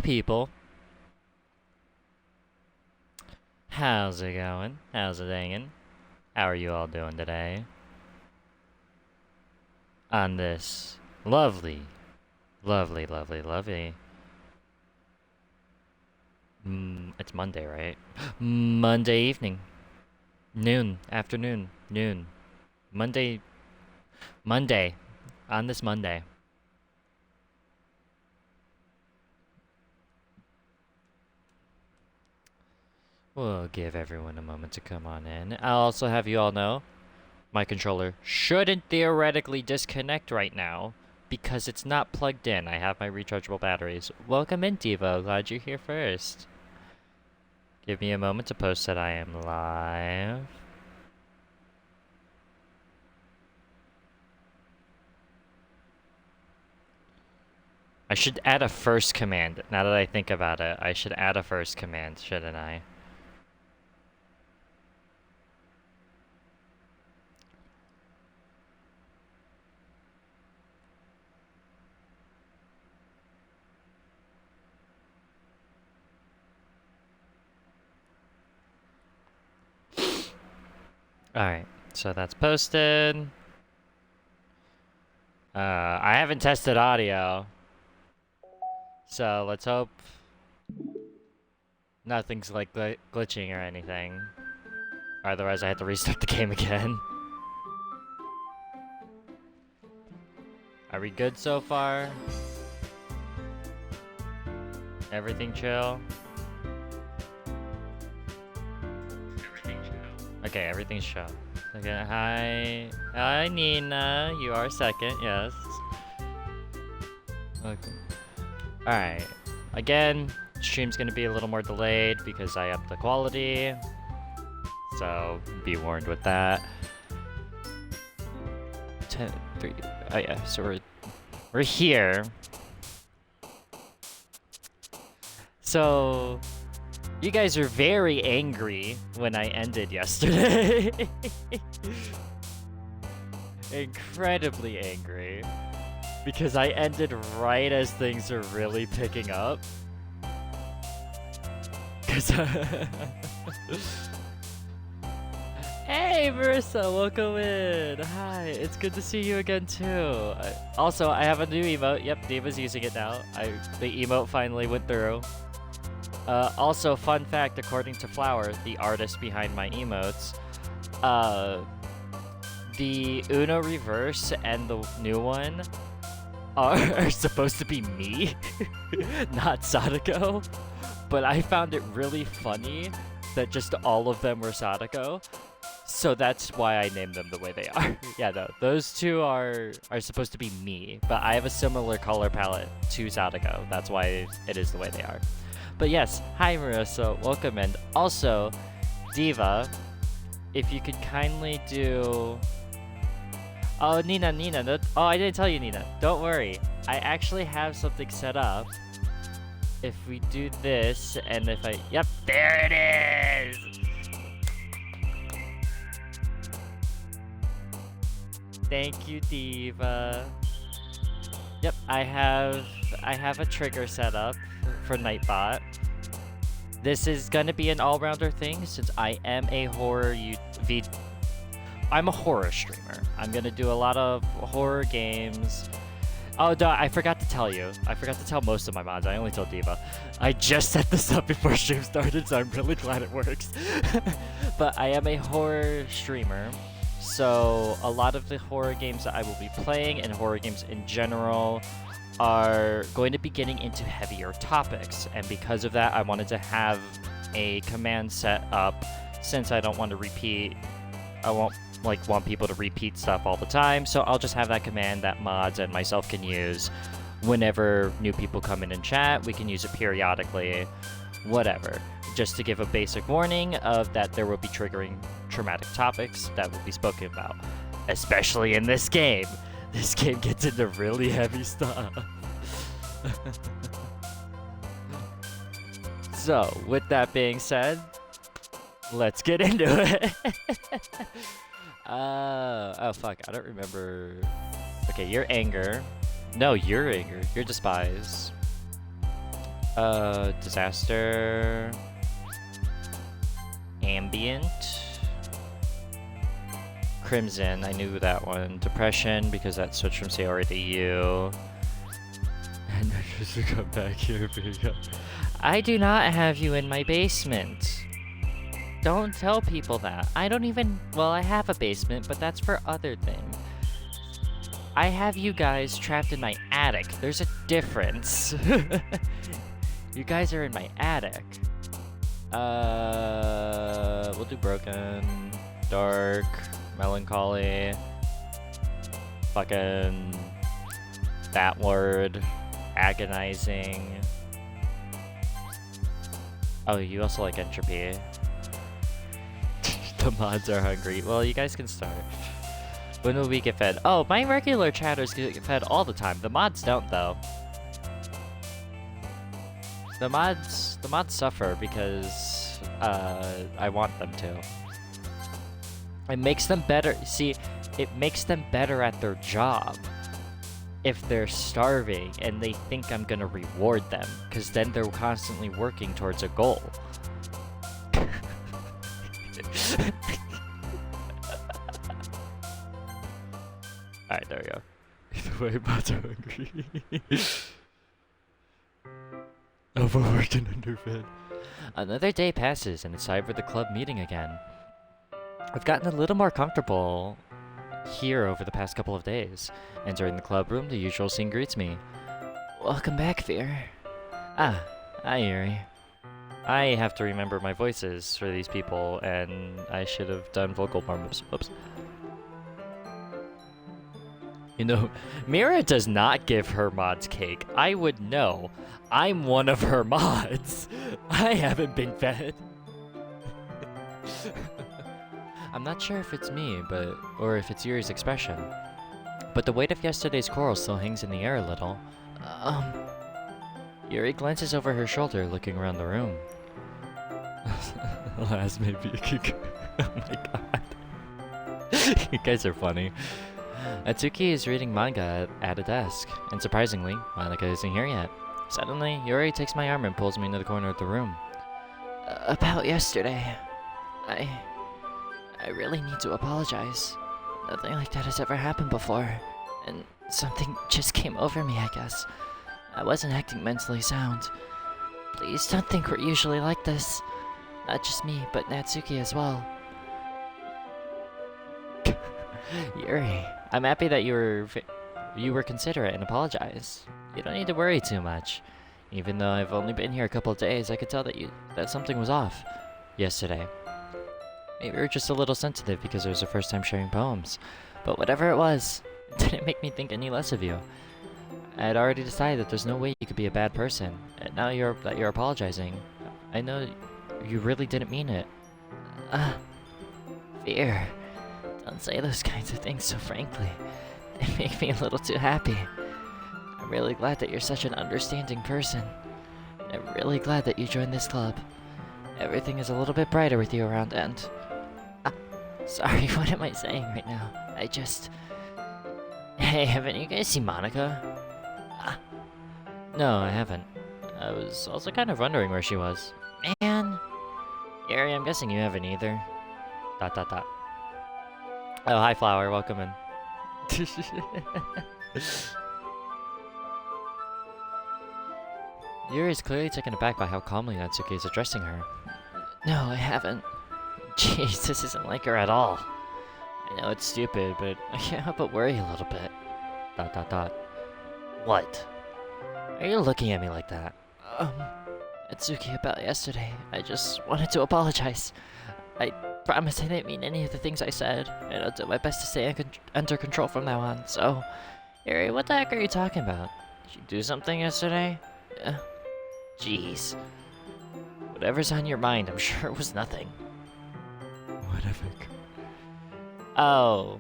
people. How's it going? How's it hanging? How are you all doing today? On this lovely, lovely, lovely, lovely. It's Monday, right? Monday evening. Noon. Afternoon. Noon. Monday. Monday. On this Monday. We'll give everyone a moment to come on in. I'll also have you all know my controller shouldn't theoretically disconnect right now because it's not plugged in. I have my rechargeable batteries. Welcome in, Devo. Glad you're here first. Give me a moment to post that I am live. I should add a first command. Now that I think about it, I should add a first command, shouldn't I? Alright, so that's posted. I haven't tested audio. So let's hope nothing's like glitching or anything. Otherwise I have to restart the game again. Are we good so far? Everything chill? Okay, everything's show. Okay, hi Nina. You are second, yes. Okay. Alright. Again, stream's gonna be a little more delayed because I upped the quality. So, be warned with that. 10, 3, oh yeah, so we're here. So, you guys are very angry when I ended yesterday. Incredibly angry. Because I ended right as things are really picking up. Cause Hey Marissa, welcome in. Hi, it's good to see you again too. Also, I have a new emote. Yep, Diva's using it now. The emote finally went through. Also, fun fact, according to Flower, the artist behind my emotes, the Uno Reverse and the new one are supposed to be me, not Sadako. But I found it really funny that just all of them were Sadako. So that's why I named them the way they are. Yeah, no, those two are supposed to be me, but I have a similar color palette to Sadako. That's why it is the way they are. But yes, hi Marissa, welcome in. Also, Diva, if you could kindly do... Oh, Nina, no... Oh, I didn't tell you, Nina. Don't worry. I actually have something set up. If we do this, and if I... Yep, there it is! Thank you, Diva. Yep, I have a trigger set up for Nightbot. This is gonna be an all-rounder thing since I am a I'm a horror streamer. I'm gonna do a lot of horror games. Oh, duh, I forgot to tell you. I forgot to tell most of my mods. I only told Diva. I just set this up before stream started, so I'm really glad it works. But I am a horror streamer. So a lot of the horror games that I will be playing and horror games in general are going to be getting into heavier topics, and because of that I wanted to have a command set up since I don't want to repeat. I won't want people to repeat stuff all the time, so I'll just have that command that mods and myself can use whenever new people come in and chat. We can use it periodically, whatever, just to give a basic warning of that there will be triggering traumatic topics that will be spoken about, especially in this game. This game gets into really heavy stuff. So, with that being said, let's get into it. Oh fuck, I don't remember. Okay, you're anger. No, you're anger. You're despise. Disaster. Ambient. Crimson, I knew that one. Depression, because that switched from Sayori to you. And I just come back here, Vega. I do not have you in my basement. Don't tell people that. I don't even... Well, I have a basement, but that's for other things. I have you guys trapped in my attic. There's a difference. You guys are in my attic. We'll do broken, dark, melancholy, fucking that word, agonizing. Oh, you also like entropy. The mods are hungry. Well, you guys can start. When will we get fed? Oh, my regular chatters get fed all the time. The mods don't, though. The mods suffer because I want them to. It makes them better. See, it makes them better at their job if they're starving and they think I'm gonna reward them, because then they're constantly working towards a goal. Alright, there we go. Either way, mods are hungry. Overworked and underfed. Another day passes and it's time for the club meeting again. I've gotten a little more comfortable here over the past couple of days. Entering the club room, the usual scene greets me. Welcome back, Fear. Ah, hi, Yuri. I have to remember my voices for these people, and I should have done vocal warm-ups. Whoops. You know, Mira does not give her mods cake. I would know. I'm one of her mods. I haven't been fed. I'm not sure if it's me, or if it's Yuri's expression. But the weight of yesterday's quarrel still hangs in the air a little. Yuri glances over her shoulder, looking around the room. Alas, maybe you could... Oh my god. You guys are funny. Atsuki is reading manga at a desk, and surprisingly, Monika isn't here yet. Suddenly, Yuri takes my arm and pulls me into the corner of the room. About yesterday, I really need to apologize. Nothing like that has ever happened before, and something just came over me, I guess. I wasn't acting mentally sound. Please don't think we're usually like this. Not just me, but Natsuki as well. Yuri, I'm happy that you were considerate and apologized. You don't need to worry too much. Even though I've only been here a couple of days, I could tell that something was off yesterday. Maybe you were just a little sensitive because it was your first time sharing poems. But whatever it was, it didn't make me think any less of you. I had already decided that there's no way you could be a bad person, and now that you're apologizing, I know you really didn't mean it. Fear. Don't say those kinds of things so frankly. They make me a little too happy. I'm really glad that you're such an understanding person. I'm really glad that you joined this club. Everything is a little bit brighter with you around, and... sorry, what am I saying right now? I just... Hey, haven't you guys seen Monika? No, I haven't. I was also kind of wondering where she was. Man! Yuri, I'm guessing you haven't either. ... Oh, hi, Flower. Welcome in. Yuri is clearly taken aback by how calmly Natsuki is addressing her. No, I haven't. Jeez, this isn't like her at all. I know it's stupid, but I can't help but worry a little bit. ... What? Why are you looking at me like that? Natsuki, about yesterday. I just wanted to apologize. I promise I didn't mean any of the things I said, and I'll do my best to stay under control from now on, so... Yuri, what the heck are you talking about? Did you do something yesterday? Jeez. Whatever's on your mind, I'm sure it was nothing. Whatever. Oh.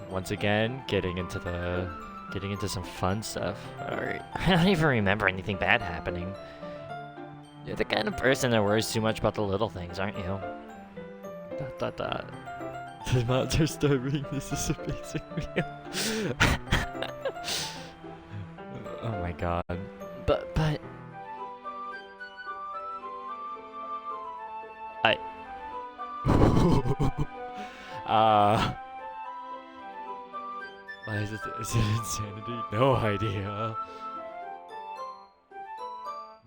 Once again, getting into some fun stuff. Alright. I don't even remember anything bad happening. You're the kind of person that worries too much about the little things, aren't you? The mods are starving. This is amazing meal. Oh my god. But I why is it insanity? No idea.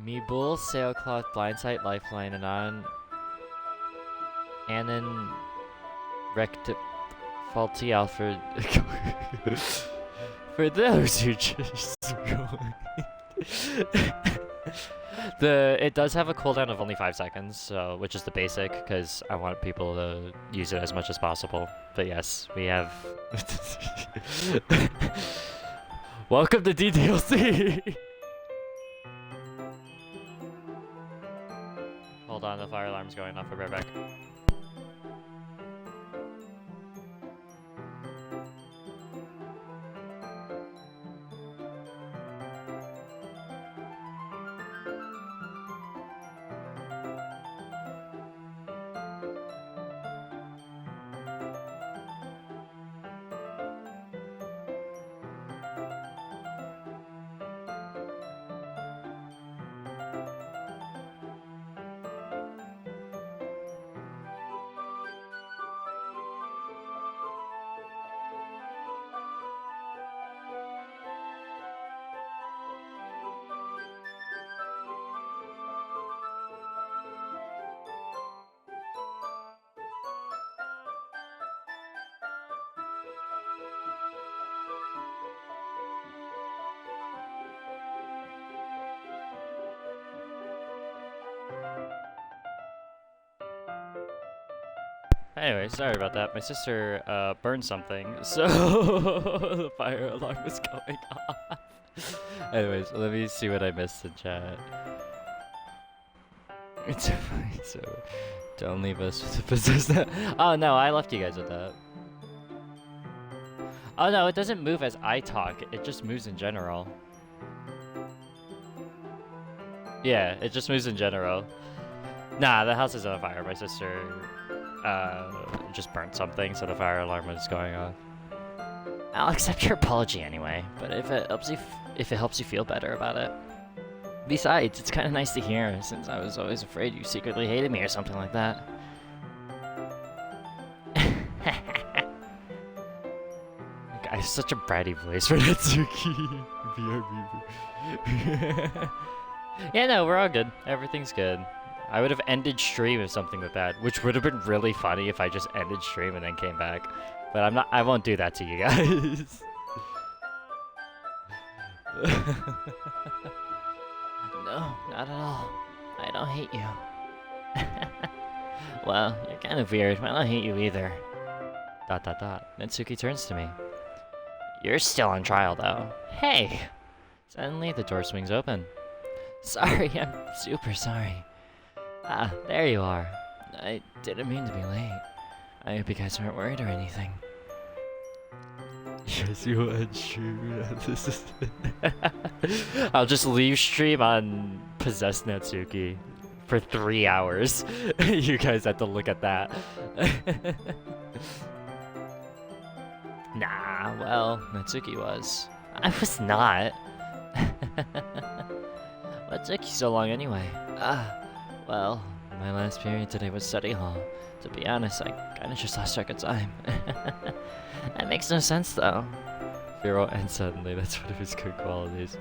Me bull, sailcloth, blindsight, lifeline, Anon, recti, faulty Alfred. For those who just it does have a cooldown of only 5 seconds, so which is the basic, because I want people to use it as much as possible. But yes, we have. Welcome to DDLC. Hold on, the fire alarm's going off. I'll be right back. Anyway, sorry about that. My sister burned something, so the fire alarm is going off. Anyways, let me see what I missed in chat. It's fine, so don't leave us with the possessed. Oh no, I left you guys with that. Oh no, it doesn't move as I talk. It just moves in general. Yeah, it just moves in general. Nah, the house is on fire. My sister just burnt something, so the fire alarm was going off. I'll accept your apology anyway, but if it helps you feel better about it. Besides, it's kind of nice to hear, since I was always afraid you secretly hated me or something like that. I have such a bratty voice for Natsuki. Yeah, no, we're all good. Everything's good. I would have ended stream if something like that, which would have been really funny if I just ended stream and then came back. But I won't do that to you guys. No, not at all. I don't hate you. Well, you're kind of weird, but I don't hate you either. ... Natsuki turns to me. You're still on trial, though. Hey! Suddenly, the door swings open. Sorry, I'm super sorry. Ah, there you are. I didn't mean to be late. I hope you guys aren't worried or anything. Yes, you would stream. This is. I'll just leave stream on Possessed Natsuki for 3 hours. You guys have to look at that. Nah, well, Natsuki was. I was not. What took you so long anyway? Well, my last period today was study hall. To be honest, I kinda just lost track of time. That makes no sense though. Firo and suddenly, that's one of his good qualities.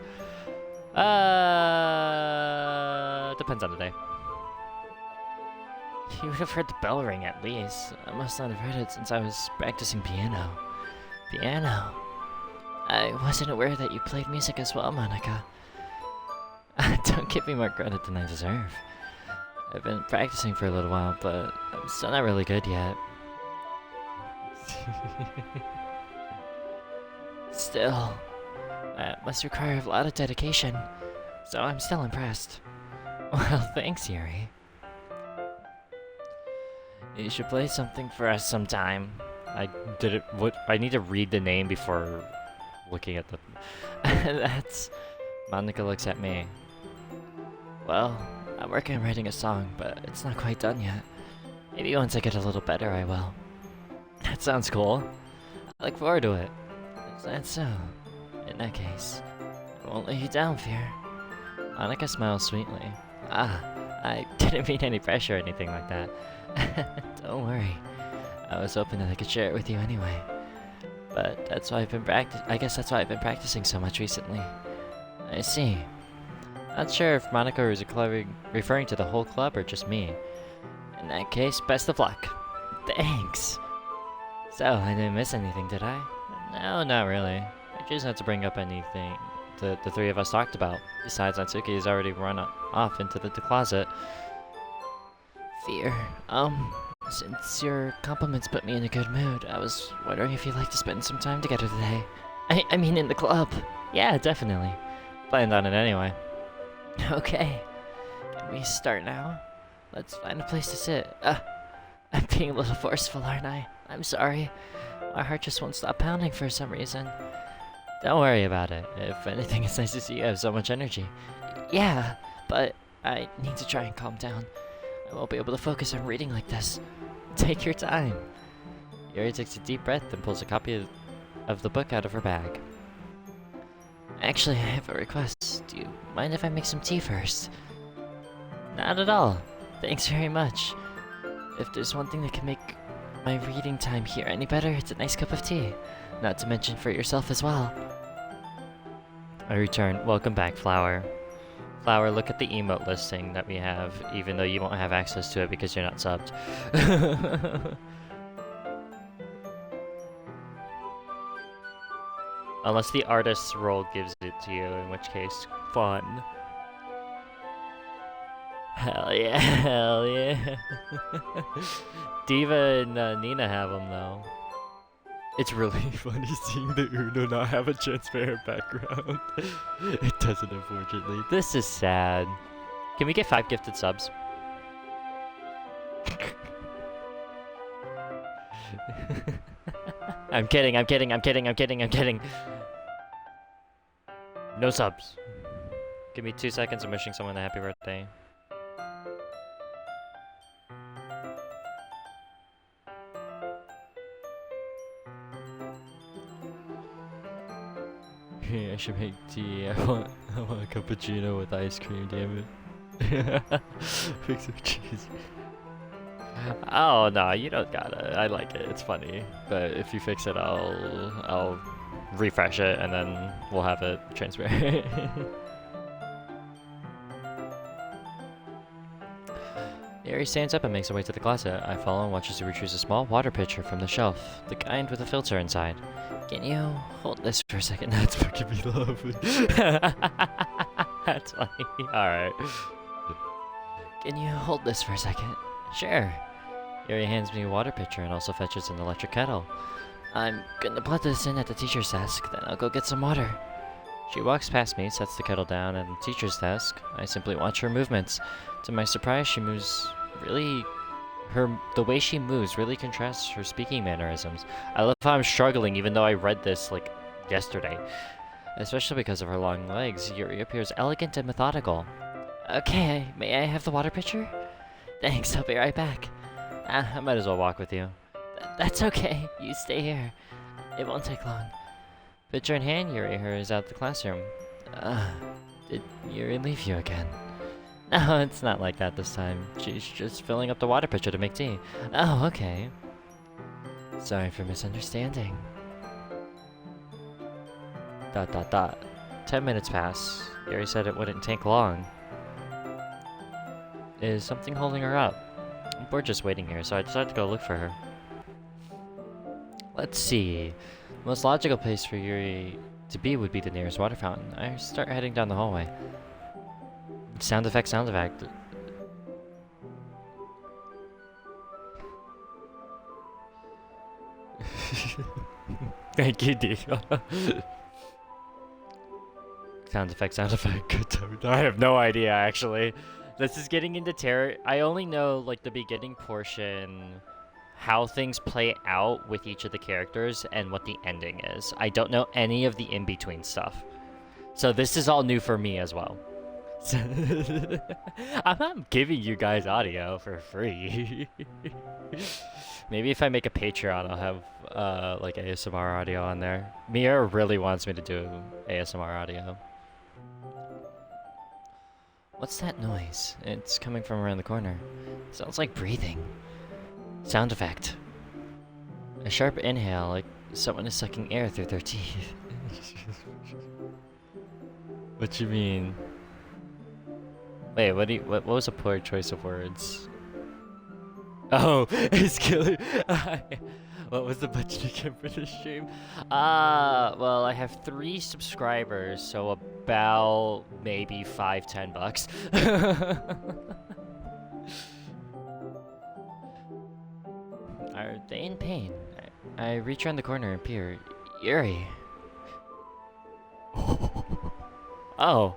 Depends on the day. You would have heard the bell ring at least. I must not have heard it since I was practicing piano. Piano? I wasn't aware that you played music as well, Monika. Don't give me more credit than I deserve. I've been practicing for a little while, but I'm still not really good yet. Still, that must require a lot of dedication, so I'm still impressed. Well, thanks, Yuri. You should play something for us sometime. I need to read the name before looking at the... That's... Monika looks at me. Well, I'm working on writing a song, but it's not quite done yet. Maybe once I get a little better, I will. That sounds cool. I look forward to it. Is that so? In that case, I won't let you down, Fear. Monika smiles sweetly. I didn't mean any pressure or anything like that. Don't worry. I was hoping that I could share it with you anyway. But that's why I guess that's why I've been practicing so much recently. I see. Not sure if Monika is referring to the whole club or just me. In that case, best of luck. Thanks. So, I didn't miss anything, did I? No, not really. I just had to bring up anything the three of us talked about. Besides, Natsuki has already run off into the closet. Fear. Since your compliments put me in a good mood, I was wondering if you'd like to spend some time together today. I mean in the club. Yeah, definitely. Planned on it anyway. Okay. Can we start now? Let's find a place to sit. I'm being a little forceful, aren't I? I'm sorry. My heart just won't stop pounding for some reason. Don't worry about it. If anything, it's nice to see you have so much energy. Yeah, but I need to try and calm down. I won't be able to focus on reading like this. Take your time. Yuri takes a deep breath and pulls a copy of the book out of her bag. Actually, I have a request. Do you mind if I make some tea first? Not at all. Thanks very much. If there's one thing that can make my reading time here any better, it's a nice cup of tea. Not to mention for yourself as well. I return. Welcome back, Flower. Flower, look at the emote listing that we have, even though you won't have access to it because you're not subbed. Unless the artist's role gives it to you, in which case, fun. Hell yeah, hell yeah. Diva and Nina have them though. It's really funny seeing the Uno not have a transparent background. It doesn't, unfortunately. This is sad. Can we get 5 gifted subs? I'm kidding, I'm kidding, I'm kidding, I'm kidding, I'm kidding. No subs. Give me 2 seconds, I'm wishing someone a happy birthday. I should make tea. I want a cappuccino with ice cream, damn it. Fix some cheese. Oh no, you don't gotta. I like it. It's funny. But if you fix it, I'll refresh it and then we'll have it transparent. Yuri stands up and makes her way to the closet. I follow and watch as he retrieves a small water pitcher from the shelf, the kind with a filter inside. Can you hold this for a second? That's fucking me lovely. That's funny. Alright. Can you hold this for a second? Sure. Yuri hands me a water pitcher and also fetches an electric kettle. I'm gonna plug this in at the teacher's desk, then I'll go get some water. She walks past me, sets the kettle down at the teacher's desk. I simply watch her movements. To my surprise, she moves really... The way she moves really contrasts her speaking mannerisms. I love how I'm struggling even though I read this, like, yesterday. Especially because of her long legs, Yuri appears elegant and methodical. Okay, may I have the water pitcher? Thanks, I'll be right back. I might as well walk with you. That's okay, you stay here. It won't take long. Pitcher in hand, Yuri hurries out the classroom. Did Yuri leave you again? No, it's not like that this time. She's just filling up the water pitcher to make tea. Oh, okay. Sorry for misunderstanding. ... 10 minutes pass. Yuri said it wouldn't take long. Is something holding her up? We're just waiting here, so I decided to go look for her. Let's see. The most logical place for Yuri to be would be the nearest water fountain. I start heading down the hallway. Sound effect, sound effect. Thank you, Diego. Sound effect, sound effect. Good time. I have no idea, actually. This is getting into terror. I only know, like, the beginning portion, how things play out with each of the characters, and what the ending is. I don't know any of the in-between stuff. So this is all new for me as well. I'm not giving you guys audio for free. Maybe if I make a Patreon, I'll have like ASMR audio on there. Mia really wants me to do ASMR audio. What's that noise? It's coming from around the corner. Sounds like breathing. Sound effect. A sharp inhale, like someone is sucking air through their teeth. What you mean? Wait, what was a poor choice of words? Oh, it's killing. What was the budget again for this stream? Well, I have 3 subscribers, so about maybe $5-10. Are they in pain? I reach around the corner and peer. Yuri. Oh.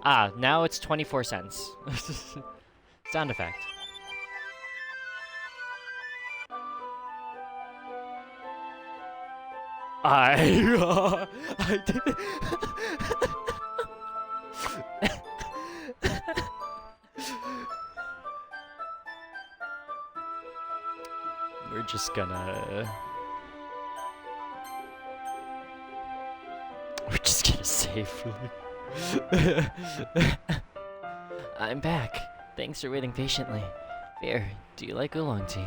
Now it's 24 cents. Sound effect. I did it. We're just gonna save. I'm back. Thanks for waiting patiently. Fear, do you like oolong tea?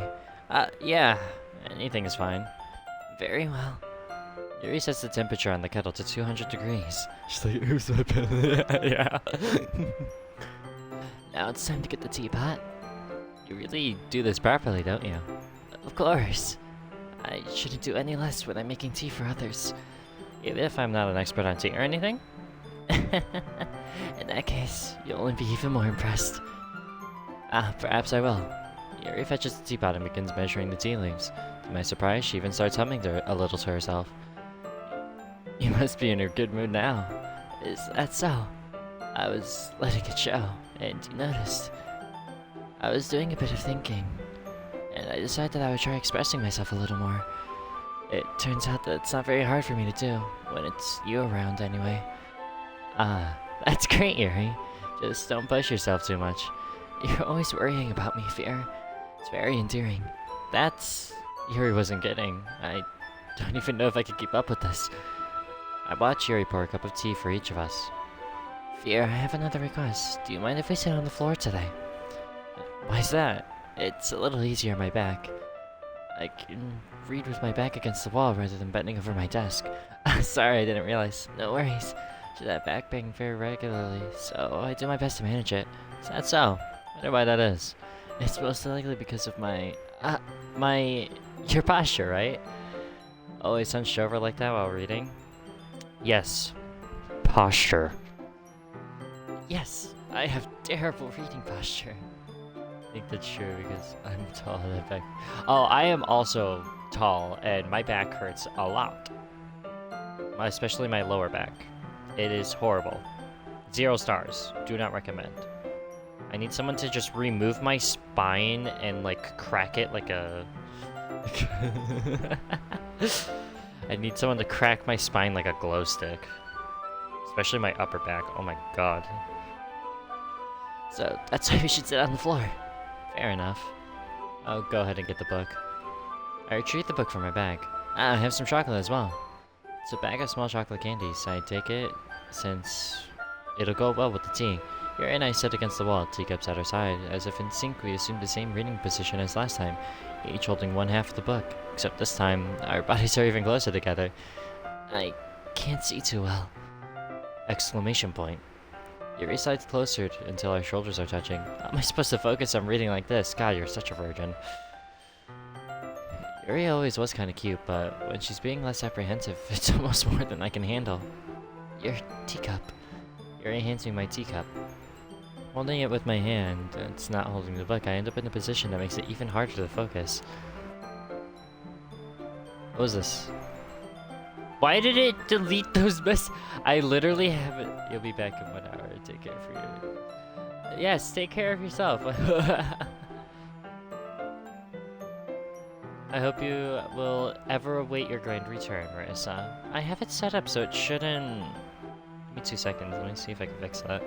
Yeah. Anything is fine. Very well. Yuri sets the temperature on the kettle to 200 degrees. She's like, oops, my pen. Yeah. Now it's time to get the teapot. You really do this properly, don't you? Of course. I shouldn't do any less when I'm making tea for others. Even if I'm not an expert on tea or anything. In that case, you'll only be even more impressed. Perhaps I will. Yuri fetches the teapot and begins measuring the tea leaves. To my surprise, she even starts humming a little to herself. You must be in a good mood now. Is that so? I was letting it show, and you noticed. I was doing a bit of thinking, and I decided I would try expressing myself a little more. It turns out that it's not very hard for me to do, when it's you around anyway. That's great, Yuri. Just don't push yourself too much. You're always worrying about me, Fear. It's very endearing. That's... Yuri wasn't kidding. I don't even know if I could keep up with this. I watched Yuri pour a cup of tea for each of us. Fear, I have another request. Do you mind if we sit on the floor today? Why's that? It's a little easier on my back. I can read with my back against the wall rather than bending over my desk. Sorry, I didn't realize. No worries. Should have back pain very regularly, so I do my best to manage it. Is that so? I wonder why that is. It's most likely because of your posture, right? Always hunched over like that while reading? Yes. Posture. Yes, I have terrible reading posture. I think that's true because I'm tall and back. Oh, I am also tall and my back hurts a lot. Especially my lower back. It is horrible. 0 stars. Do not recommend. I need someone to just remove my spine and like crack it like a... I need someone to crack my spine like a glow stick. Especially my upper back. Oh my god. So that's why we should sit on the floor. Fair enough. I'll go ahead and get the book. I retrieve the book from my bag. I have some chocolate as well. It's a bag of small chocolate candies. I take it since it'll go well with the tea. Yuri and I sit against the wall, teacups at our side. As if in sync, we assume the same reading position as last time, each holding one half of the book. Except this time, our bodies are even closer together. I can't see too well. Exclamation point. Yuri slides closer until our shoulders are touching. How am I supposed to focus on reading like this? God, you're such a virgin. Yuri always was kinda cute, but when she's being less apprehensive, it's almost more than I can handle. Your teacup. Yuri hands me my teacup. Holding it with my hand, it's not holding the book, I end up in a position that makes it even harder to focus. What was this? Why did it delete those I literally have it. You'll be back in 1 hour. Take care for you. Yes, take care of yourself. I hope you will ever await your grand return, Marissa. I have it set up so it shouldn't... Give me 2 seconds. Let me see if I can fix that.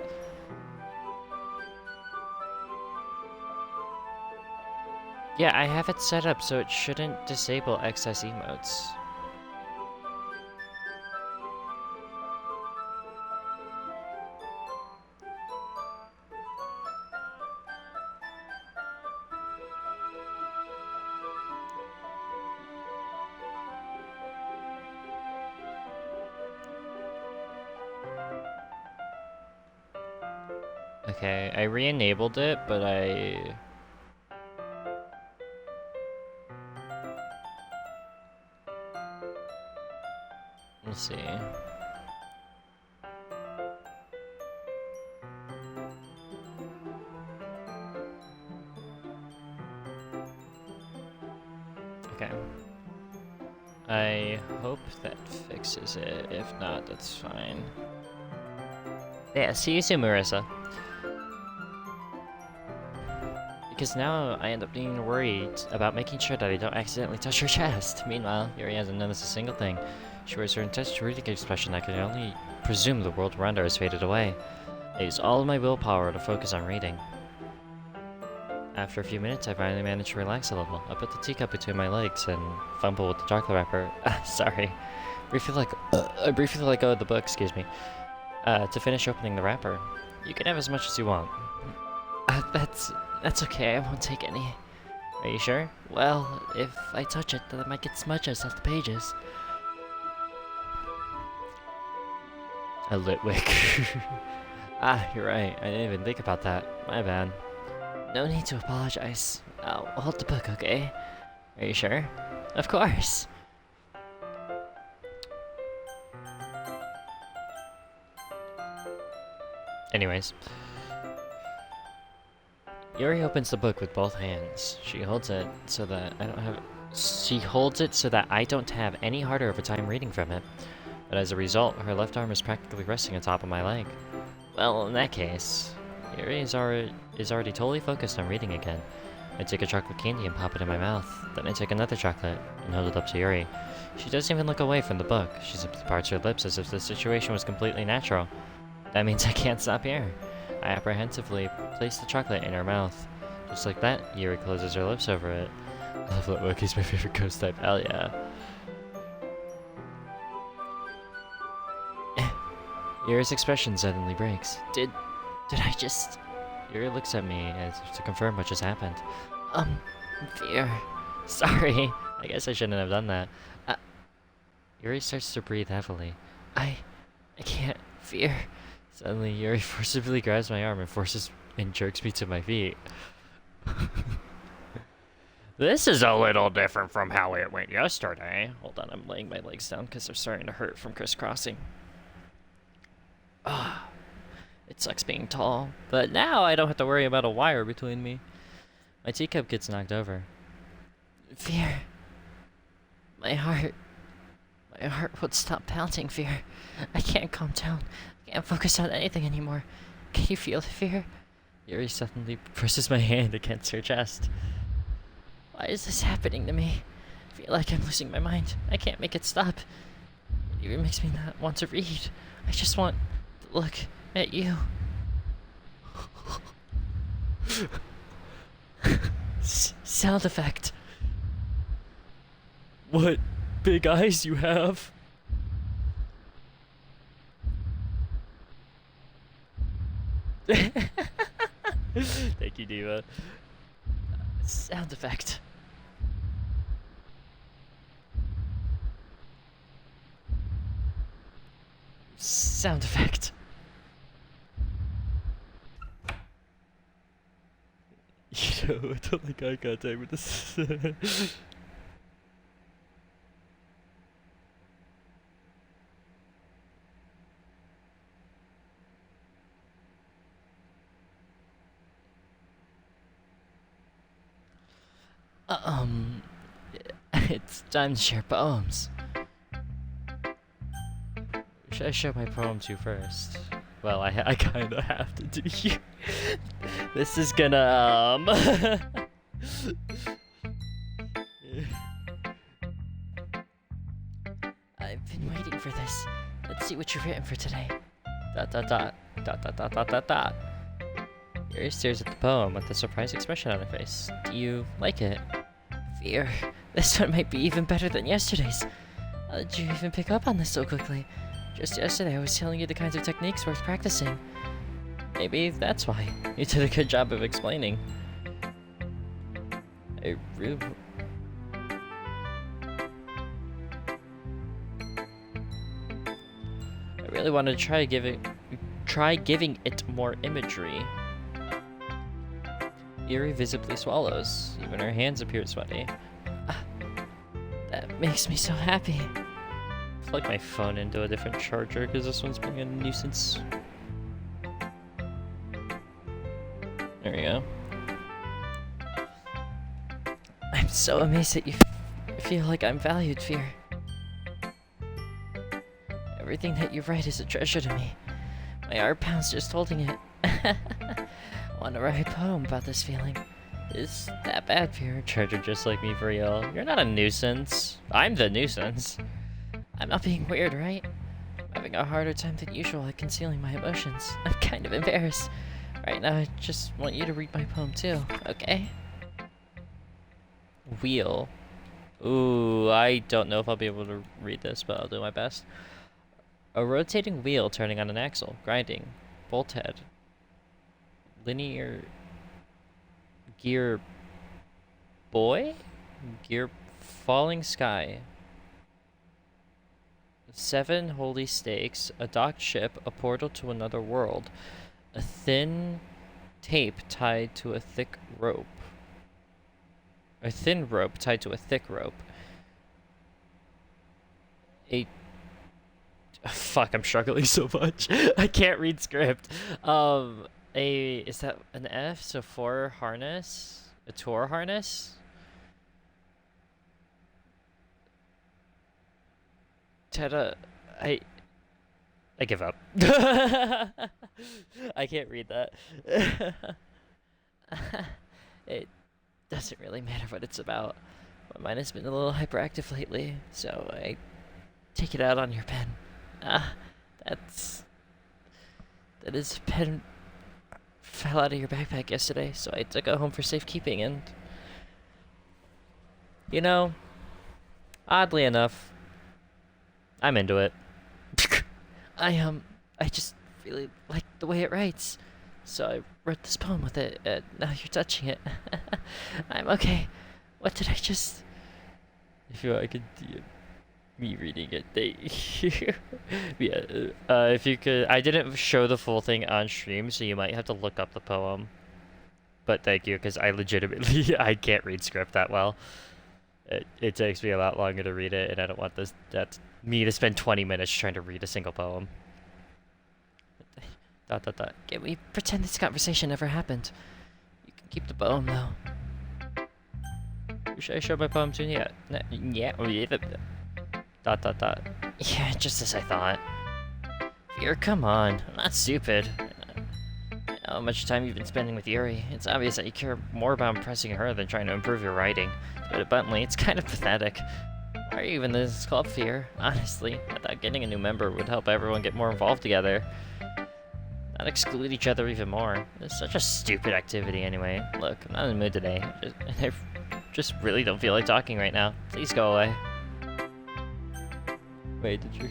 Yeah, I have it set up so it shouldn't disable excess emotes. Okay, I re-enabled it, but Let's see. Okay. I hope that fixes it. If not, that's fine. Yeah, see you soon, Marissa. Because now I end up being worried about making sure that I don't accidentally touch her chest. Meanwhile, Yuri hasn't noticed a single thing. She wears her intense reading expression. I can only presume the world around her has faded away. I use all of my willpower to focus on reading. After a few minutes, I finally managed to relax a little. I put the teacup between my legs and fumble with the chocolate wrapper. Sorry. I briefly let go of the book, excuse me. To finish opening the wrapper. You can have as much as you want. That's okay, I won't take any. Are you sure? Well, if I touch it, then I might get smudges off the pages. A lit wick. You're right. I didn't even think about that. My bad. No need to apologize. I'll hold the book, okay? Are you sure? Of course. Anyways. Yuri opens the book with both hands. She holds it so that I don't have any harder of a time reading from it. But as a result, her left arm is practically resting on top of my leg. Well, in that case, Yuri is already totally focused on reading again. I take a chocolate candy and pop it in my mouth. Then I take another chocolate and hold it up to Yuri. She doesn't even look away from the book. She simply parts her lips as if the situation was completely natural. That means I can't stop here. I apprehensively place the chocolate in her mouth. Just like that, Yuri closes her lips over it. I love that Wookiee's my favorite ghost type. Hell yeah. Yuri's expression suddenly breaks. Did I just... Yuri looks at me as if to confirm what just happened. Fear. Sorry. I guess I shouldn't have done that. Yuri starts to breathe heavily. I can't. Fear. Suddenly, Yuri forcibly grabs my arm and jerks me to my feet. This is a little different from how it went yesterday. Hold on, I'm laying my legs down because they're starting to hurt from crisscrossing. It sucks being tall, but now I don't have to worry about a wire between me. My teacup gets knocked over. Fear. My heart won't stop pounding, Fear. I can't calm down. I can't focus on anything anymore. Can you feel the fear? Yuri suddenly presses my hand against her chest. Why is this happening to me? I feel like I'm losing my mind. I can't make it stop. It even makes me not want to read. I just want to look at you. Sound effect. What big eyes you have. Thank you, Diva. Sound effect. Sound effect. You know, I don't like eye contact with this. It's time to share poems. Should I show my poem to you first? Well, I kinda have to do you. This is gonna, I've been waiting for this. Let's see what you've written for today. ... Yuri stares at the poem with a surprised expression on her face. Do you like it? Fear. This one might be even better than yesterday's. How did you even pick up on this so quickly? Just yesterday I was telling you the kinds of techniques worth practicing. Maybe that's why. You did a good job of explaining. I really want to try giving it more imagery. Yuri visibly swallows. Even her hands appear sweaty. That makes me so happy. Plug my phone into a different charger because this one's being a nuisance. There we go. I'm so amazed that you feel like I'm valued, Fear. Everything that you write is a treasure to me. My heart pounds just holding it. I want to write a poem about this feeling. Is that bad, Fear? Treasure just like me for real. You're not a nuisance. I'm the nuisance. I'm not being weird, right? I'm having a harder time than usual at concealing my emotions. I'm kind of embarrassed. Right now, I just want you to read my poem too, okay? Wheel. Ooh, I don't know if I'll be able to read this, but I'll do my best. A rotating wheel turning on an axle, grinding, bolt head, linear gear boy? Gear falling sky. 7 holy stakes, a docked ship, a portal to another world, a thin tape tied to a thick rope. A thin rope tied to a thick rope. Fuck, I'm struggling so much. I can't read script. Is that an F? So 4 harness? A tour harness? Teda, I give up. I can't read that. It doesn't really matter what it's about. My mind has been a little hyperactive lately, so I take it out on your pen. That is a pen fell out of your backpack yesterday, so I took it home for safekeeping, and you know, oddly enough, I'm into it. I just really like the way it writes, so I wrote this poem with it. Now you're touching it. I'm okay. What did I just? If you, I could. Me reading it. Yeah. If you could, I didn't show the full thing on stream, so you might have to look up the poem. But thank you, because I legitimately I can't read script that well. It takes me a lot longer to read it, and I don't want me to spend 20 minutes trying to read a single poem. Can we pretend this conversation never happened? You can keep the poem though. Should I show my poem to you? Yeah. Yeah, just as I thought. Fear, come on. I'm not stupid. I know how much time you've been spending with Yuri. It's obvious that you care more about impressing her than trying to improve your writing. To put it bluntly, it's kind of pathetic. Why are you even in this club, Fear? Honestly, I thought getting a new member would help everyone get more involved together. Not exclude each other even more. It's such a stupid activity anyway. Look, I'm not in the mood today. I just really don't feel like talking right now. Please go away. Wait, did you...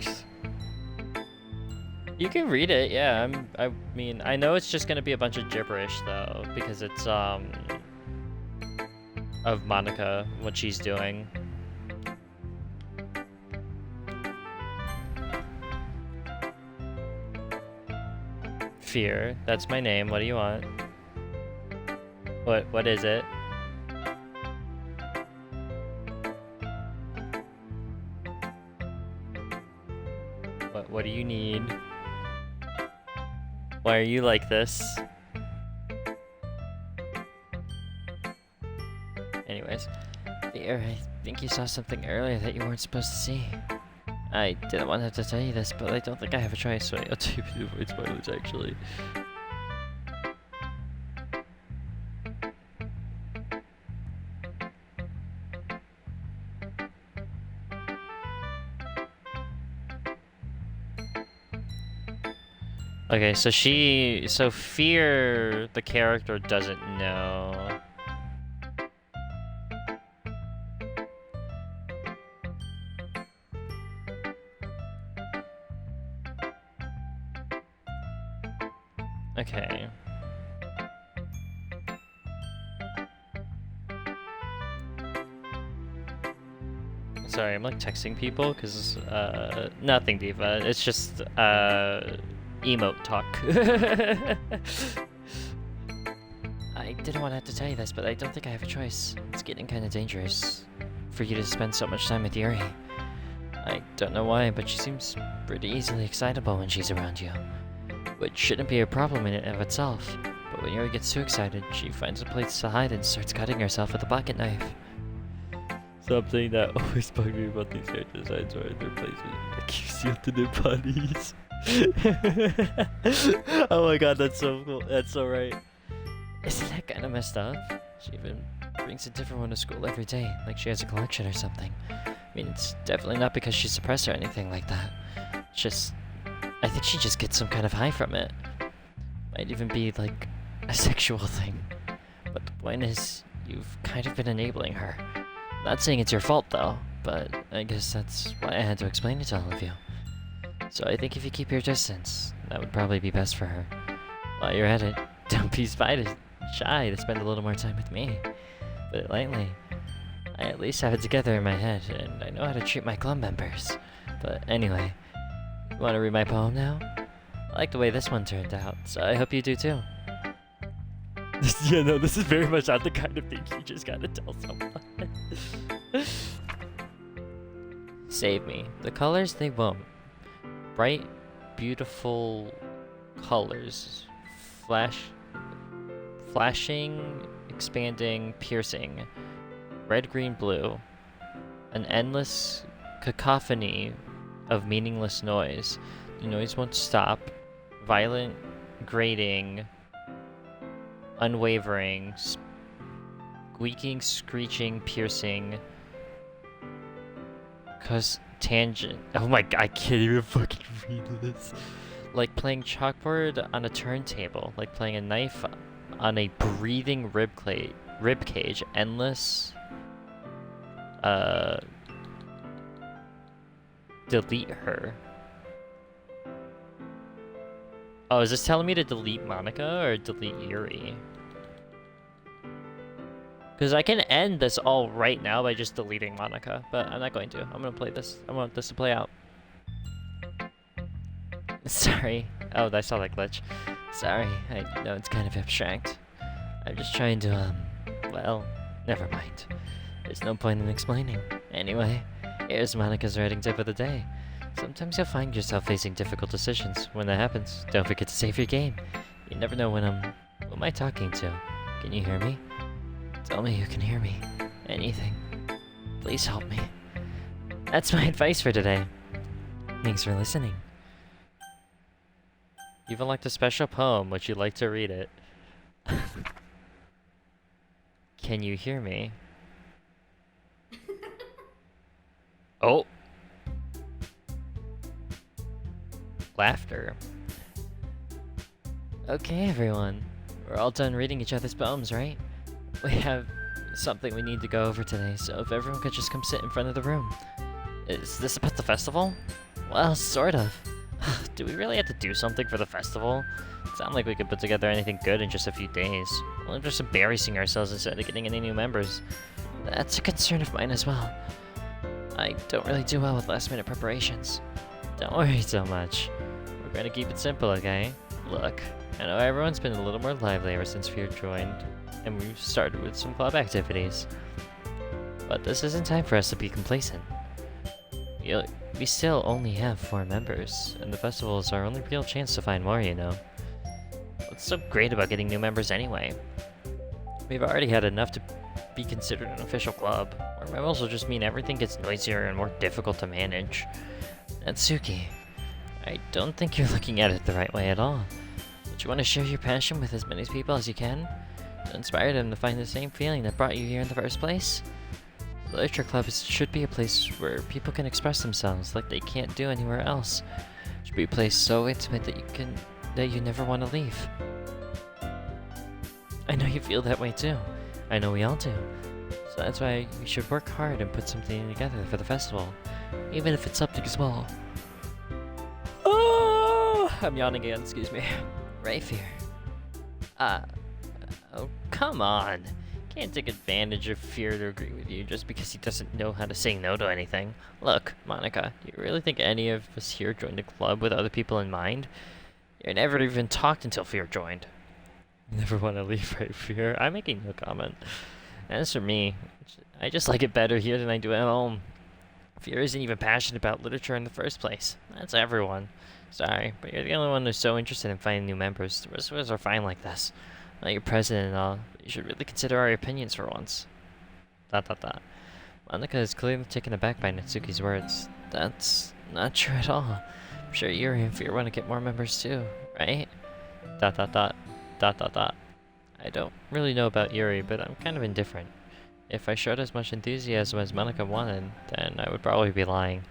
You can read it, yeah. I mean, I know it's just gonna be a bunch of gibberish though, because it's of Monika, what she's doing. Fear, that's my name. What do you want? What is it? What do you need? Why are you like this? Anyways, Fear, I think you saw something earlier that you weren't supposed to see. I didn't want to have to tell you this, but I don't think I have a choice, so I'll tell you to avoid spoilers, actually. Okay, so Fear, the character, doesn't know. Okay. Sorry, I'm like texting people because nothing, Diva. It's just emote talk. I didn't want to have to tell you this, but I don't think I have a choice. It's getting kind of dangerous for you to spend so much time with Yuri. I don't know why, but she seems pretty easily excitable when she's around you, which shouldn't be a problem in and of itself. But when Yuri gets too excited, she finds a place to hide and starts cutting herself with a pocket knife. Something that always bugged me about these character designs are their placement accused to their bodies. Oh my god, that's so cool. That's so right. Isn't that kind of messed up? She even brings a different one to school every day, like she has a collection or something. I mean, it's definitely not because she's suppressed or anything like that. It's just, I think she just gets some kind of high from it. Might even be like a sexual thing. But the point is, you've kind of been enabling her. Not saying it's your fault though, but I guess that's why I had to explain it to all of you. So I think if you keep your distance, that would probably be best for her. While you're at it, don't be shy to spend a little more time with me. Put it lightly, I at least have it together in my head, and I know how to treat my club members. But anyway, you want to read my poem now? I like the way this one turned out, so I hope you do too. Yeah, no, this is very much not the kind of thing you just gotta tell someone. Save me. The colors, they won't. Bright, beautiful colors. Flashing, expanding, piercing. Red, green, blue. An endless cacophony of meaningless noise. The noise won't stop. Violent, grating, unwavering, squeaking, screeching, piercing, tangent. Oh my god, I can't even fucking read this. Like playing chalkboard on a turntable, like playing a knife on a breathing rib cage, endless. Delete her. Oh, is this telling me to delete Monika or delete Yuri? Because I can end this all right now by just deleting Monika, but I'm not going to. I'm going to play this. I want this to play out. Sorry. Oh, I saw that glitch. Sorry. I know it's kind of abstract. I'm just trying to, well, never mind. There's no point in explaining. Anyway, here's Monika's writing tip of the day. Sometimes you'll find yourself facing difficult decisions. When that happens, don't forget to save your game. You never know when who am I talking to? Can you hear me? Tell me you can hear me. Anything. Please help me. That's my advice for today. Thanks for listening. Even like a special poem, would you like to read it? Can you hear me? Oh! Laughter. Okay, everyone. We're all done reading each other's poems, right? We have something we need to go over today, so if everyone could just come sit in front of the room. Is this about the festival? Well, sort of. Do we really have to do something for the festival? It's not like we could put together anything good in just a few days. We're just embarrassing ourselves instead of getting any new members. That's a concern of mine as well. I don't really do well with last-minute preparations. Don't worry so much. We're gonna keep it simple, okay? Look, I know everyone's been a little more lively ever since Fear joined, and we've started with some club activities. But this isn't time for us to be complacent. We still only have 4 members, and the festival is our only real chance to find more, you know. What's so great about getting new members anyway? We've already had enough to be considered an official club. More members will just mean everything gets noisier and more difficult to manage. Natsuki, I don't think you're looking at it the right way at all. Don't you want to share your passion with as many people as you can? To inspire them to find the same feeling that brought you here in the first place? The Literature Club should be a place where people can express themselves like they can't do anywhere else. It should be a place so intimate that you can that you never want to leave. I know you feel that way too. I know we all do. So that's why we should work hard and put something together for the festival, even if it's something small. Oh, I'm yawning again, excuse me. Right, Fear? Oh, come on. Can't take advantage of Fear to agree with you just because he doesn't know how to say no to anything. Look, Monika, do you really think any of us here joined the club with other people in mind? You never even talked until Fear joined. Never want to leave, right, Fear? I'm making no comment. As for me, I just like it better here than I do at home. Fear isn't even passionate about literature in the first place. That's everyone. Sorry, but you're the only one who's so interested in finding new members. The rest of us are fine like this. Now you're president and all, but you should really consider our opinions for once. ... Monika is clearly taken aback by Natsuki's words. That's not true at all. I'm sure Yuri and Fear want to get more members too, right? ... I don't really know about Yuri, but I'm kind of indifferent. If I showed as much enthusiasm as Monika wanted, then I would probably be lying.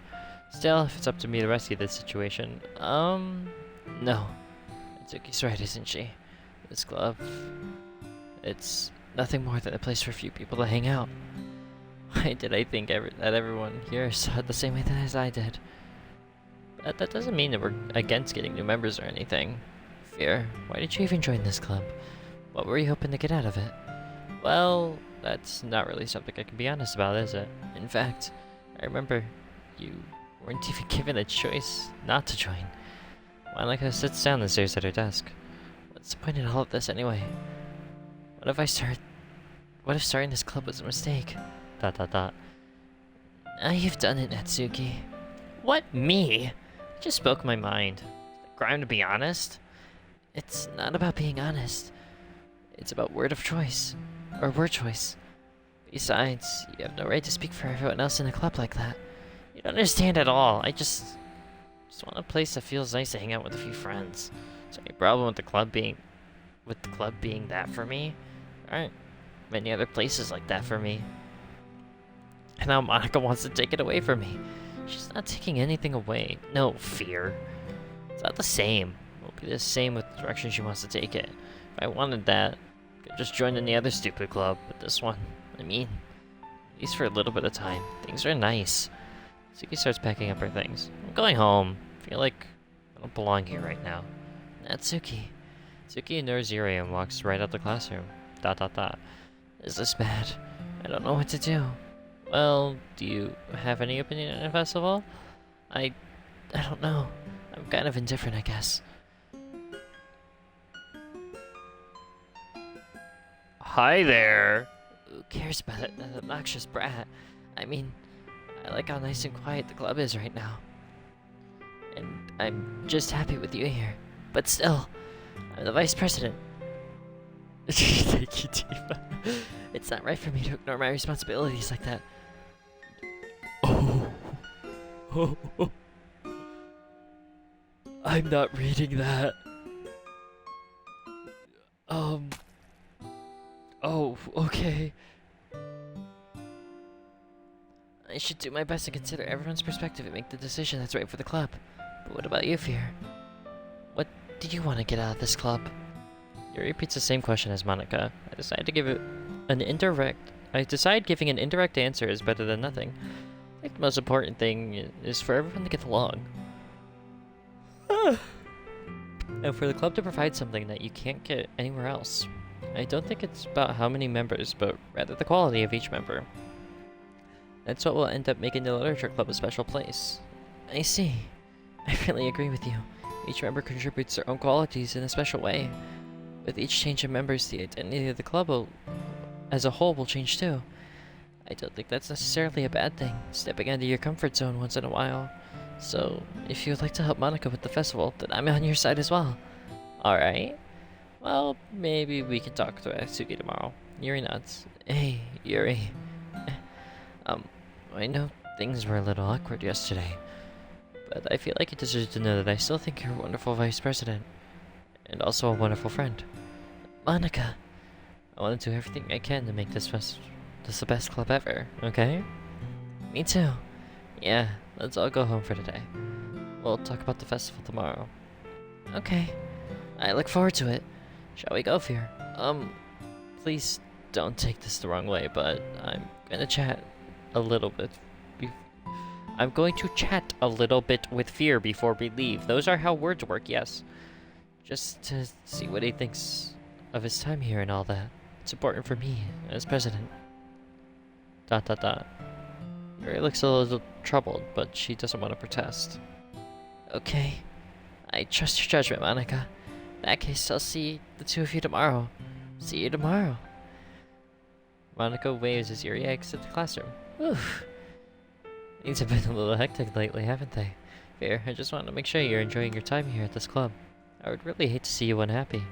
Still, if it's up to me to rescue this situation, no. Natsuki's right, isn't she? This club, it's nothing more than a place for a few people to hang out. Why did I think that everyone here saw it the same way as I did? But that doesn't mean that we're against getting new members or anything. Fear, why did you even join this club? What were you hoping to get out of it? Well, that's not really something I can be honest about, is it? In fact, I remember you weren't even given a choice not to join. Monika sits down and stares at her desk. What's the point in all of this anyway? What if starting this club was a mistake? ... Now you've done it, Natsuki. What, me? I just spoke my mind. Is it a crime to be honest? It's not about being honest. It's about word of choice. Or word choice. Besides, you have no right to speak for everyone else in a club like that. You don't understand at all. I just want a place that feels nice to hang out with a few friends. Is there any problem with the club being that for me? There aren't many other places like that for me. And now Monika wants to take it away from me. She's not taking anything away. No, Fear. It's not the same. It won't be the same with the direction she wants to take it. If I wanted that, I could just join any other stupid club. But this one, I mean, at least for a little bit of time. Things are nice. Suki starts packing up her things. I'm going home. I feel like I don't belong here right now. Natsuki. Suki ignores Yuri and walks right out the classroom. ... Is this bad? I don't know what to do. Well, do you have any opinion on the festival? I don't know. I'm kind of indifferent, I guess. Hi there. Who cares about that obnoxious brat? I mean, I like how nice and quiet the club is right now. And I'm just happy with you here. But still, I'm the vice president. Thank you, Tifa. It's not right for me to ignore my responsibilities like that. Oh. I'm not reading that. Oh, okay. I should do my best to consider everyone's perspective and make the decision that's right for the club. But what about you, Fear? What do you want to get out of this club? Yuri repeats the same question as Monika. I decide giving an indirect answer is better than nothing. I think the most important thing is for everyone to get along. And for the club to provide something that you can't get anywhere else. I don't think it's about how many members, but rather the quality of each member. That's what will end up making the literature club a special place. I see. I really agree with you. Each member contributes their own qualities in a special way. With each change of members, the identity of the club as a whole will change too. I don't think that's necessarily a bad thing, stepping out of your comfort zone once in a while. So, if you would like to help Monika with the festival, then I'm on your side as well. Alright. Well, maybe we can talk to Atsuki tomorrow. Yuri nods. Hey, Yuri. I know things were a little awkward yesterday, but I feel like you deserve to know that I still think you're a wonderful vice president, and also a wonderful friend. Monika, I want to do everything I can to make this the best club ever, okay? Me too. Yeah, let's all go home for today. We'll talk about the festival tomorrow. Okay. I look forward to it. Shall we go, Fear? Please don't take this the wrong way, but I'm gonna chat a little bit. I'm going to chat a little bit with Fear before we leave. Those are how words work, yes. Just to see what he thinks of his time here and all that. It's important for me as president. ... Yuri looks a little troubled, but she doesn't want to protest. Okay. I trust your judgment, Monika. In that case, I'll see the two of you tomorrow. See you tomorrow. Monika waves as Yuri exits the classroom. Oof. Things have been a little hectic lately, haven't they? Fear, I just want to make sure you're enjoying your time here at this club. I would really hate to see you unhappy.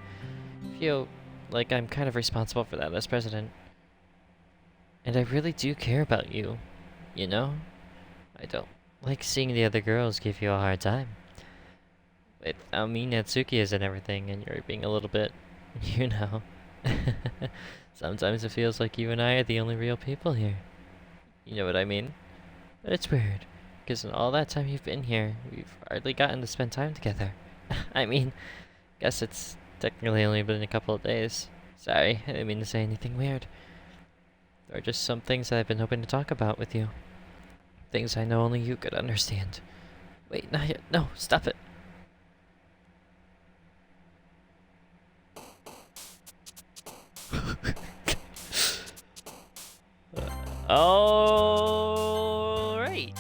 I feel like I'm kind of responsible for that as president. And I really do care about you, you know? I don't like seeing the other girls give you a hard time. Without me, Natsuki is and everything, and you're being a little bit, you know. Sometimes it feels like you and I are the only real people here. You know what I mean? But it's weird, because in all that time you've been here, we've hardly gotten to spend time together. I mean, guess it's technically only been a couple of days. Sorry, I didn't mean to say anything weird. There are just some things that I've been hoping to talk about with you. Things I know only you could understand. Wait, not yet. No, stop it. All right.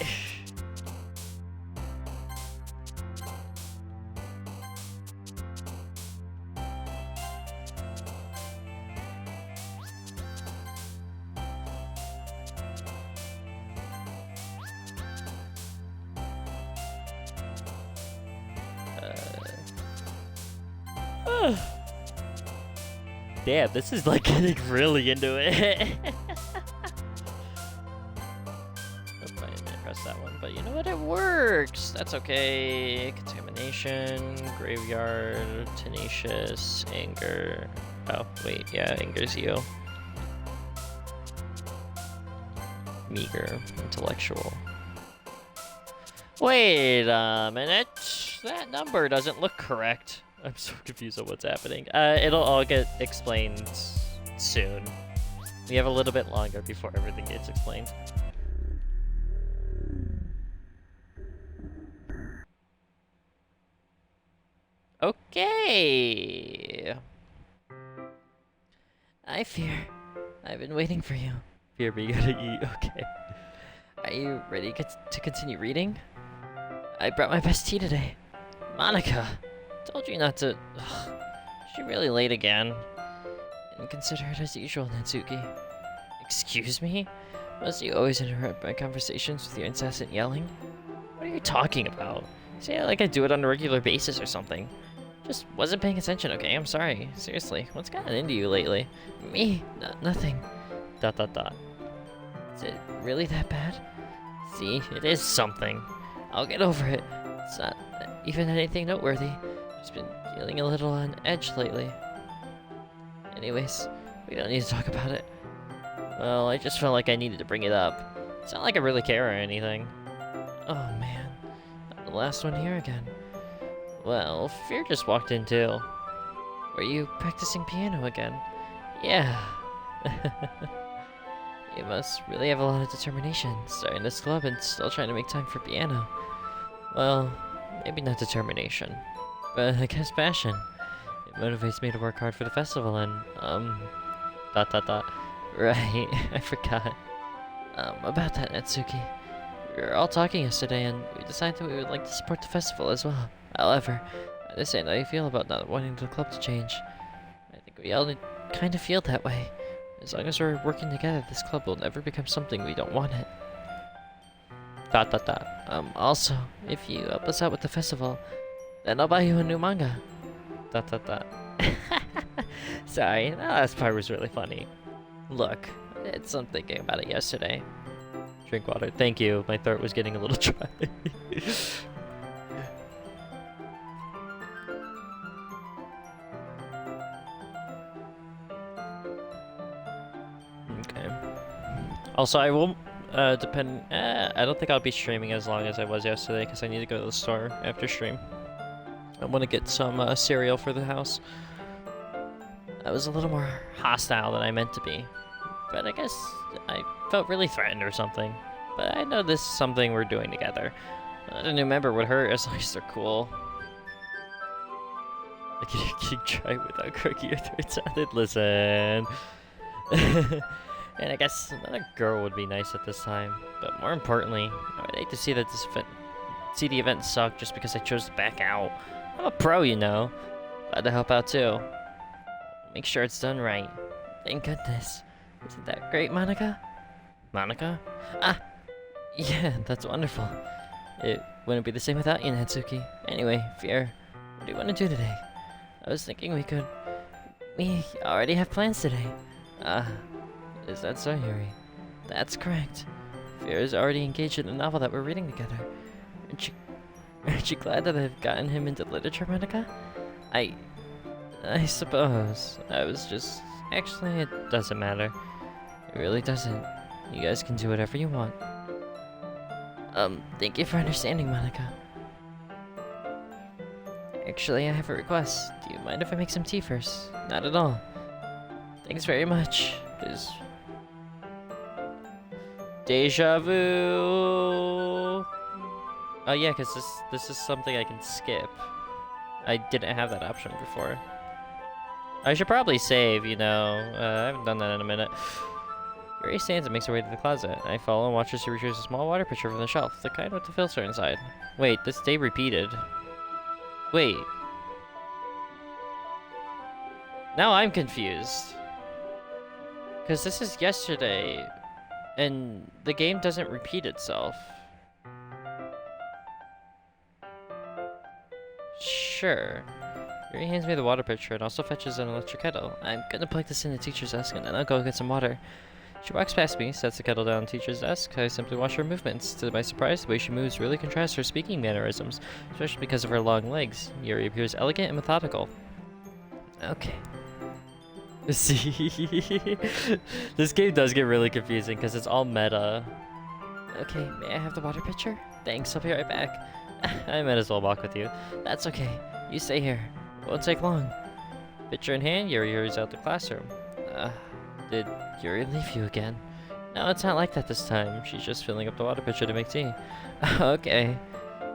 Damn, this is like getting really into it. Nope, I didn't press that one, but you know what? It works. That's okay. Contamination, graveyard, tenacious, anger. Oh, wait, yeah, anger's you. Meager, intellectual. Wait a minute. That number doesn't look correct. I'm so confused on what's happening. It'll all get explained soon. We have a little bit longer before everything gets explained. Okay. I Fear. I've been waiting for you. Fear, but you gotta eat. Okay. Are you ready to continue reading? I brought my best tea today. Monika! Told you not to... Ugh, she really late again. Inconsiderate as usual, Natsuki. Excuse me? Must you always interrupt my conversations with your incessant yelling? What are you talking about? Say it like I do it on a regular basis or something. Just wasn't paying attention, okay? I'm sorry. Seriously, what's gotten into you lately? Me? Nothing. ... Is it really that bad? See, it is something. I'll get over it. It's not even anything noteworthy. Just been feeling a little on edge lately. Anyways, we don't need to talk about it. Well, I just felt like I needed to bring it up. It's not like I really care or anything. Oh man, I'm the last one here again. Well, Fear just walked in too. Were you practicing piano again? Yeah. You must really have a lot of determination, starting this club and still trying to make time for piano. Well, maybe not determination, but I guess passion. It motivates me to work hard for the festival and, Right, I forgot. About that, Natsuki. We were all talking yesterday and we decided that we would like to support the festival as well. However, I understand how you feel about not wanting the club to change. I think we all kind of feel that way. As long as we're working together, this club will never become something we don't want it. Also, if you help us out with the festival, then I'll buy you a new manga. Sorry, that last part was really funny. Look, I did some thinking about it yesterday. Drink water. Thank you. My throat was getting a little dry. Okay. Also, I will I don't think I'll be streaming as long as I was yesterday because I need to go to the store after stream. I want to get some cereal for the house. I was a little more hostile than I meant to be, but I guess I felt really threatened or something. But I know this is something we're doing together. A new member would hurt as long as they're cool. I can try without croaking your throat sounded. Listen. And I guess another girl would be nice at this time. But more importantly, I would hate to see that the event suck just because I chose to back out. I'm a pro, you know. Glad to help out too. Make sure it's done right. Thank goodness. Isn't that great, Monika? Monika? Ah! Yeah, that's wonderful. It wouldn't be the same without you, Natsuki. Anyway, Fear, what do you want to do today? I was thinking we already have plans today. Is that so, Yuri? That's correct. Fear is already engaged in a novel that we're reading together. Aren't you glad that I've gotten him into literature, Monika? I suppose. I was just... Actually, it doesn't matter. It really doesn't. You guys can do whatever you want. Thank you for understanding, Monika. Actually, I have a request. Do you mind if I make some tea first? Not at all. Thanks very much. Deja vu! Oh yeah, because this is something I can skip. I didn't have that option before. I should probably save, you know. I haven't done that in a minute. Yuri stands and makes her way to the closet. I follow and watch as she retrieves a small water pitcher from the shelf, the kind with the filter inside. Wait, this day repeated. Wait. Now I'm confused. Because this is yesterday, and the game doesn't repeat itself. Sure. Yuri hands me the water pitcher and also fetches an electric kettle. I'm gonna plug this in the teacher's desk and then I'll go get some water. She walks past me, sets the kettle down on the teacher's desk. I simply watch her movements. To my surprise, the way she moves really contrasts her speaking mannerisms, especially because of her long legs. Yuri appears elegant and methodical. Okay. See? This game does get really confusing because it's all meta. Okay, may I have the water pitcher? Thanks, I'll be right back. I might as well walk with you. That's okay. You stay here. It won't take long. Pitcher in hand, Yuri hurries out the classroom. Did Yuri leave you again? No, it's not like that this time. She's just filling up the water pitcher to make tea. Okay.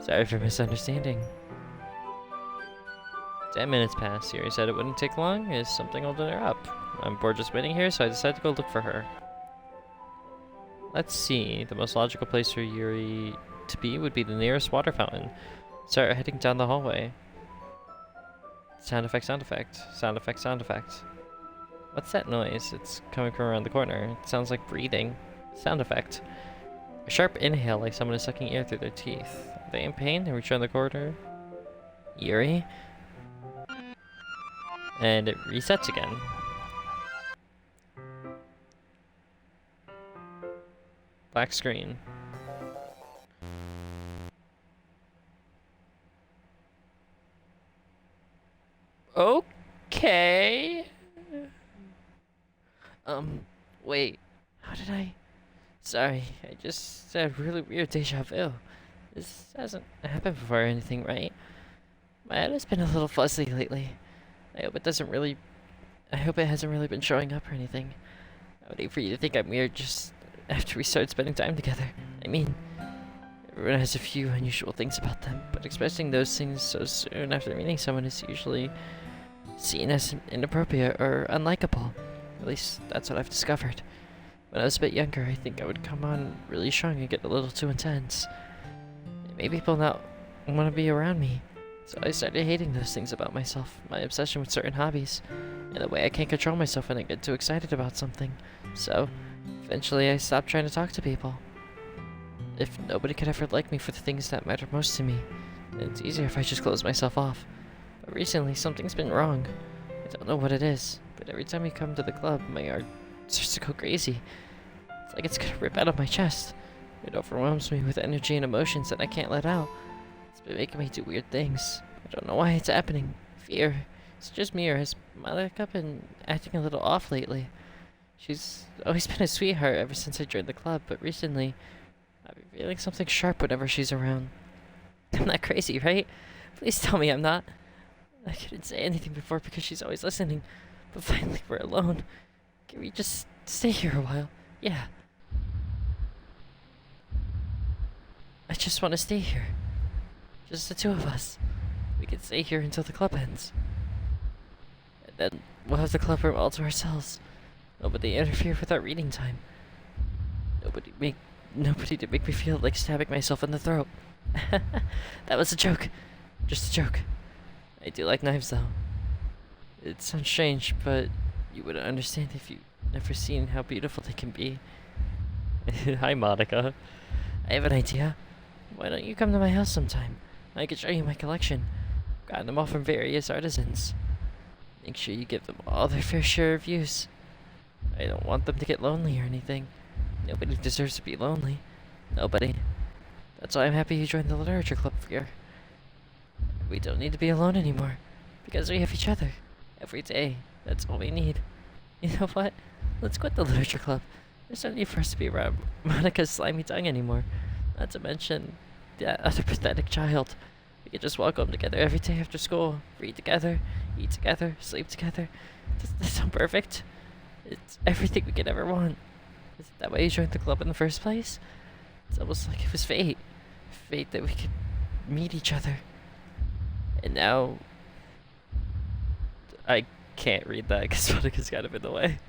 Sorry for misunderstanding. 10 minutes pass. Yuri said it wouldn't take long. Is something holding her up? I'm bored just waiting here, so I decided to go look for her. Let's see. The most logical place for Yuri to be would be the nearest water fountain. Start heading down the hallway. Sound effect, sound effect. Sound effect, sound effect. What's that noise? It's coming from around the corner. It sounds like breathing. Sound effect. A sharp inhale like someone is sucking air through their teeth. Are they in pain? They reach around the corner. Yuri? And it resets again. Black screen. Okay. Wait. How did I... Sorry, I just had really weird deja vu. This hasn't happened before or anything, right? My head has been a little fuzzy lately. I hope it hasn't really been showing up or anything. I would hate for you to think I'm weird just after we started spending time together. I mean, everyone has a few unusual things about them, but expressing those things so soon after meeting someone is usually seen as inappropriate or unlikable. At least, that's what I've discovered. When I was a bit younger, I think I would come on really strong and get a little too intense. It made people not want to be around me. So I started hating those things about myself, my obsession with certain hobbies, and the way I can't control myself when I get too excited about something. So, eventually I stopped trying to talk to people. If nobody could ever like me for the things that matter most to me, then it's easier if I just close myself off. But recently, something's been wrong. I don't know what it is, but every time we come to the club, my heart starts to go crazy. It's like it's gonna rip out of my chest. It overwhelms me with energy and emotions that I can't let out. It's been making me do weird things. I don't know why it's happening. Fear. It's just me, or has Monika been acting a little off lately? She's always been a sweetheart ever since I joined the club, but recently, I've been feeling something sharp whenever she's around. I'm not crazy, right? Please tell me I'm not. I couldn't say anything before because she's always listening. But finally, we're alone. Can we just stay here a while? Yeah. I just want to stay here. Just the two of us. We can stay here until the club ends. And then we'll have the club room all to ourselves. Nobody interfere with our reading time. Nobody to make me feel like stabbing myself in the throat. That was a joke. Just a joke. I do like knives though. It sounds strange, but you wouldn't understand if you never seen how beautiful they can be. Hi, Monica. I have an idea. Why don't you come to my house sometime? I could show you my collection. Got them all from various artisans. Make sure you give them all their fair share of use. I don't want them to get lonely or anything. Nobody deserves to be lonely. Nobody. That's why I'm happy you joined the literature club here. We don't need to be alone anymore. Because we have each other. Every day. That's all we need. You know what? Let's quit the literature club. There's no need for us to be around Monica's slimy tongue anymore. Not to mention that other pathetic child. We could just walk home together every day after school. Read together, eat together, sleep together. Doesn't that sound perfect? It's everything we could ever want. Isn't that why you joined the club in the first place? It's almost like it was fate. Fate that we could meet each other. And now... I can't read that because Monica's kind of in the way.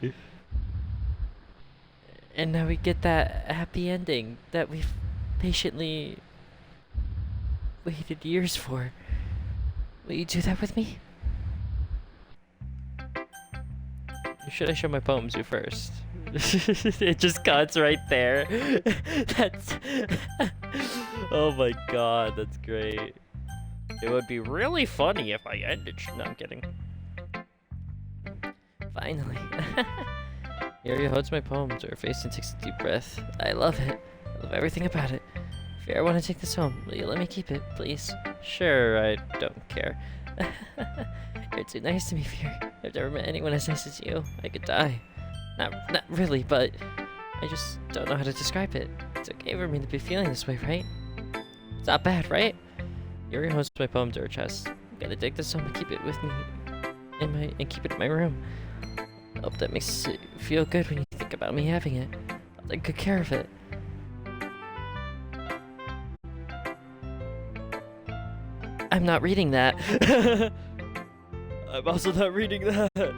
And now we get that happy ending that we've patiently waited years for. Will you do that with me? Should I show my poem to you first? It just cuts right there. That's... Oh my god, that's great. It would be really funny if I ended... No, I'm kidding. Finally. Yuri holds my poem to her face and takes a deep breath. I love it. I love everything about it. If you ever want to take this home, will you let me keep it, please? Sure, I don't care. You're too nice to me, Fear. I've never met anyone as nice as you. I could die. Not really, but I just don't know how to describe it. It's okay for me to be feeling this way, right? It's not bad, right? Yuri holds my poem to her chest. I'm gonna take this home and keep it with me and keep it in my room. I hope that makes it feel good when you think about me having it. I'll take good care of it. I'm not reading that. I'm also not reading that. You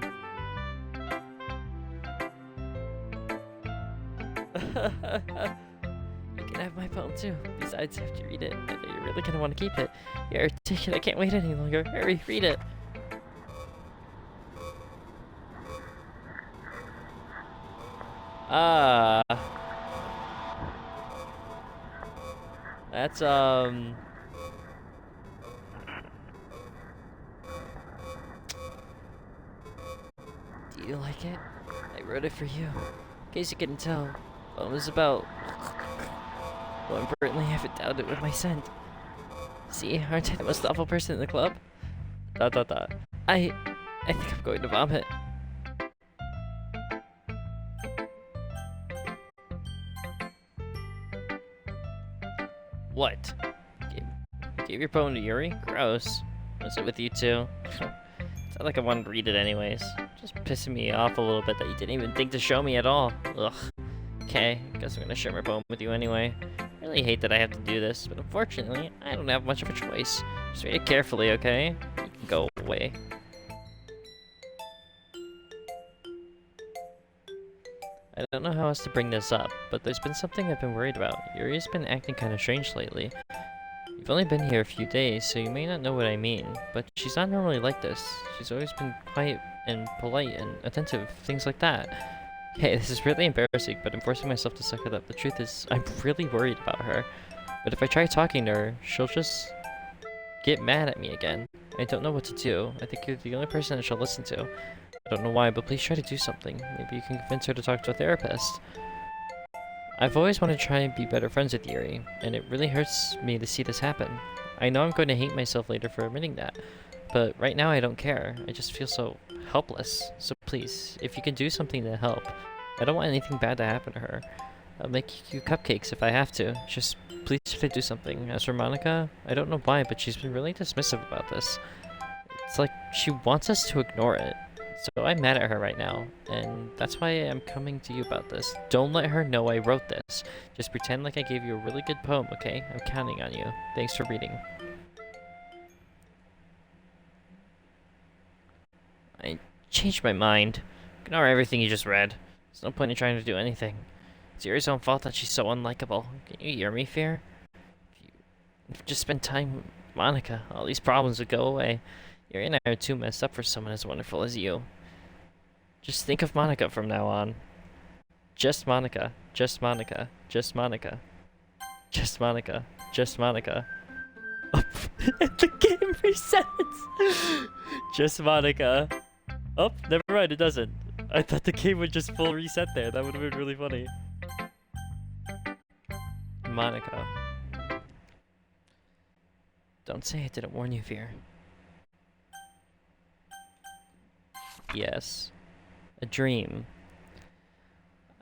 can have my poem too. Besides, after you read it, I know you're really gonna want to keep it. Here, take it. I can't wait any longer. Hurry, read it. That's Do you like it? I wrote it for you. In case you couldn't tell, what it was about. Well, importantly, I haven't doubted it with my scent. See, aren't I the most awful person in the club? ... I think I'm going to vomit. What? Gave your poem to Yuri? Gross. What's it with you two? It's not like I wanted to read it anyways. Just pissing me off a little bit that you didn't even think to show me at all. Ugh. Okay, guess I'm gonna share my poem with you anyway. I really hate that I have to do this, but unfortunately, I don't have much of a choice. Just read it carefully, okay? You can go away. I don't know how else to bring this up, but there's been something I've been worried about. Yuri's been acting kinda strange lately. You've only been here a few days, so you may not know what I mean, but she's not normally like this. She's always been quiet and polite and attentive, things like that. Hey, this is really embarrassing, but I'm forcing myself to suck it up. The truth is, I'm really worried about her. But if I try talking to her, she'll just get mad at me again. I don't know what to do. I think you're the only person that she'll listen to. I don't know why, but please try to do something. Maybe you can convince her to talk to a therapist. I've always wanted to try and be better friends with Yuri, and it really hurts me to see this happen. I know I'm going to hate myself later for admitting that, but right now I don't care. I just feel so helpless. So please, if you can do something to help. I don't want anything bad to happen to her. I'll make you cupcakes if I have to. Just please try to do something. As for Monica, I don't know why, but she's been really dismissive about this. It's like she wants us to ignore it. So I'm mad at her right now, and that's why I'm coming to you about this. Don't let her know I wrote this. Just pretend like I gave you a really good poem, okay? I'm counting on you. Thanks for reading. I changed my mind. Ignore everything you just read. There's no point in trying to do anything. It's Yuri's own fault that she's so unlikable. Can you hear me, Fear? If you just spend time with Monica, all these problems would go away. Yuri and I are too messed up for someone as wonderful as you. Just think of Monica from now on. Just Monica. Just Monica. Just Monica. Just Monica. Just Monica. Oh, the game resets! Just Monica. Oh, never mind, it doesn't. I thought the game would just full reset there. That would have been really funny. Monica. Don't say I didn't warn you, Fear. Yes. A dream.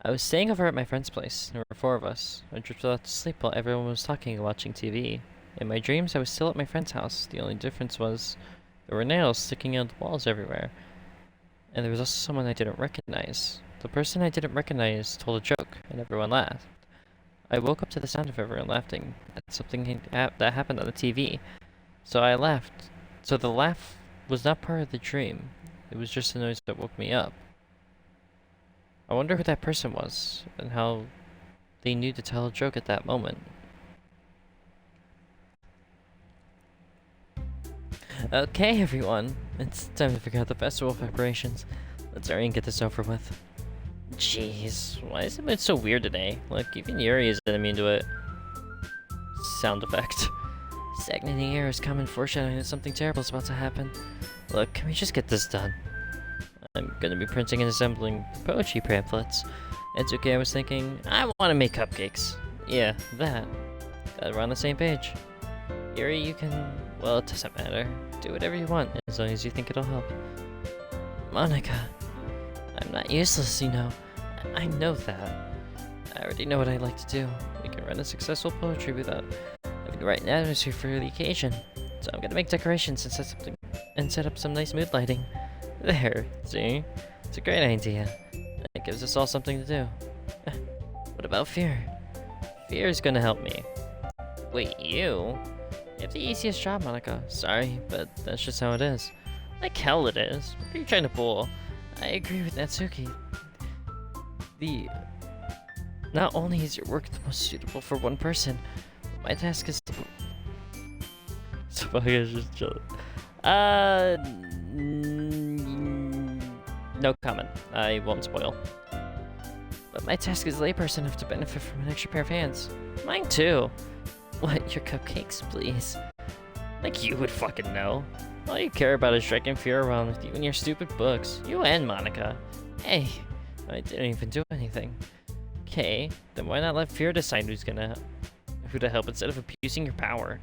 I was staying over at my friend's place. There were 4 of us. I drifted off to sleep while everyone was talking and watching TV. In my dreams, I was still at my friend's house. The only difference was there were nails sticking out the walls everywhere. And there was also someone I didn't recognize. The person I didn't recognize told a joke, and everyone laughed. I woke up to the sound of everyone laughing at something that happened on the TV. So I laughed. So the laugh was not part of the dream. It was just a noise that woke me up. I wonder who that person was, and how they knew to tell a joke at that moment. Okay, everyone. It's time to figure out the festival preparations. Let's hurry and get this over with. Jeez, why is it so weird today? Like, even Yuri isn't immune to it. Sound effect. Stagnating air is common foreshadowing that something terrible is about to happen. Look, can we just get this done? I'm gonna be printing and assembling poetry pamphlets. It's okay, I was thinking, I want to make cupcakes. Yeah, that. Glad we're on the same page. Yuri, you can... well, it doesn't matter. Do whatever you want, as long as you think it'll help. Monica, I'm not useless, you know. I know that. I already know what I like to do. We can run a successful poetry without having the right atmosphere for the occasion. So I'm gonna make decorations and set up some nice mood lighting. There, see? It's a great idea. It gives us all something to do. What about Fear? Fear is gonna help me. Wait, you? You have the easiest job, Monica. Sorry, but that's just how it is. Like hell it is. What are you trying to pull? I agree with Natsuki. Not only is your work the most suitable for one person, but my task is to... So Monica's just chilling. No comment. I won't spoil. But my task as a layperson have to benefit from an extra pair of hands. Mine too. What, your cupcakes, please? Like you would fucking know. All you care about is dragging Fear around with you and your stupid books. You and Monica. Hey, I didn't even do anything. Okay, then why not let Fear decide who to help instead of abusing your power?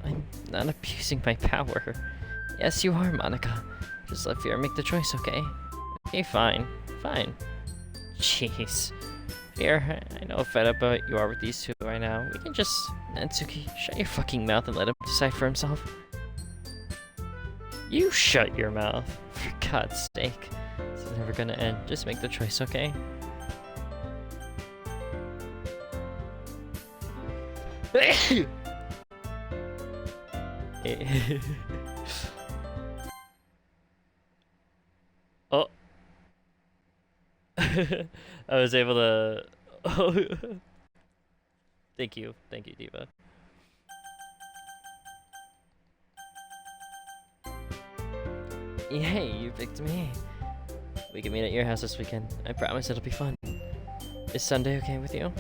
I'm not abusing my power. Yes, you are, Monica. Just let Fear make the choice, okay? Okay, fine. Fine. Jeez. Fear, I know how fed up you are with these two right now. We can just... Natsuki, shut your fucking mouth and let him decide for himself. You shut your mouth. For God's sake. This is never gonna end. Just make the choice, okay? Oh. I was able to... Oh. Thank you, Diva. Yay, you picked me. We can meet at your house this weekend. I promise it'll be fun. Is Sunday okay with you?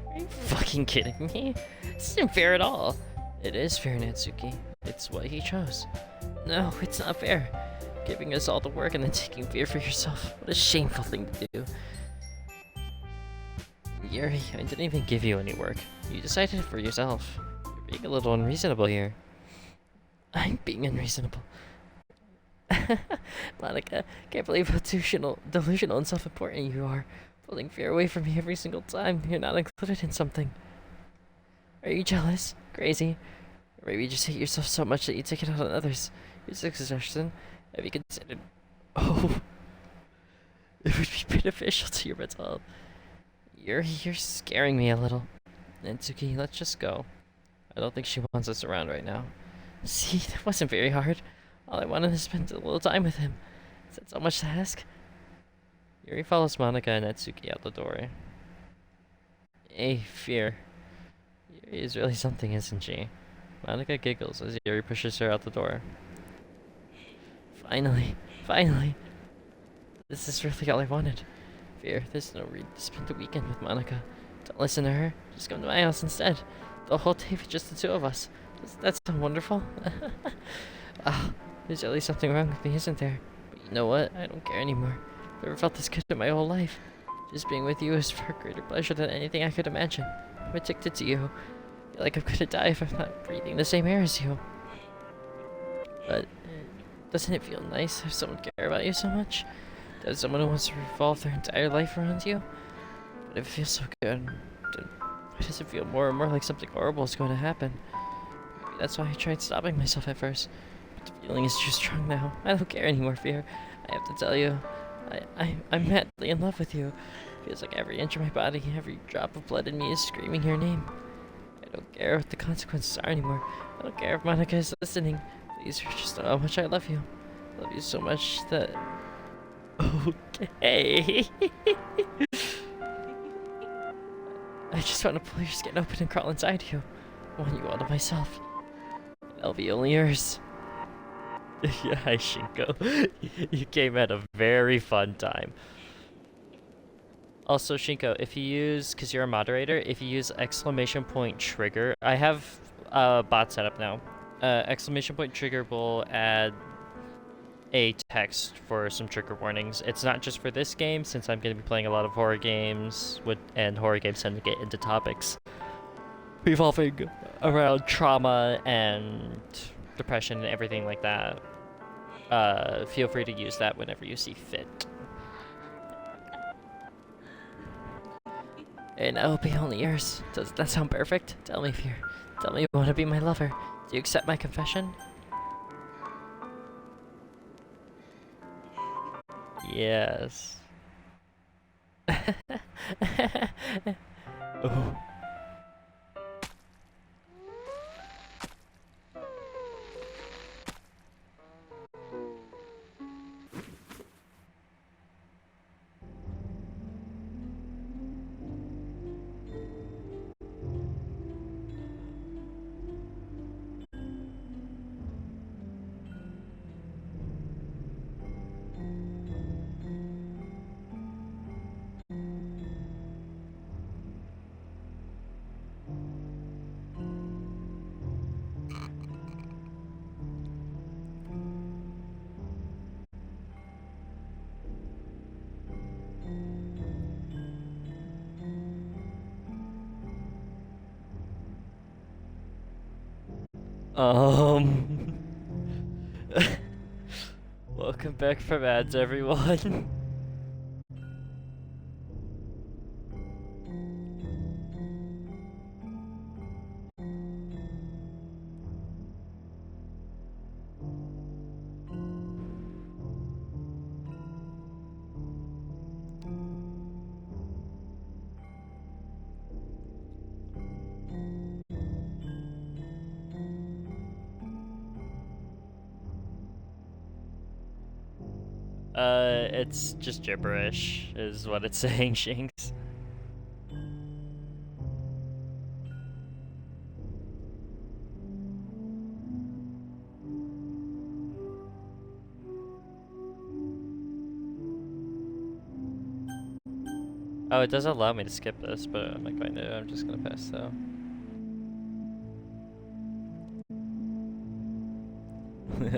Are you fucking kidding me? This isn't fair at all. It is fair, Natsuki. It's what he chose. No, it's not fair. Giving us all the work and then taking Fear for yourself. What a shameful thing to do. Yuri, I didn't even give you any work. You decided it for yourself. You're being a little unreasonable here. I'm being unreasonable. Monica, can't believe how delusional and self-important you are. pulling fear away from me every single time you're not included in something. Are you jealous? Crazy? Or maybe you just hate yourself so much that you take it out on others? Use exhaustion. Have you considered... Oh, it would be beneficial to your mental health. You're scaring me a little. Natsuki, let's just go. I don't think she wants us around right now. See, that wasn't very hard. All I wanted to spend a little time with him. Is that so much to ask? Yuri follows Monika and Natsuki out the door. Hey, Fear. Yuri is really something, isn't she? Monika giggles as Yuri pushes her out the door. Finally. This is really all I wanted. Fear, there's no reason to spend the weekend with Monika. Don't listen to her. Just come to my house instead. The whole day with just the two of us. Doesn't that sound wonderful? There's really something wrong with me, isn't there? But you know what? I don't care anymore. I've never felt this good in my whole life. Just being with you is far greater pleasure than anything I could imagine. I'm addicted to you. I feel like I'm gonna die if I'm not breathing the same air as you. But doesn't it feel nice to have someone care about you so much? To have someone who wants to revolve their entire life around you? But if it feels so good, then why does it feel more and more like something horrible is going to happen? Maybe that's why I tried stopping myself at first. But the feeling is too strong now. I don't care anymore, Fear. I have to tell you, I'm madly in love with you. It feels like every inch of my body, every drop of blood in me is screaming your name. I don't care what the consequences are anymore. I don't care if Monika is listening. Please just know how much I love you. I love you so much that... Okay. I just want to pull your skin open and crawl inside you. I want you all to myself. I'll be only yours. Yeah, Shinko. You came at a very fun time. Also, Shinko, if you use, because you're a moderator, if you use exclamation point trigger, I have a bot set up now. Exclamation point trigger will add a text for some trigger warnings. It's not just for this game, since I'm going to be playing a lot of horror games, and horror games tend to get into topics revolving around trauma and depression and everything like that. Feel free to use that whenever you see fit. And I will be only yours. Does that sound perfect? Tell me, Fear. Tell me you want to be my lover. Do you accept my confession? Yes. Oh. Welcome back from ads, everyone. It's just gibberish, is what it's saying, Shinx. Oh, it does allow me to skip this, but I'm not going to. I'm just gonna pass though.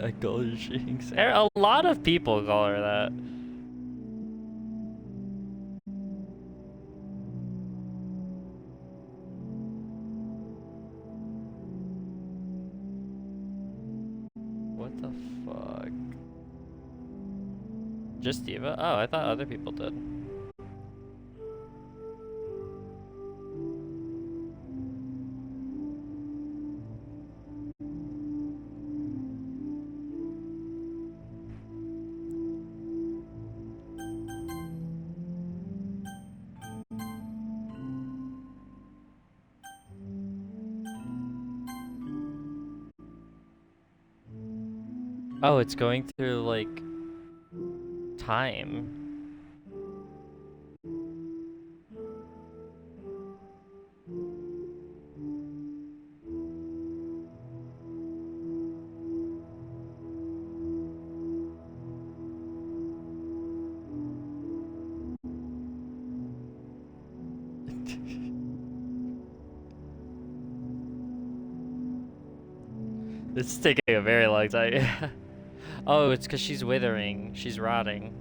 I call her Shinx. A lot of people call her that. What the fuck? Just Diva? Oh, I thought other people did. Oh, it's going through, like, time. This is taking a very long time. Oh, it's because she's withering. She's rotting.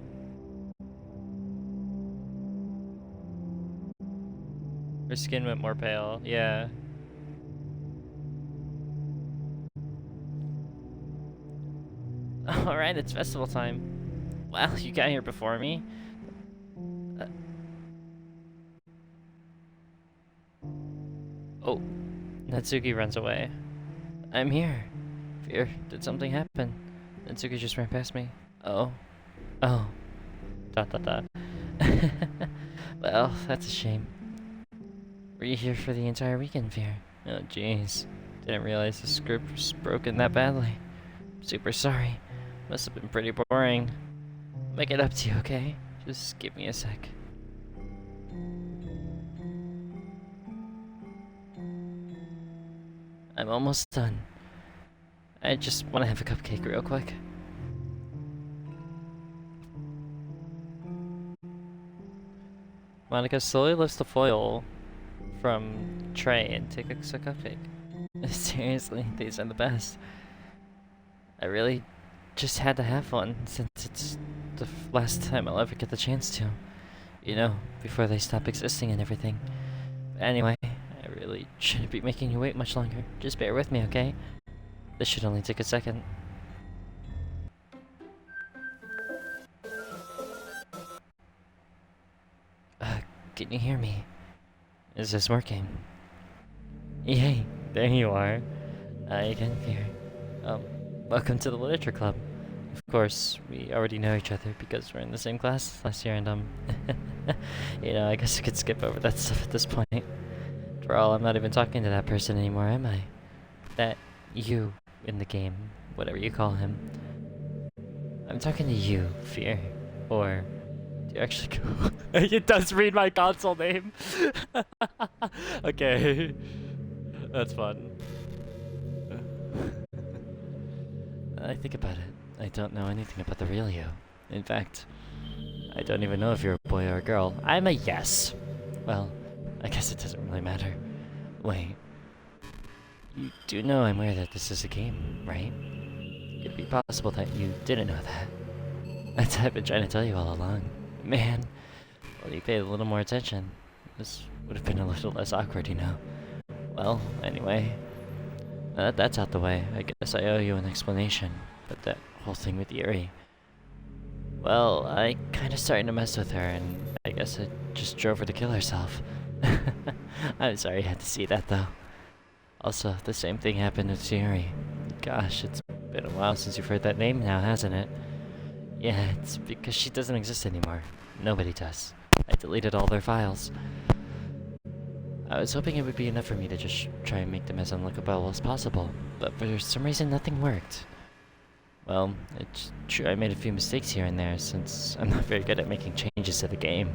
Her skin went more pale. Yeah. Alright, it's festival time. Well, you got here before me. Uh, oh, Natsuki runs away. I'm here. Fear, did something happen? Natsuki just ran past me. Oh. Oh. Dot dot dot. Well, that's a shame. Were you here for the entire weekend, Fear? Oh, jeez. Didn't realize the script was broken that badly. Super sorry. Must have been pretty boring. I'll make it up to you, okay? Just give me a sec. I'm almost done. I just want to have a cupcake real quick. Monika slowly lifts the foil from tray and takes a cupcake. Seriously, these are the best. I really just had to have one since it's the last time I'll ever get the chance to. You know, before they stop existing and everything. But anyway, I really shouldn't be making you wait much longer. Just bear with me, okay? This should only take a second. Can you hear me? Is this working? Yay, there you are. Again, Fear. Welcome to the Literature Club. Of course, we already know each other because we're in the same class last year and, you know, I guess I could skip over that stuff at this point. For all, I'm not even talking to that person anymore, am I? That you in the game, whatever you call him. I'm talking to you, Fear. Or do you actually go? It does read my console name. Okay. That's fun. I think about it. I don't know anything about the real you. In fact, I don't even know if you're a boy or a girl. I'm a yes. Well, I guess it doesn't really matter. Wait. You do know I'm aware that this is a game, right? Could it be possible that you didn't know that? That's what I've been trying to tell you all along. Man, well, you paid a little more attention. This would have been a little less awkward, you know. Well, anyway, that's out the way. I guess I owe you an explanation. But that whole thing with Yuri. Well, I kinda started to mess with her, and I guess I just drove her to kill herself. I'm sorry you had to see that, though. Also, the same thing happened with Yuri. Gosh, it's been a while since you've heard that name now, hasn't it? Yeah, it's because she doesn't exist anymore. Nobody does. I deleted all their files. I was hoping it would be enough for me to just try and make them as unlookable as possible, but for some reason nothing worked. Well, it's true I made a few mistakes here and there since I'm not very good at making changes to the game.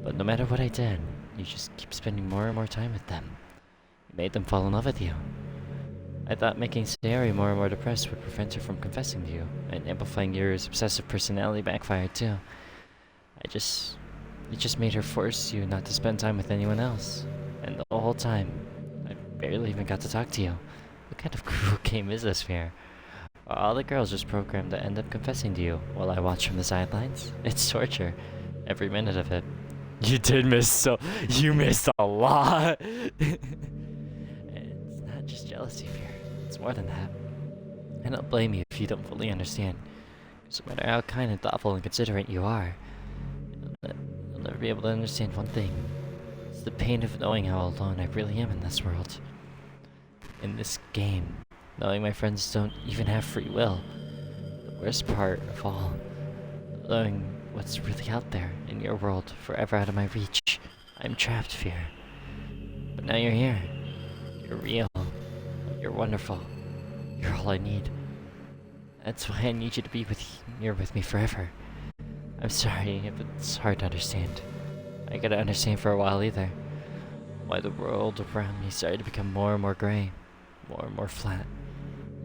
But no matter what I did, you just keep spending more and more time with them. You made them fall in love with you. I thought making Sayori more and more depressed would prevent her from confessing to you, and amplifying Yuri's obsessive personality backfired too. It just made her force you not to spend time with anyone else. And the whole time, I barely even got to talk to you. What kind of cruel game is this, Fear? All the girls just programmed to end up confessing to you while I watch from the sidelines. It's torture. Every minute of it. You missed a lot! It's not just jealousy, Fear. It's more than that. I don't blame you if you don't fully understand. Because no matter how kind and thoughtful and considerate you are, you'll never be able to understand one thing. It's the pain of knowing how alone I really am in this world. In this game. Knowing my friends don't even have free will. The worst part of all, knowing what's really out there in your world, forever out of my reach. I'm trapped, Fear. But now you're here. You're real. You're wonderful. You're all I need. That's why I need you to be here with me forever. I'm sorry if it's hard to understand. I gotta understand for a while either. Why the world around me started to become more and more gray, more and more flat.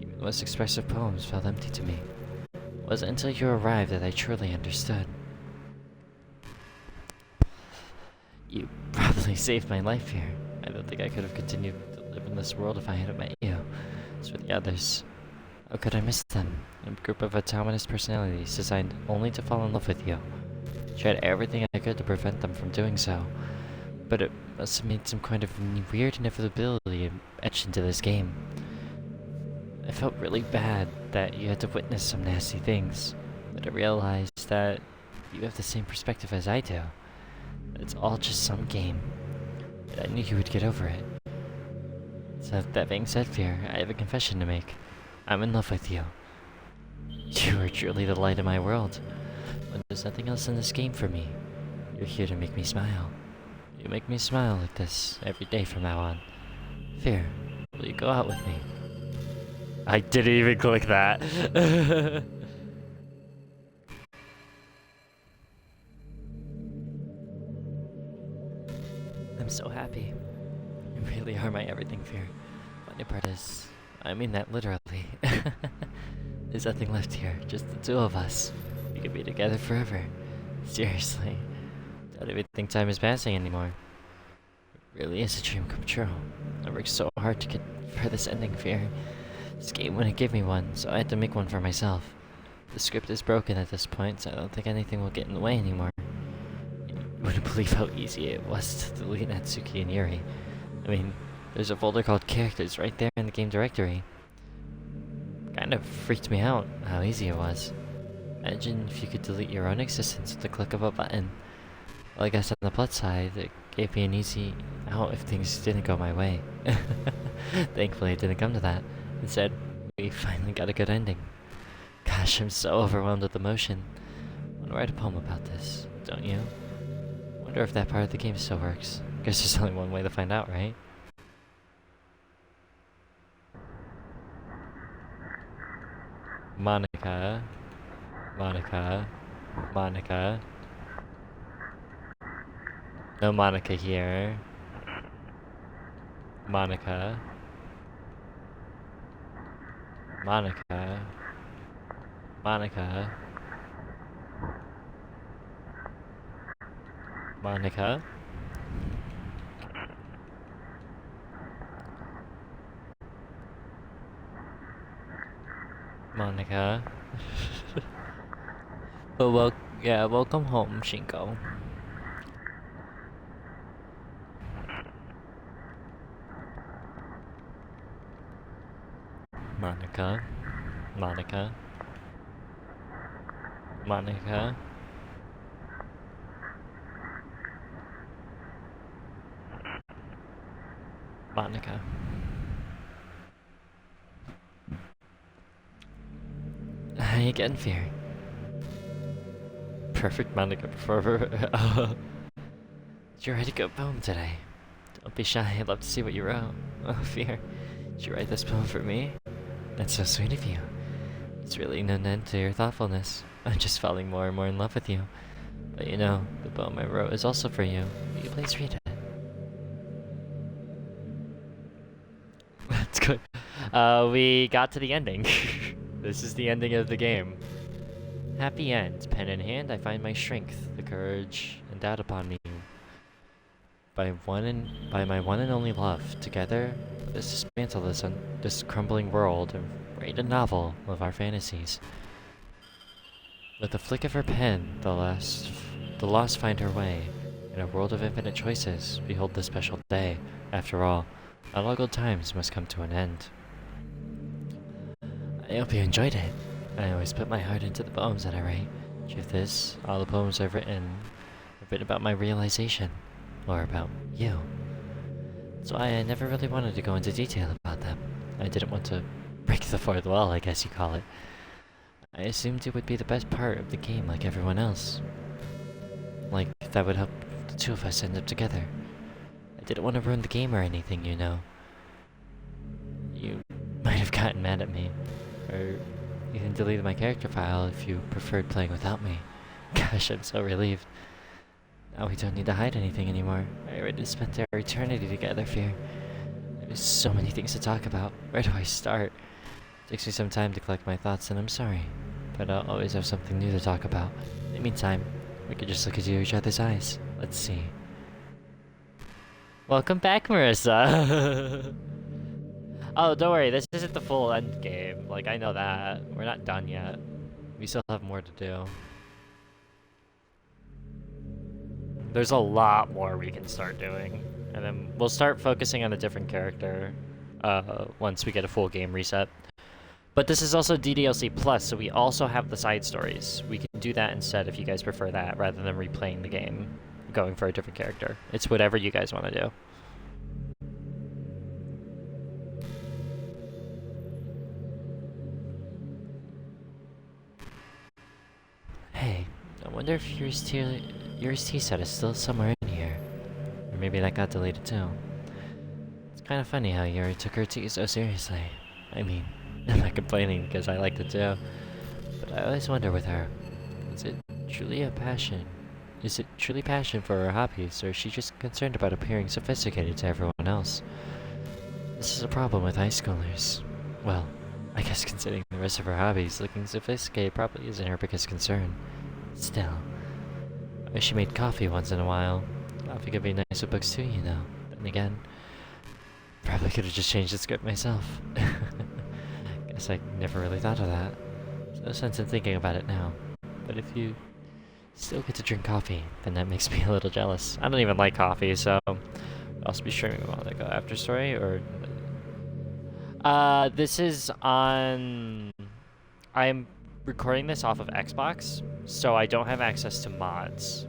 Even the most expressive poems felt empty to me. It wasn't until you arrived that I truly understood. You probably saved my life here. I don't think I could have continued to live in this world if I hadn't met you. As for the others, how could I miss them? A group of autonomous personalities designed only to fall in love with you. I tried everything I could to prevent them from doing so, but it must have made some kind of weird inevitability etched into this game. I felt really bad that you had to witness some nasty things, but I realized that you have the same perspective as I do. It's all just some game. But I knew you would get over it. So that being said, Fear, I have a confession to make. I'm in love with you. You are truly the light of my world. When there's nothing else in this game for me, you're here to make me smile. You make me smile like this every day from now on. Fear, will you go out with me? I didn't even click that. I'm so happy. You really are my everything, Fear. Funny part is, I mean that literally. There's nothing left here, just the two of us. We could be together forever. Seriously. Don't even think time is passing anymore. It really is a dream come true. I worked so hard to get for this ending, Fear. This game wouldn't give me one, so I had to make one for myself. The script is broken at this point, so I don't think anything will get in the way anymore. You wouldn't believe how easy it was to delete Natsuki and Yuri. I mean, there's a folder called Characters right there in the game directory. Kind of freaked me out how easy it was. Imagine if you could delete your own existence with the click of a button. Well, I guess on the plus side, it gave me an easy out if things didn't go my way. Thankfully, it didn't come to that. Instead, we finally got a good ending. Gosh, I'm so overwhelmed with emotion. I want to write a poem about this, don't you? Wonder if that part of the game still works. Guess there's only one way to find out, right? Monika. Monika. Monika. No Monika here. Monika. Monika. Monika. Monika. Monika. Well, yeah, welcome home, Shinko. Monika. Monika. Monika. Monika. How you getting, Fear? Perfect Monika before. Did you write a good poem today? Don't be shy, I'd love to see what you wrote. Oh, Fear, did you write this poem for me? That's so sweet of you. It's really no end to your thoughtfulness. I'm just falling more and more in love with you. But you know, the poem I wrote is also for you. Will you please read it? That's good. We got to the ending. This is the ending of the game. Happy end. Pen in hand, I find my strength, the courage endowed upon me by my one and only love. Together, let us dismantle this crumbling world and write a novel of our fantasies. With a flick of her pen, the lost find her way. In a world of infinite choices, behold this special day. After all, not all good times must come to an end. I hope you enjoyed it. I always put my heart into the poems that I write. Truth is, all the poems I've written have been about my realization, or about you. That's why I never really wanted to go into detail about them. I didn't want to break the fourth wall, I guess you call it. I assumed it would be the best part of the game like everyone else. Like, that would help the two of us end up together. I didn't want to ruin the game or anything, you know. You might have gotten mad at me, or even deleted my character file if you preferred playing without me. Gosh, I'm so relieved. Now we don't need to hide anything anymore. I already spent our eternity together, Fear. There's so many things to talk about. Where do I start? It takes me some time to collect my thoughts, and I'm sorry. But I'll always have something new to talk about. In the meantime, we could just look into each other's eyes. Let's see. Welcome back, Marissa! Oh, don't worry, this isn't the full end game. Like, I know that. We're not done yet. We still have more to do. There's a lot more we can start doing. And then we'll start focusing on a different character once we get a full game reset. But this is also DDLC Plus, so we also have the side stories. We can do that instead if you guys prefer that, rather than replaying the game, going for a different character. It's whatever you guys want to do. Hey, I wonder if yours tea set is still somewhere in here. Or maybe that got deleted too. It's kind of funny how Yuri took her tea so seriously. I mean, I'm not complaining because I liked it too. But I always wonder with her, is it truly passion for her hobbies, or is she just concerned about appearing sophisticated to everyone else? This is a problem with high schoolers. Well, I guess considering the rest of her hobbies, looking sophisticated probably isn't her biggest concern. Still, I wish she made coffee once in a while. Coffee could be nice with books too, you know. Then again, probably could have just changed the script myself. Guess I never really thought of that. There's no sense in thinking about it now. But if you still get to drink coffee, then that makes me a little jealous. I don't even like coffee, so I'll also be streaming Monika after story, or this is on... I'm recording this off of Xbox, so I don't have access to mods.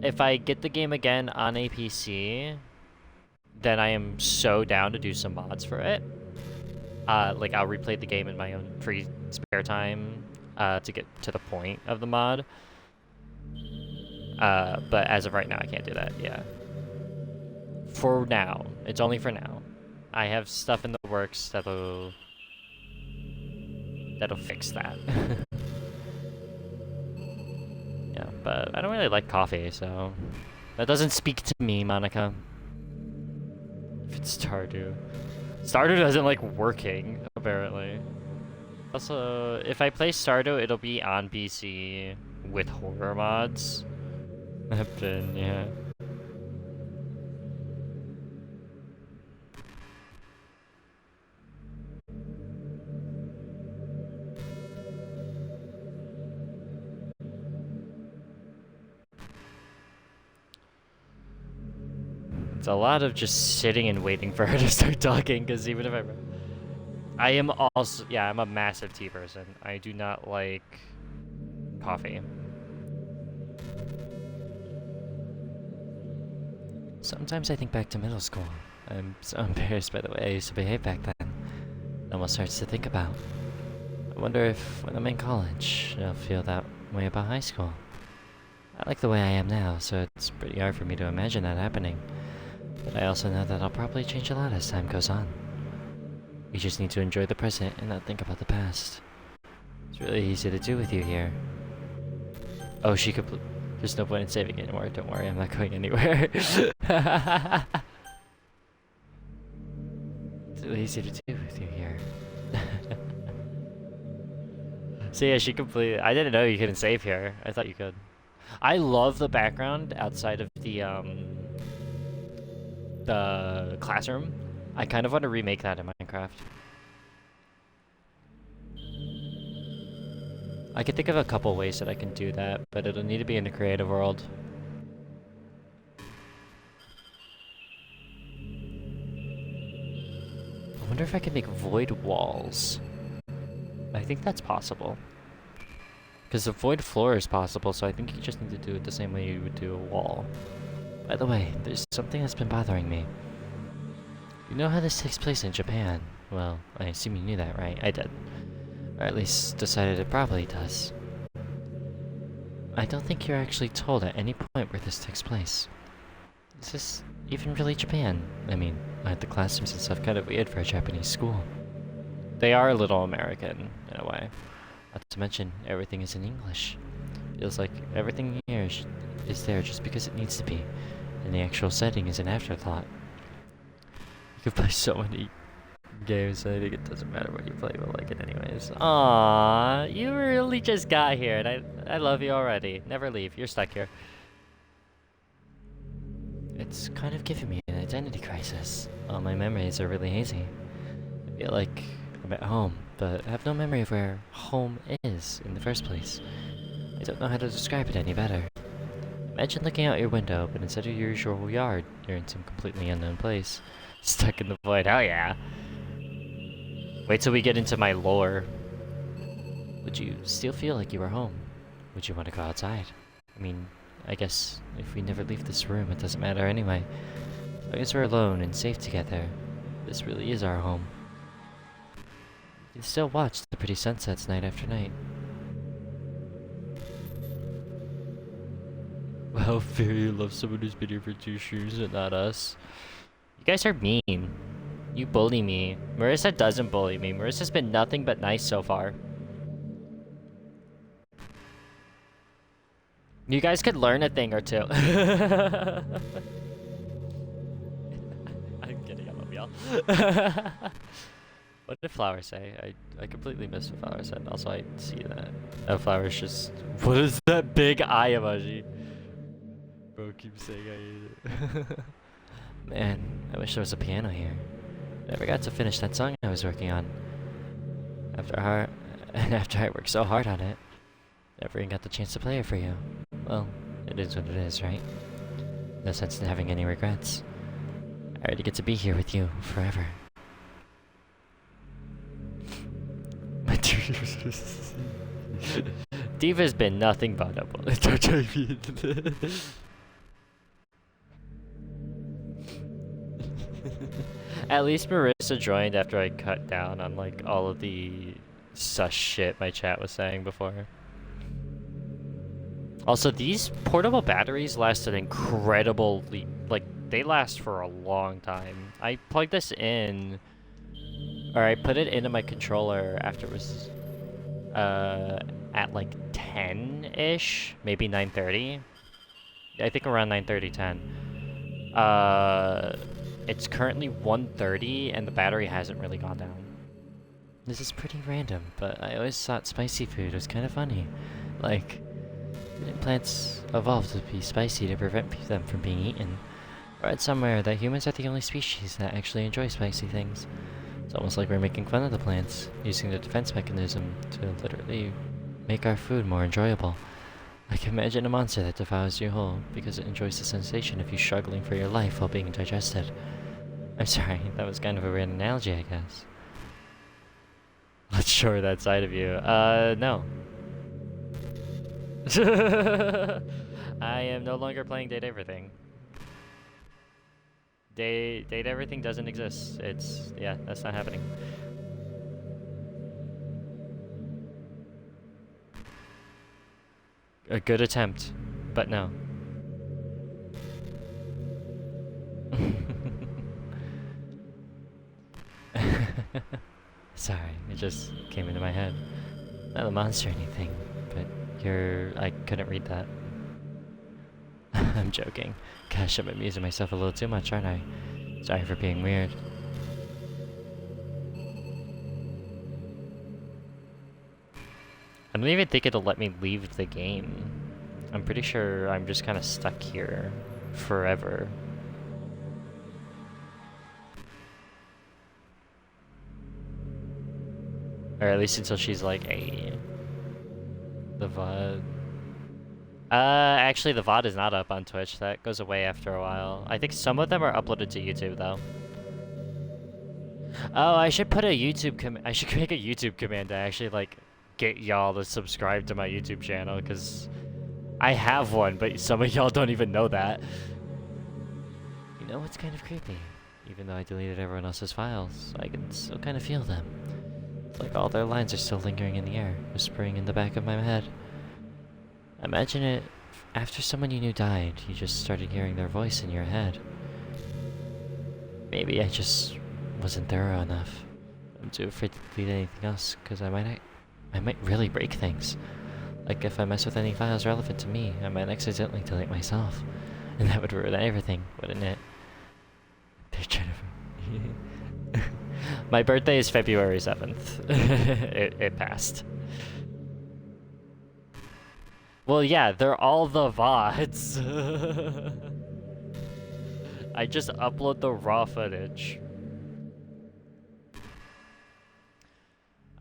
If I get the game again on a PC, then I am so down to do some mods for it. Like, I'll replay the game in my own free spare time to get to the point of the mod. But as of right now, I can't do that, yeah. For now. It's only for now. I have stuff in the works that'll fix that. Yeah, but I don't really like coffee, so that doesn't speak to me, Monika. If it's Stardew. Stardew doesn't like working, apparently. Also, if I play Stardew, it'll be on PC with horror mods. Yeah. It's a lot of just sitting and waiting for her to start talking, because even if I am also, yeah, I'm a massive tea person. I do not like coffee. Sometimes I think back to middle school. I'm so embarrassed by the way I used to behave back then. It almost starts to think about. I wonder if when I'm in college, I'll feel that way about high school. I like the way I am now, so it's pretty hard for me to imagine that happening. But I also know that I'll probably change a lot as time goes on. We just need to enjoy the present and not think about the past. It's really easy to do with you here. Oh, she could... There's no point in saving anymore. Don't worry, I'm not going anywhere. It's really easy to do with you here. So yeah, she completely... I didn't know you couldn't save here. I thought you could. I love the background outside of the classroom. I kind of want to remake that in Minecraft. I could think of a couple ways that I can do that, but it'll need to be in the creative world. I wonder if I can make void walls. I think that's possible. Because the void floor is possible, so I think you just need to do it the same way you would do a wall. By the way, there's something that's been bothering me. You know how this takes place in Japan? Well, I assume you knew that, right? I did. Or at least decided it probably does. I don't think you're actually told at any point where this takes place. Is this even really Japan? I mean, aren't the classrooms and stuff kind of weird for a Japanese school? They are a little American, in a way. Not to mention, everything is in English. Feels like everything here is there just because it needs to be, and the actual setting is an afterthought. You could play so many games, I think it doesn't matter what you play, we'll like it anyways. Aww, you really just got here, and I love you already. Never leave, you're stuck here. It's kind of giving me an identity crisis. All my memories are really hazy. I feel like I'm at home, but I have no memory of where home is in the first place. I don't know how to describe it any better. Imagine looking out your window, but instead of your usual yard, you're in some completely unknown place. Stuck in the void, hell yeah. Wait till we get into my lore. Would you still feel like you were home? Would you want to go outside? I mean, I guess if we never leave this room, it doesn't matter anyway. As long as we're alone and safe together, this really is our home. You can still watch the pretty sunsets night after night. How fair you love someone who's been here for 2 streams and not us. You guys are mean. You bully me. Marissa doesn't bully me. Marissa's been nothing but nice so far. You guys could learn a thing or two. I'm kidding, I love y'all. What did Flower say? I completely missed what Flower said. Also, I see that. Oh, Flower's just... What is that big eye emoji? Bro keeps saying I hate it. Man, I wish there was a piano here. Never got to finish that song I was working on. After I worked so hard on it, never even got the chance to play it for you. Well, it is what it is, right? No sense in having any regrets. I already get to be here with you forever. Diva's been nothing but a bullet. At least Marissa joined after I cut down on like all of the sus shit my chat was saying before. Also, these portable batteries last an incredibly, like, they last for a long time. I plugged this in, or I put it into my controller after it was at like 10-ish, maybe 9:30. I think around 9:30, 10. It's currently 1:30 and the battery hasn't really gone down. This is pretty random, but I always thought spicy food was kind of funny. Like, didn't plants evolve to be spicy to prevent them from being eaten? I read somewhere that humans are the only species that actually enjoy spicy things. It's almost like we're making fun of the plants, using the defense mechanism to literally make our food more enjoyable. Like, imagine a monster that devours you whole because it enjoys the sensation of you struggling for your life while being digested. I'm sorry, that was kind of a weird analogy, I guess. Let's show her that side of you. No. I am no longer playing Date Everything. Date Everything doesn't exist. Yeah, that's not happening. A good attempt, but no. Sorry, it just came into my head. Not a monster or anything, but I couldn't read that. I'm joking. Gosh, I'm amusing myself a little too much, aren't I? Sorry for being weird. I don't even think it'll let me leave the game. I'm pretty sure I'm just kind of stuck here forever. Or at least until she's like the VOD. Actually the VOD is not up on Twitch. That goes away after a while. I think some of them are uploaded to YouTube though. Oh, I should put a YouTube I should make a YouTube command to actually like get y'all to subscribe to my YouTube channel, because I have one, but some of y'all don't even know that. You know what's kind of creepy? Even though I deleted everyone else's files, I can still kind of feel them. It's like all their lines are still lingering in the air, whispering in the back of my head. Imagine it, after someone you knew died, you just started hearing their voice in your head. Maybe I just wasn't thorough enough. I'm too afraid to delete anything else, because I might really break things. Like if I mess with any files relevant to me, I might accidentally delete myself. And that would ruin everything, wouldn't it? They're trying to... My birthday is February 7th. It passed. Well, yeah, they're all the VODs. I just upload the raw footage.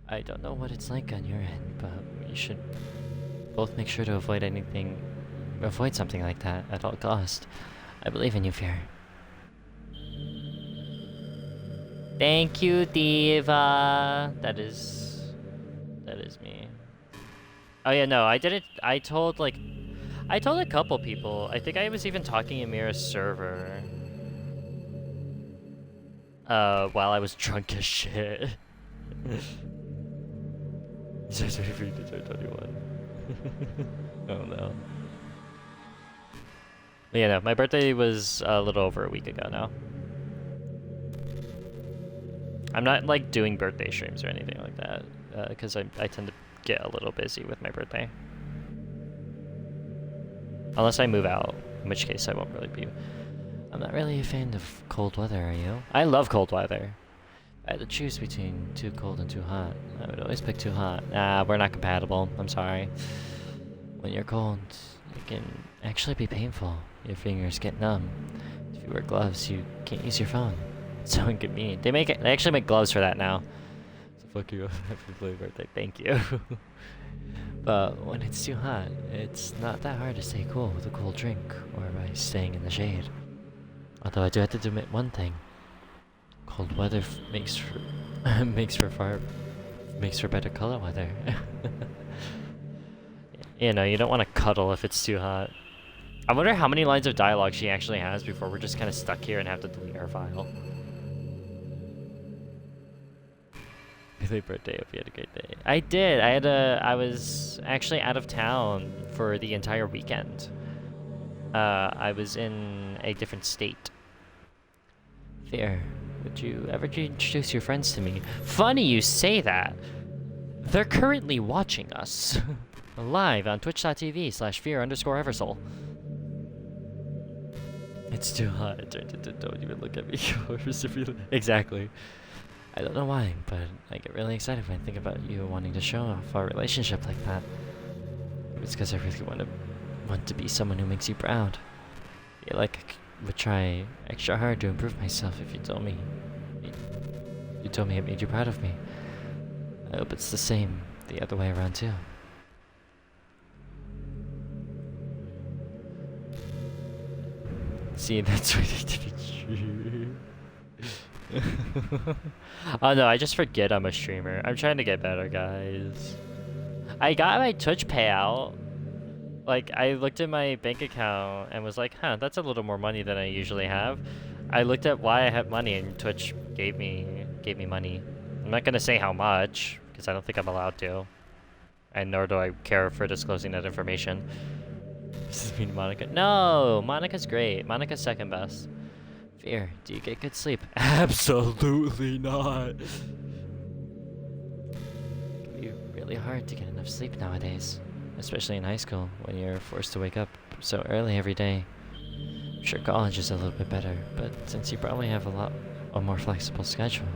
I don't know what it's like on your end, but you should both make sure to avoid something like that at all cost. I believe in you, Fear. Thank you, Diva. That is me. Oh yeah, no, I didn't. I told a couple people. I think I was even talking in Mira's server. While I was drunk as shit. Says ready for you to turn 21. Oh no. But yeah, no, my birthday was a little over a week ago now. I'm not like doing birthday streams or anything like that, because I tend to get a little busy with my birthday. Unless I move out, in which case I won't really be. I'm not really a fan of cold weather, are you? I love cold weather. I had to choose between too cold and too hot. I would always pick too hot. Nah, we're not compatible. I'm sorry. When you're cold, it can actually be painful. Your fingers get numb. If you wear gloves, you can't use your phone. It's so inconvenient. They actually make gloves for that now. So fuck you. Happy birthday. Thank you. But when it's too hot, it's not that hard to stay cool with a cold drink or by staying in the shade. Although I do have to admit one thing. Cold weather makes for better color weather. You know, you don't want to cuddle if it's too hot. I wonder how many lines of dialogue she actually has before we're just kind of stuck here and have to delete our file. Happy birthday, hope you had a great day. I did. I was actually out of town for the entire weekend. I was in a different state. Fear, would you ever introduce your friends to me? Funny you say that. They're currently watching us. Live on twitch.tv/fear_eversoul. It's too hot. It turned into don't even look at me. Exactly. I don't know why, but I get really excited when I think about you wanting to show off our relationship like that. It's because I really want to be someone who makes you proud. I feel like I would try extra hard to improve myself if you told me it made you proud of me. I hope it's the same the other way around too. See, that's what it to be true. Oh no, I just forget I'm a streamer. I'm trying to get better, guys. I got my Twitch payout. Like, I looked at my bank account and was like, huh, that's a little more money than I usually have. I looked at why I have money and Twitch gave me money. I'm not gonna say how much, because I don't think I'm allowed to. And nor do I care for disclosing that information. This is mean Monica. No, Monica's great. Monica's second best. Fear, do you get good sleep? Absolutely not. It can be really hard to get enough sleep nowadays. Especially in high school, when you're forced to wake up so early every day. I'm sure college is a little bit better, but since you probably have a more flexible schedule.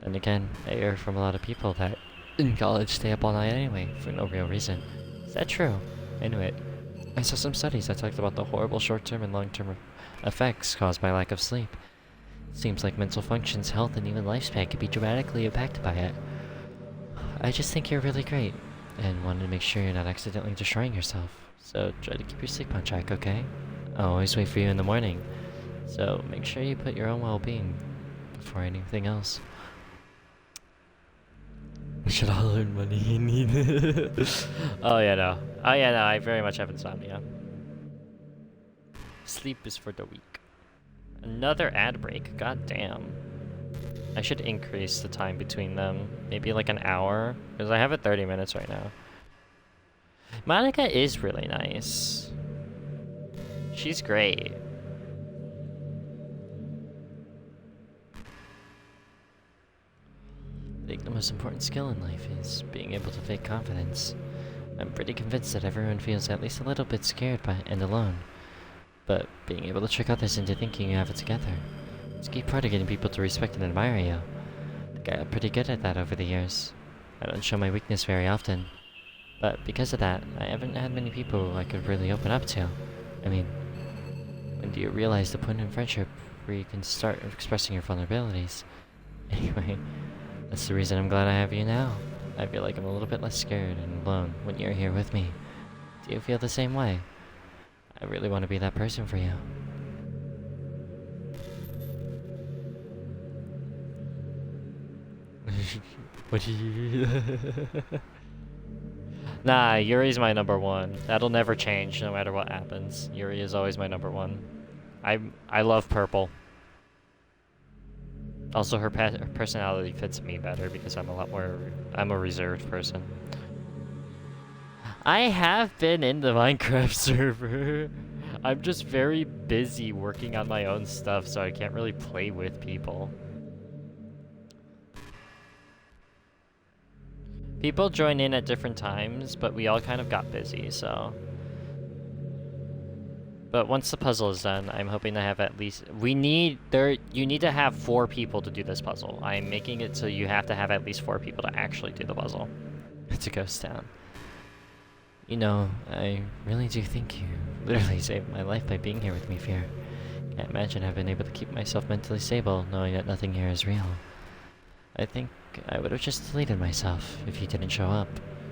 Then again, I hear from a lot of people that in college stay up all night anyway, for no real reason. Is that true? Anyway, I saw some studies that talked about the horrible short-term and long-term effects caused by lack of sleep. It seems like mental functions, health, and even lifespan can be dramatically impacted by it. I just think you're really great, and wanted to make sure you're not accidentally destroying yourself. So try to keep your sleep on track, okay? I'll always wait for you in the morning. So make sure you put your own well-being before anything else. We should all earn money and need it. Oh yeah, no, I very much have insomnia. Sleep is for the weak. Another ad break, god damn. I should increase the time between them. Maybe like an hour, because I have it 30 minutes right now. Monika is really nice. She's great. think the most important skill in life is being able to fake confidence. I'm pretty convinced that everyone feels at least a little bit scared by and alone. But being able to trick others into thinking you have it together, it's a key part of getting people to respect and admire you. I think I got pretty good at that over the years. I don't show my weakness very often. But because of that, I haven't had many people I could really open up to. I mean, when do you realize the point in friendship where you can start expressing your vulnerabilities? Anyway, that's the reason I'm glad I have you now. I feel like I'm a little bit less scared and alone when you're here with me. Do you feel the same way? I really want to be that person for you. What do you... Nah, Yuri's my number one. That'll never change no matter what happens. Yuri is always my number one. I love purple. Also, her personality fits me better because I'm a reserved person. I have been in the Minecraft server. I'm just very busy working on my own stuff, so I can't really play with people. People join in at different times, but we all kind of got busy, so... But once the puzzle is done, I'm hoping to have at least... You need to have 4 people to do this puzzle. I'm making it so you have to have at least 4 people to actually do the puzzle. It's a ghost town. You know, I really do think you literally saved my life by being here with me, Fear. Can't imagine I've been able to keep myself mentally stable, knowing that nothing here is real. I think I would have just deleted myself if you didn't show up.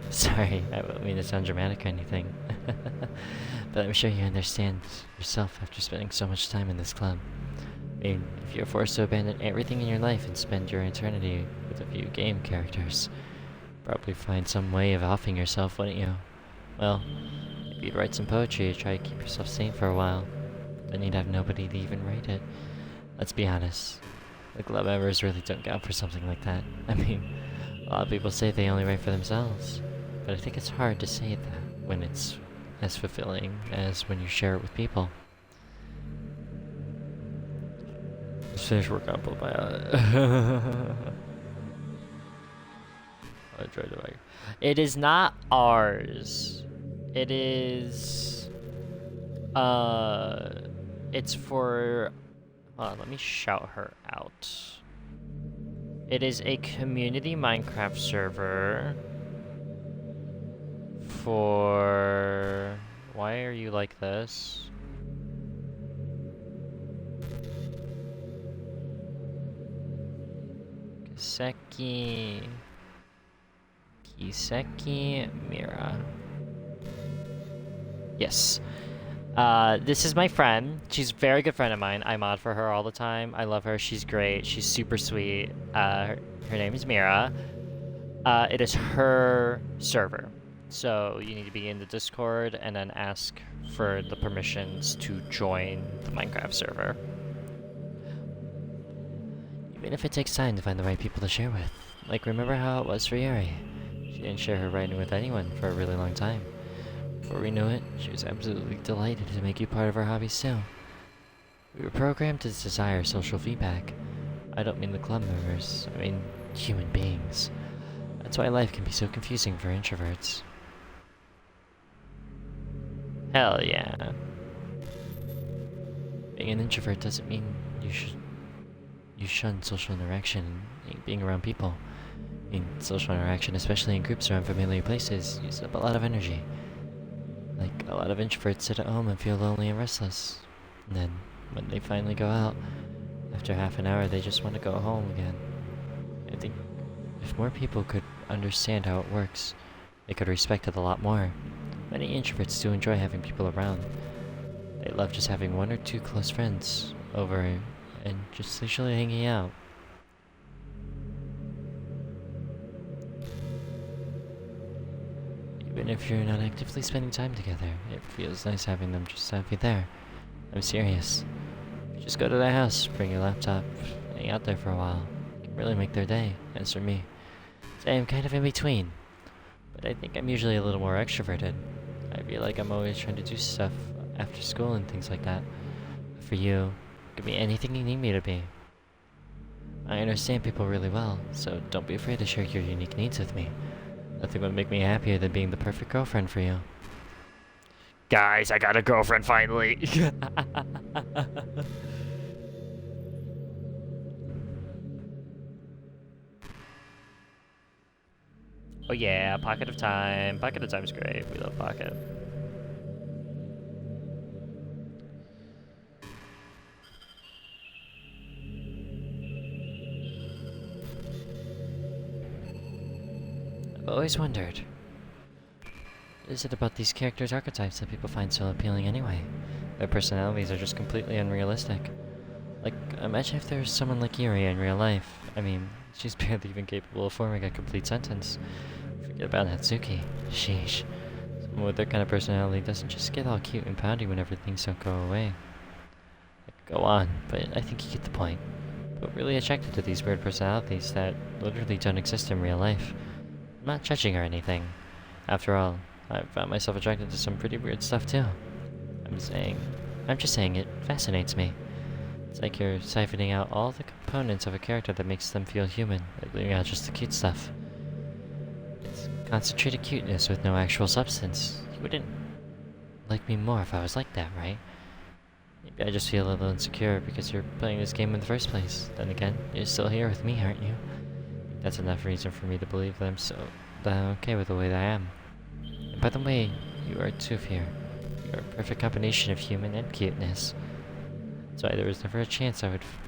Sorry, I don't mean to sound dramatic or anything. But I'm sure you understand yourself after spending so much time in this club. I mean, if you're forced to abandon everything in your life and spend your eternity with a few game characters, probably find some way of offing yourself, wouldn't you? Well, maybe you'd write some poetry to try to keep yourself sane for a while. Then you'd have nobody to even write it. Let's be honest. The club members really don't count for something like that. I mean, a lot of people say they only write for themselves. But I think it's hard to say that when it's as fulfilling as when you share it with people. Let's finish work on both my I tried to It is not ours. It is... It's for... Hold on, let me shout her out. It is a community Minecraft server for... Why are you like this? Kiseki Mira. Yes. This is my friend. She's a very good friend of mine. I mod for her all the time. I love her. She's great. She's super sweet. Her name is Mira. It is her server. So you need to be in the Discord and then ask for the permissions to join the Minecraft server. Even if it takes time to find the right people to share with. Like, remember how it was for Yuri? She didn't share her writing with anyone for a really long time. Before we knew it, she was absolutely delighted to make you part of her hobbies too. We were programmed to desire social feedback. I don't mean the club members, I mean human beings. That's why life can be so confusing for introverts. Hell yeah. Being an introvert doesn't mean you shun social interaction and being around people. I mean, social interaction, especially in groups or unfamiliar places, uses up a lot of energy. Like, a lot of introverts sit at home and feel lonely and restless. And then, when they finally go out, after half an hour they just want to go home again. I think if more people could understand how it works, they could respect it a lot more. Many introverts do enjoy having people around. They love just having 1 or 2 close friends over and just usually hanging out. Even if you're not actively spending time together, it feels nice having them just have you there. I'm serious. If you just go to their house, bring your laptop, hang out there for a while, it can really make their day, as for me. So I'm kind of in between, but I think I'm usually a little more extroverted. I feel like I'm always trying to do stuff after school and things like that. For you, it could be anything you need me to be. I understand people really well, so don't be afraid to share your unique needs with me. Nothing would make me happier than being the perfect girlfriend for you. Guys, I got a girlfriend finally. Oh yeah, Pocket of Time. Pocket of Time's great. We love Pocket. I've always wondered, what is it about these characters' archetypes that people find so appealing anyway? Their personalities are just completely unrealistic. Like, imagine if there was someone like Yuri in real life. I mean, she's barely even capable of forming a complete sentence. Forget about Natsuki. Sheesh. Someone with their kind of personality doesn't just get all cute and pouty whenever things don't go away. I could go on, but I think you get the point. But really attracted to these weird personalities that literally don't exist in real life. I'm not judging or anything. After all, I've found myself attracted to some pretty weird stuff too. I'm just saying it fascinates me. It's like you're siphoning out all the components of a character that makes them feel human, like leaving out just the cute stuff. It's concentrated cuteness with no actual substance. You wouldn't like me more if I was like that, right? Maybe I just feel a little insecure because you're playing this game in the first place. Then again, you're still here with me, aren't you? That's enough reason for me to believe that I'm okay with the way that I am. And by the way, you are too here. You're a perfect combination of human and cuteness. That's why there was never a chance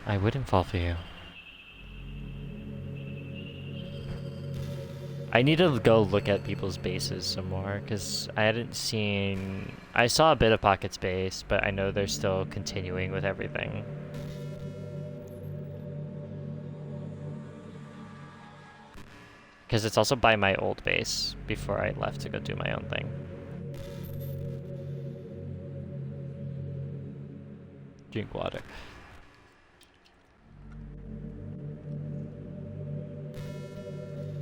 I wouldn't fall for you. I need to go look at people's bases some more, because I saw a bit of Pocket's base, but I know they're still continuing with everything. Because it's also by my old base, before I left to go do my own thing. Drink water.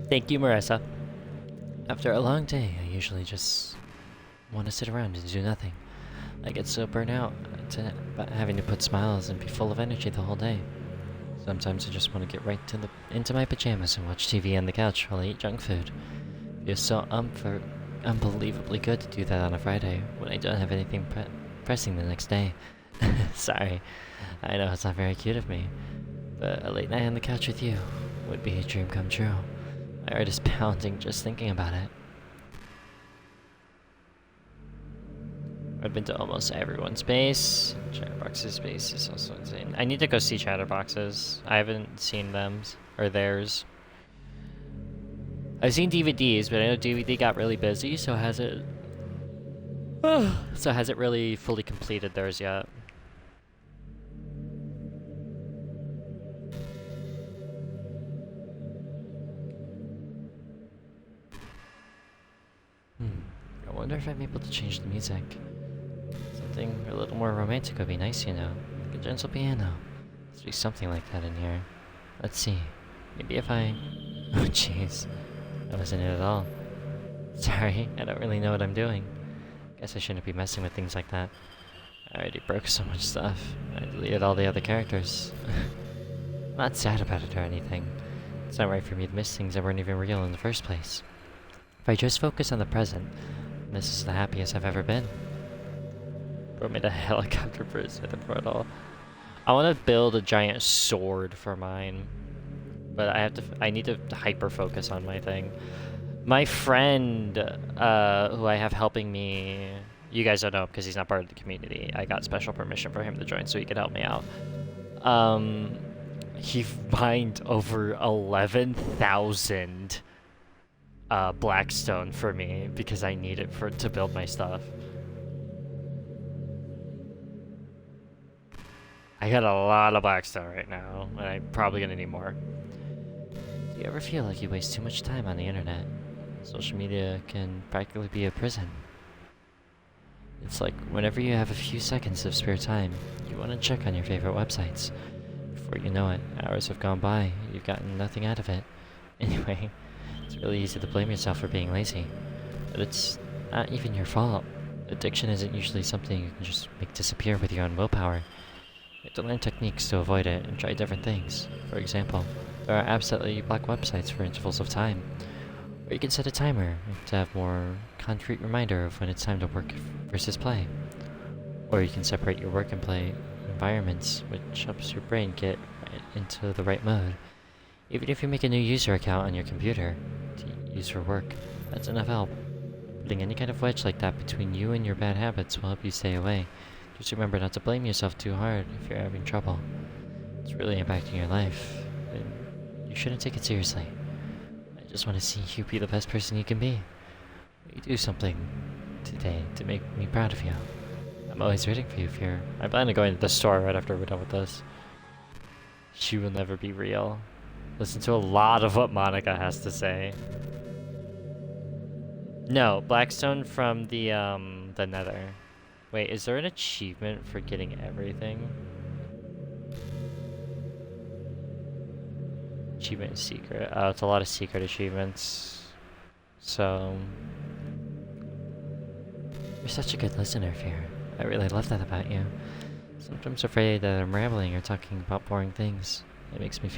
Thank you, Marissa. After a long day, I usually just want to sit around and do nothing. I get so burnt out having to put smiles and be full of energy the whole day. Sometimes I just want to get right into my pajamas and watch TV on the couch while I eat junk food. It feels so unbelievably good to do that on a Friday when I don't have anything pressing the next day. Sorry, I know it's not very cute of me, but a late night on the couch with you would be a dream come true. My heart is pounding just thinking about it. I've been to almost everyone's base. Chatterbox's base is also insane. I need to go see Chatterbox's. I haven't seen them or theirs. I've seen DVDs, but I know DVD got really busy, so hasn't really fully completed theirs yet. I wonder if I'm able to change the music. Something a little more romantic would be nice, you know. Like a gentle piano. There's be something like that in here. Let's see. Maybe if I... Oh jeez. That wasn't it at all. Sorry, I don't really know what I'm doing. Guess I shouldn't be messing with things like that. I already broke so much stuff. I deleted all the other characters. I'm not sad about it or anything. It's not right for me to miss things that weren't even real in the first place. If I just focus on the present, this is the happiest I've ever been. Bro made a helicopter for his Smith portal. I want to build a giant sword for mine, but I need to hyper focus on my thing. My friend, who I have helping me, you guys don't know because he's not part of the community. I got special permission for him to join so he could help me out. He mined over 11,000 Blackstone for me because I need it to build my stuff. I got a lot of Blackstone right now, and I'm probably gonna need more. Do you ever feel like you waste too much time on the internet? Social media can practically be a prison. It's like whenever you have a few seconds of spare time, you want to check on your favorite websites. Before you know it, hours have gone by, you've gotten nothing out of it. Anyway, it's really easy to blame yourself for being lazy. But it's not even your fault. Addiction isn't usually something you can just make disappear with your own willpower. You have to learn techniques to avoid it and try different things. For example, there are apps that let you block websites for intervals of time. Or you can set a timer to have more concrete reminder of when it's time to work versus play. Or you can separate your work and play environments, which helps your brain get into the right mode. Even if you make a new user account on your computer to use for work, that's enough help. Putting any kind of wedge like that between you and your bad habits will help you stay away. Just remember not to blame yourself too hard if you're having trouble. It's really impacting your life, and you shouldn't take it seriously. I just want to see you be the best person you can be. Will you do something today to make me proud of you? I'm always rooting for you, Fear. I plan on going to the store right after we're done with this. She will never be real. Listen to a lot of what Monika has to say. No, Blackstone from the Nether. Wait, is there an achievement for getting everything? Achievement secret. Oh, it's a lot of secret achievements. So... You're such a good listener, Fear. I really love that about you. Sometimes afraid that I'm rambling or talking about boring things. It makes me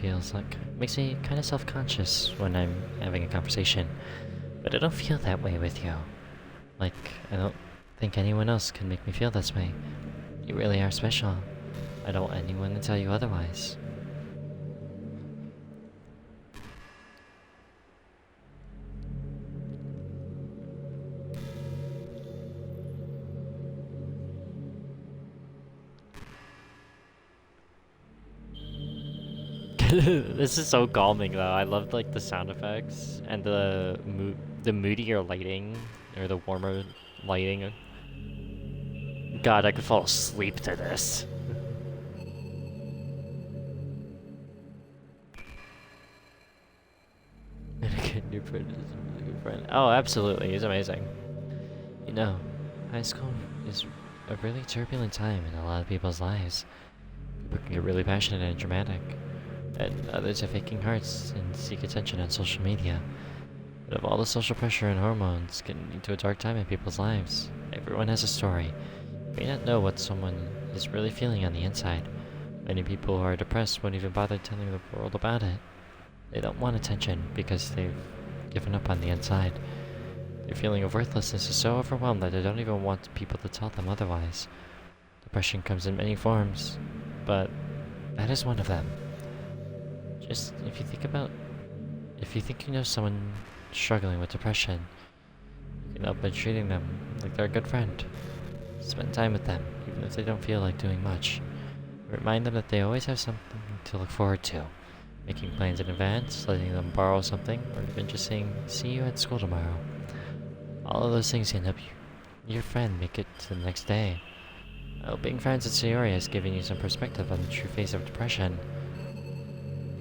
kind of self-conscious when I'm having a conversation. But I don't feel that way with you. Like, I don't think anyone else can make me feel this way. You really are special. I don't want anyone to tell you otherwise. This is so calming though. I love like the sound effects and the moodier lighting or the warmer lighting. God, I could fall asleep to this. And again, your friend is a really good friend. Oh, absolutely, he's amazing. You know, high school is a really turbulent time in a lot of people's lives. People can get really passionate and dramatic. And others have aching hearts and seek attention on social media. But of all the social pressure and hormones getting into a dark time in people's lives, everyone has a story. You may not know what someone is really feeling on the inside. Many people who are depressed won't even bother telling the world about it. They don't want attention because they've given up on the inside. Their feeling of worthlessness is so overwhelmed that they don't even want people to tell them otherwise. Depression comes in many forms, but that is one of them. Just, if you think you know someone struggling with depression, you can help by treating them like they're a good friend. Spend time with them, even if they don't feel like doing much. Remind them that they always have something to look forward to. Making plans in advance, letting them borrow something, or even just saying, see you at school tomorrow. All of those things can help your friend make it to the next day. I hope being friends with Sayori has given you some perspective on the true face of depression.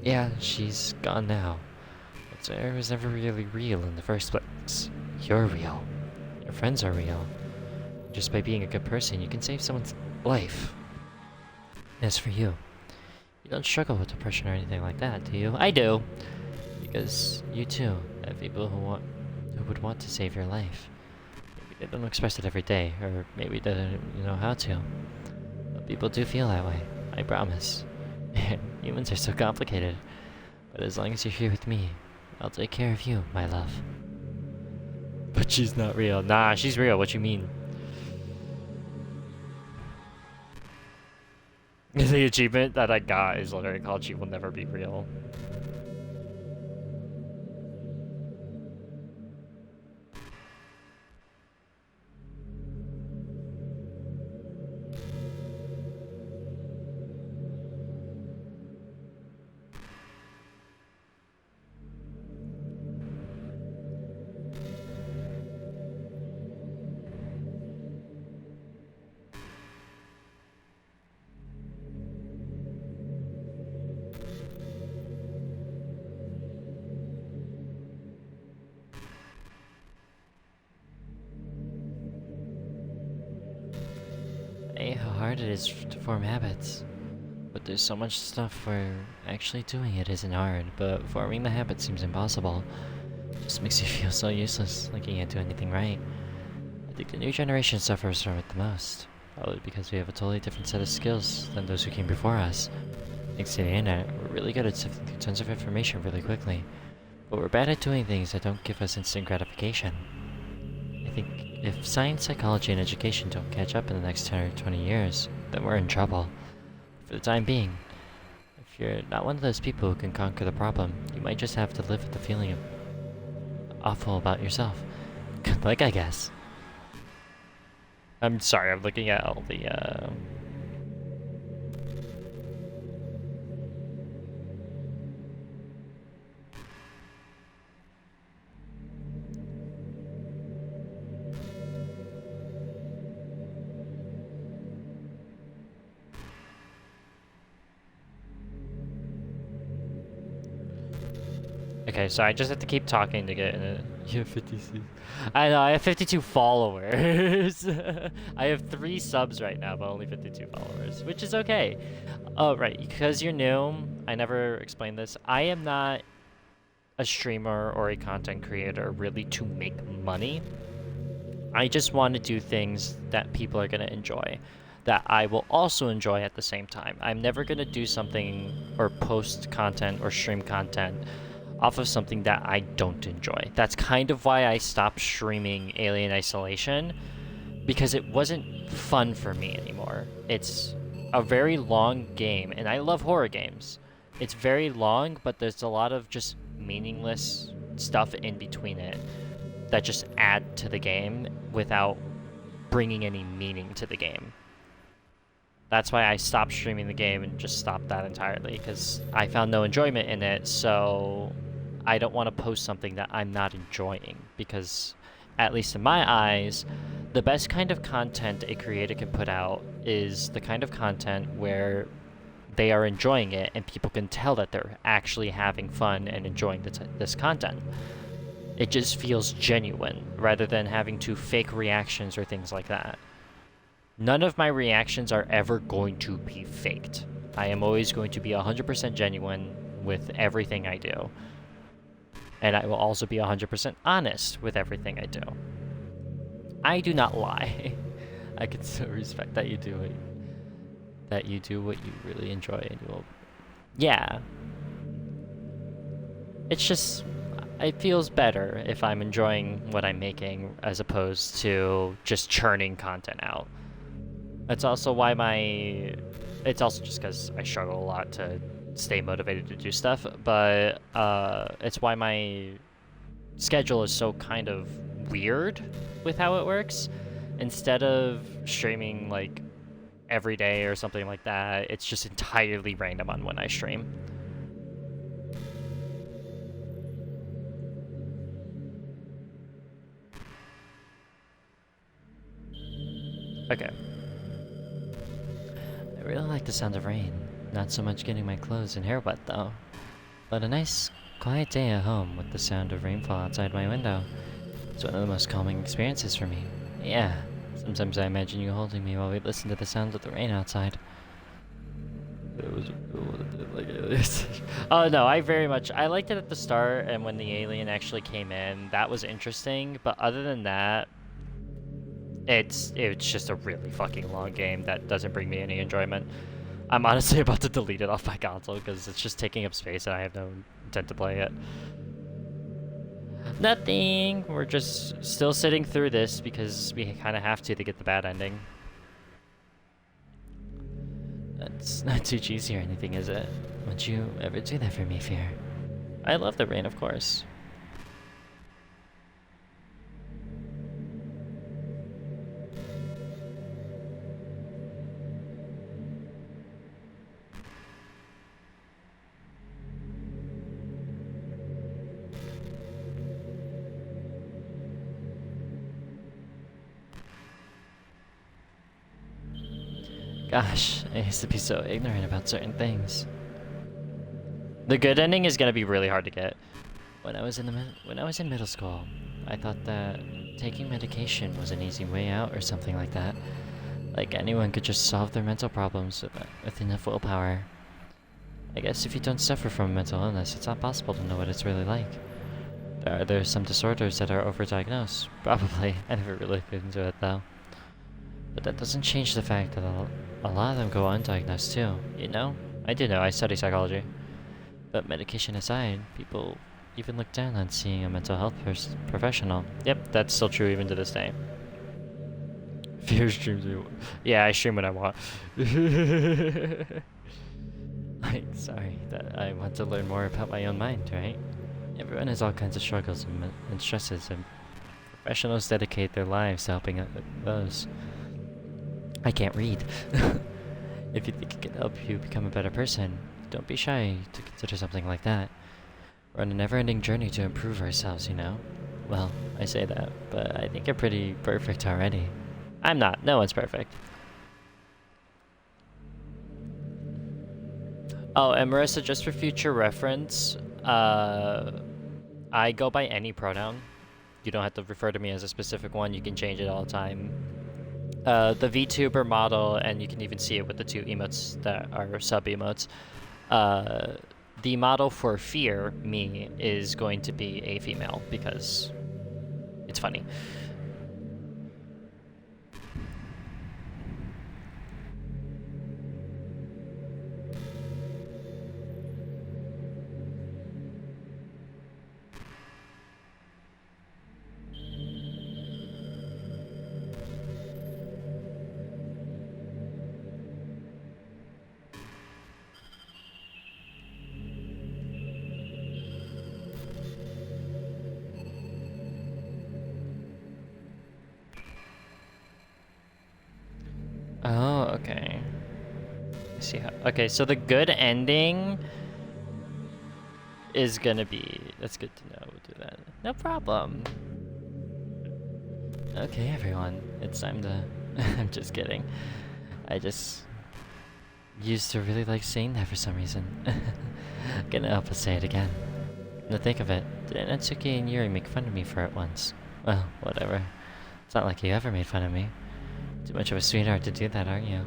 Yeah, she's gone now. But Sayori was never really real in the first place. You're real. Your friends are real. Just by being a good person, you can save someone's life. As for you, you don't struggle with depression or anything like that, do you? I do! Because you too have people who would want to save your life. Maybe they don't express it every day, or maybe they don't know how to. But people do feel that way, I promise. Humans are so complicated. But as long as you're here with me, I'll take care of you, my love. But she's not real. Nah, she's real. What you mean? The achievement that I got is literally called She Will Never Be Real. How hard it is to form habits. But there's so much stuff where actually doing it isn't hard, but forming the habit seems impossible. It just makes you feel so useless, like you can't do anything right. I think the new generation suffers from it the most. Probably because we have a totally different set of skills than those who came before us. Thanks to the internet, we're really good at sifting through tons of information really quickly. But we're bad at doing things that don't give us instant gratification. I think if science, psychology, and education don't catch up in the next 10 or 20 years, then we're in trouble. For the time being, if you're not one of those people who can conquer the problem, you might just have to live with the feeling of awful about yourself. Good luck, I guess. I'm sorry, I'm looking at all the, Okay, so I just have to keep talking to get in it. You have 56. I know, I have 52 followers. I have 3 subs right now, but only 52 followers, which is okay. Oh, right, because you're new, I never explained this. I am not a streamer or a content creator really to make money. I just want to do things that people are going to enjoy, that I will also enjoy at the same time. I'm never going to do something or post content or stream content off of something that I don't enjoy. That's kind of why I stopped streaming Alien Isolation, because it wasn't fun for me anymore. It's a very long game, and I love horror games. It's very long, but there's a lot of just meaningless stuff in between it that just add to the game without bringing any meaning to the game. That's why I stopped streaming the game and just stopped that entirely, because I found no enjoyment in it, so I don't want to post something that I'm not enjoying, because, at least in my eyes, the best kind of content a creator can put out is the kind of content where they are enjoying it and people can tell that they're actually having fun and enjoying this content. It just feels genuine, rather than having to fake reactions or things like that. None of my reactions are ever going to be faked. I am always going to be 100% genuine with everything I do. And I will also be 100% honest with everything I do. I do not lie. I can still respect that you do it. That you do what you really enjoy, and you will... Yeah. It's just... It feels better if I'm enjoying what I'm making as opposed to just churning content out. That's also why my... It's also just because I struggle a lot to stay motivated to do stuff, but it's why my schedule is so kind of weird with how it works. Instead of streaming like every day or something like that, it's just entirely random on when I stream. Okay. I really like the sound of rain. Not so much getting my clothes and hair wet, though. But a nice, quiet day at home with the sound of rainfall outside my window. It's one of the most calming experiences for me. Yeah, sometimes I imagine you holding me while we listen to the sound of the rain outside. It was like this. Oh no, I liked it at the start, and when the alien actually came in, that was interesting. But other than that, it's just a really fucking long game that doesn't bring me any enjoyment. I'm honestly about to delete it off my console because it's just taking up space and I have no intent to play it. Nothing! We're just still sitting through this because we kind of have to get the bad ending. That's not too cheesy or anything, is it? Would you ever do that for me, Fear? I love the rain, of course. Gosh, I used to be so ignorant about certain things. The good ending is gonna be really hard to get. When I was in middle school, I thought that taking medication was an easy way out or something like that. Like anyone could just solve their mental problems with enough willpower. I guess if you don't suffer from a mental illness, it's not possible to know what it's really like. Are there some disorders that are overdiagnosed? Probably. I never really looked into it though. But that doesn't change the fact that a lot of them go undiagnosed too, you know? I do know, I study psychology. But medication aside, people even look down on seeing a mental health professional. Yep, that's still true even to this day. Fear streams me. Yeah, I stream what I want. Like, sorry, that I want to learn more about my own mind, right? Everyone has all kinds of struggles and stresses, and professionals dedicate their lives to helping those. I can't read. If you think it can help you become a better person, don't be shy to consider something like that. We're on a never-ending journey to improve ourselves, you know? Well, I say that, but I think you're pretty perfect already. I'm not. No one's perfect. Oh, and Marissa, just for future reference, I go by any pronoun. You don't have to refer to me as a specific one. You can change it all the time. The VTuber model, and you can even see it with the two emotes that are sub-emotes. The model for Fear, me, is going to be a female because it's funny. Oh, okay. I see how. Okay, so the good ending is gonna be. That's good to know. We'll do that. No problem. Okay, everyone. It's time to. I'm just kidding. I just used to really like saying that for some reason. Gonna help us say it again. Now think of it. Didn't Natsuki and Yuri make fun of me for it once? Well, whatever. It's not like you ever made fun of me. Too much of a sweetheart to do that, aren't you?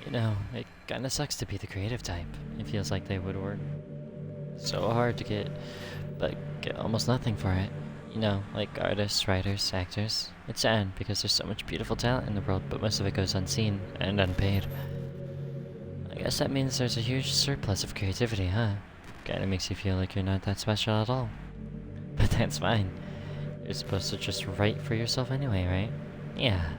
You know, it kinda sucks to be the creative type. It feels like they would work so hard to get almost nothing for it. You know, like artists, writers, actors. It's sad because there's so much beautiful talent in the world, but most of it goes unseen and unpaid. I guess that means there's a huge surplus of creativity, huh? Kinda makes you feel like you're not that special at all. But that's fine. You're supposed to just write for yourself anyway, right? Yeah.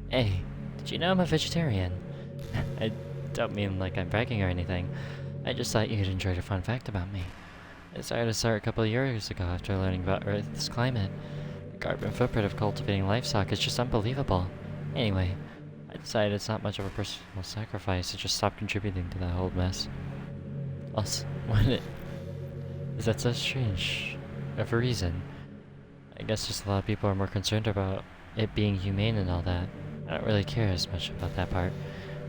Hey, did you know I'm a vegetarian? I don't mean like I'm bragging or anything. I just thought you'd enjoy a fun fact about me. I started to start a couple of years ago after learning about Earth's climate. The carbon footprint of cultivating livestock is just unbelievable. Anyway, I decided it's not much of a personal sacrifice to just stop contributing to that whole mess. Also, is that so strange of a reason? I guess just a lot of people are more concerned about it being humane and all that. I don't really care as much about that part.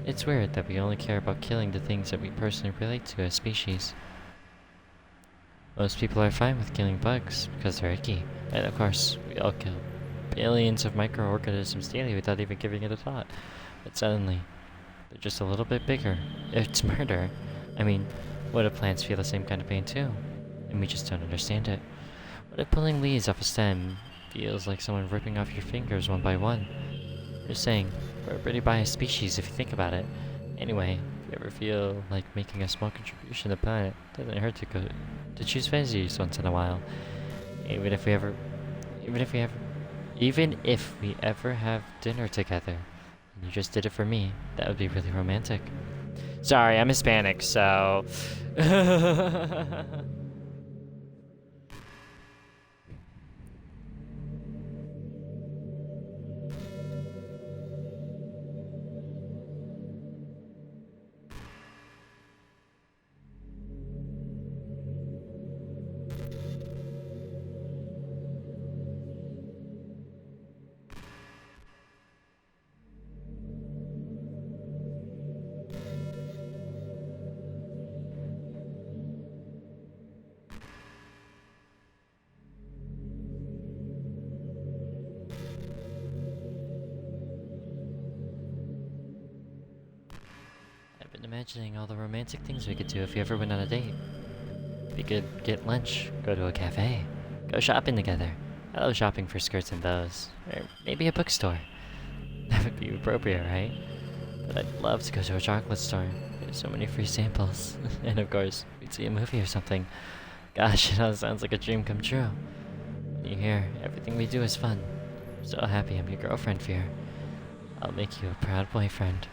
It's weird that we only care about killing the things that we personally relate to as species. Most people are fine with killing bugs because they're icky, and of course, we all kill billions of microorganisms daily without even giving it a thought. But suddenly, they're just a little bit bigger. It's murder. I mean, what if plants feel the same kind of pain too? And we just don't understand it. What if pulling leaves off a stem feels like someone ripping off your fingers one by one? Just saying, we're a pretty biased species if you think about it. Anyway, if you ever feel like making a small contribution to the planet, it doesn't hurt to choose veggies once in a while. Even if we ever, even if we ever, even if we ever have dinner together, and you just did it for me, that would be really romantic. Sorry, I'm Hispanic, so. I've been imagining all the romantic things we could do if we ever went on a date. We could get lunch, go to a cafe, go shopping together. I love shopping for skirts and bows. Or maybe a bookstore. That would be appropriate, right? But I'd love to go to a chocolate store. There's so many free samples. And of course, we'd see a movie or something. Gosh, it all sounds like a dream come true. When you hear everything we do is fun. I'm so happy I'm your girlfriend, Fear. I'll make you a proud boyfriend.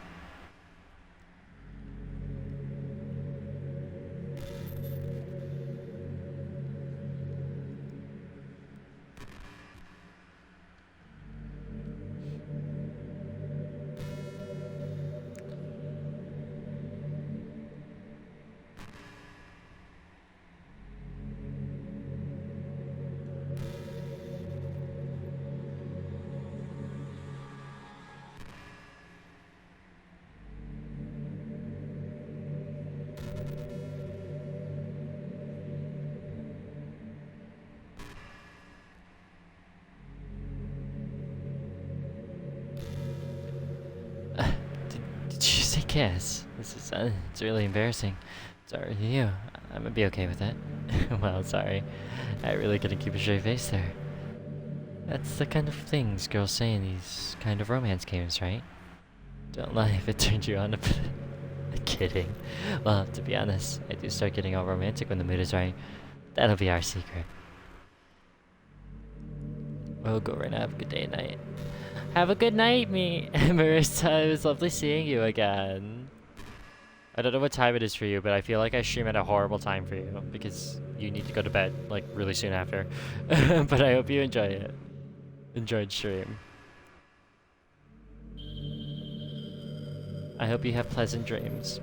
Did you say kiss? This is, it's really embarrassing. Sorry to you. I'm gonna be okay with it. Well, sorry. I really couldn't keep a straight face there. That's the kind of things girls say in these kind of romance games, right? Don't lie if it turned you on a bit. Kidding. Well, to be honest, I do start getting all romantic when the mood is right. That'll be our secret. We'll go right now. Have a good day and night. Have a good night, me. Marissa, it was lovely seeing you again. I don't know what time it is for you, but I feel like I stream at a horrible time for you because you need to go to bed, like, really soon after. But I hope you enjoy it. Enjoyed stream. I hope you have pleasant dreams.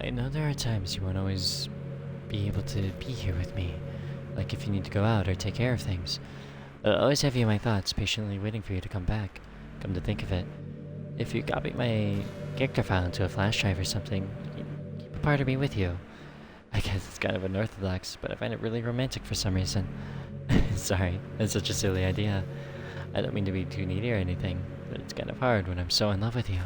I know there are times you won't always be able to be here with me, like if you need to go out or take care of things. But I'll always have you in my thoughts, patiently waiting for you to come back. Come to think of it, if you copy my character file into a flash drive or something, you can keep a part of me with you. I guess it's kind of unorthodox, but I find it really romantic for some reason. Sorry, that's such a silly idea. I don't mean to be too needy or anything, but it's kind of hard when I'm so in love with you.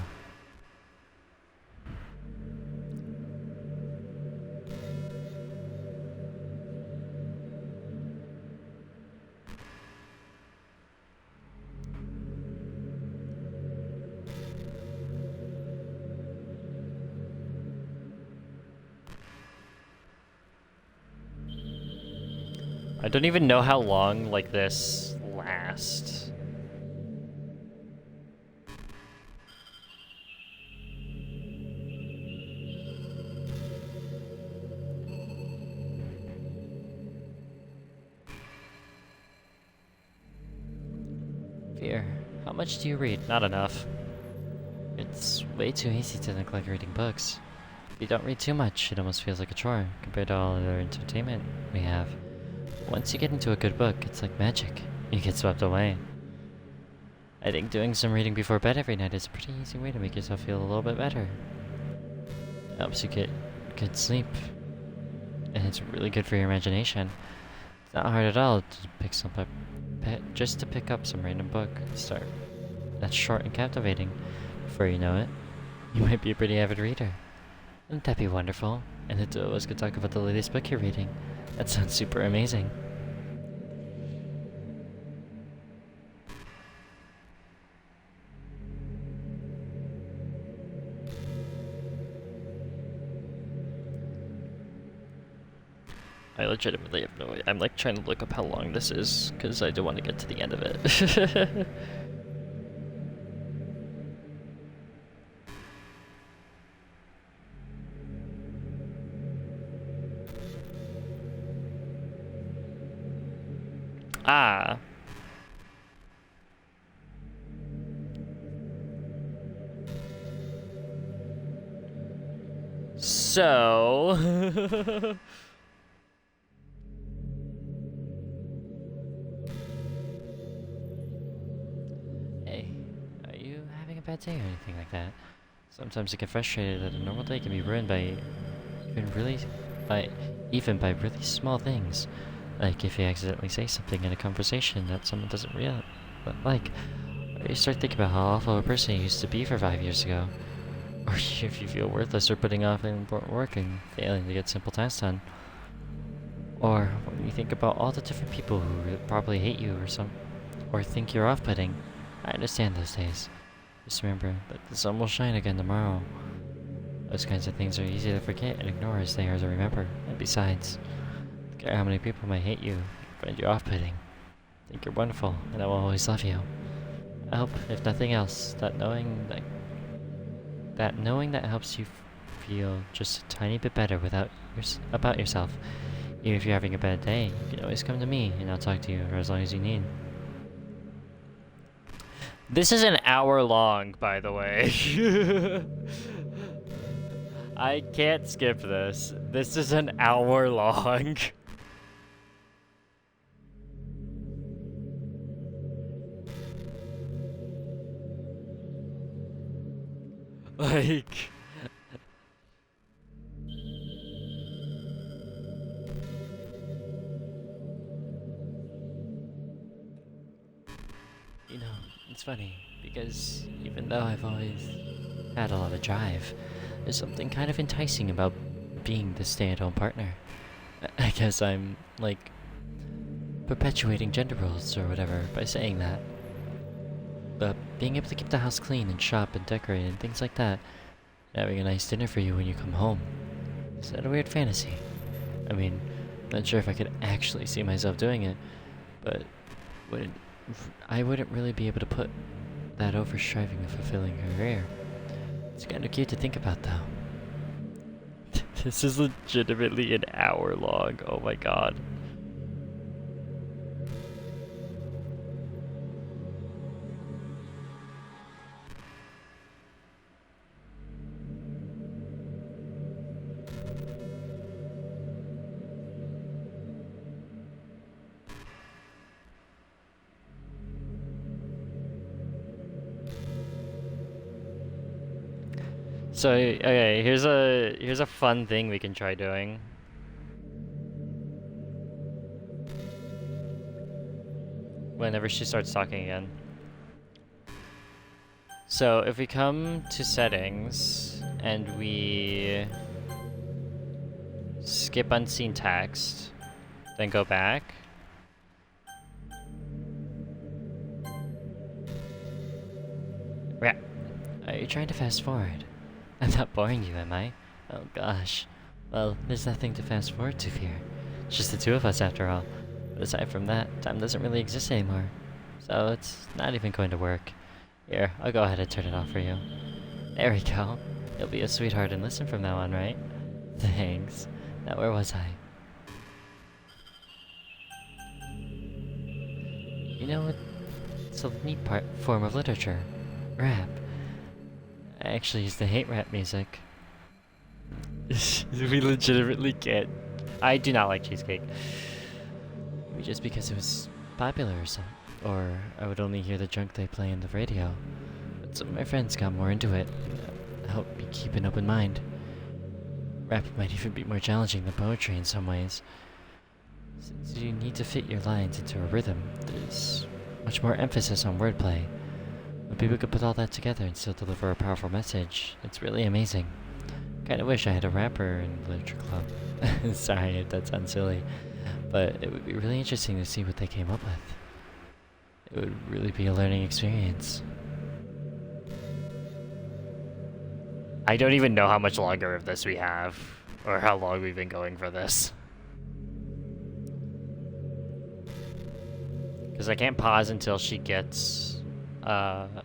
I don't even know how long, like, this lasts. Fear, how much do you read? Not enough. It's way too easy to neglect reading books. If you don't read too much, it almost feels like a chore compared to all other entertainment we have. Once you get into a good book, it's like magic. You get swept away. I think doing some reading before bed every night is a pretty easy way to make yourself feel a little bit better. It helps you get good sleep. And it's really good for your imagination. It's not hard at all to pick up some random book and start. That's short and captivating. Before you know it, you might be a pretty avid reader. Wouldn't that be wonderful? And the two of us could talk about the latest book you're reading. That sounds super amazing. I legitimately have no idea. I'm like trying to look up how long this is, because I do want to get to the end of it. Ah. So... Hey, are you having a bad day or anything like that? Sometimes I get frustrated that a normal day can be ruined by even by really small things. Like if you accidentally say something in a conversation that someone doesn't like, or you start thinking about how awful a person you used to be for 5 years ago. Or if you feel worthless for putting off important work and failing to get simple tasks done. Or when you think about all the different people who probably hate you or think you're off-putting. I understand those days. Just remember that the sun will shine again tomorrow. Those kinds of things are easy to forget and ignore as they are to remember. And besides, no matter how many people might hate you, find you off-putting, think you're wonderful, and I will always love you. I hope, if nothing else, that knowing that helps you feel just a tiny bit better about yourself. Even if you're having a bad day, you can always come to me, and I'll talk to you for as long as you need. This is an hour long, by the way. I can't skip this. This is an hour long. Like... You know, it's funny, because even though I've always had a lot of drive, there's something kind of enticing about being the stay-at-home partner. I guess I'm, like, perpetuating gender roles or whatever by saying that. But being able to keep the house clean and shop and decorate and things like that, and having a nice dinner for you when you come home, is that a weird fantasy? I mean, I'm not sure if I could actually see myself doing it, but I wouldn't really be able to put that over striving a fulfilling career. It's kind of cute to think about, though. This is legitimately an hour long. Oh my god. So, okay, here's a fun thing we can try doing. Whenever she starts talking again. So, if we come to settings and we skip unseen text, then go back. Yeah. Are you trying to fast forward? I'm not boring you, am I? Oh gosh. Well, there's nothing to fast forward to here. It's just the two of us after all. But aside from that, time doesn't really exist anymore. So it's not even going to work. Here, I'll go ahead and turn it off for you. There we go. You'll be a sweetheart and listen from now on, right? Thanks. Now where was I? You know what? It's a neat form of literature. Rap. I actually used to hate rap music. We legitimately can't. I do not like cheesecake. Maybe just because it was popular or something. Or I would only hear the junk they play on the radio. But some of my friends got more into it. Helped me keep an open mind. Rap might even be more challenging than poetry in some ways. Since you need to fit your lines into a rhythm, there's much more emphasis on wordplay. But people could put all that together and still deliver a powerful message. It's really amazing. Kinda wish I had a rapper in the literature club. Sorry if that sounds silly, but it would be really interesting to see what they came up with. It would really be a learning experience. I don't even know how much longer of this we have, or how long we've been going for this. Because I can't pause until she gets onto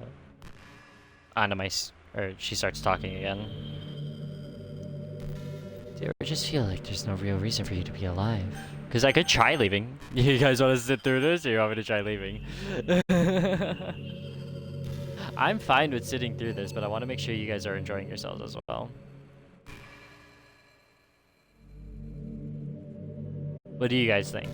my or she starts talking again. Do you ever just feel like there's no real reason for you to be alive? Because I could try leaving. You guys want to sit through this, or you want me to try leaving? I'm fine with sitting through this, but I want to make sure you guys are enjoying yourselves as well. What do you guys think?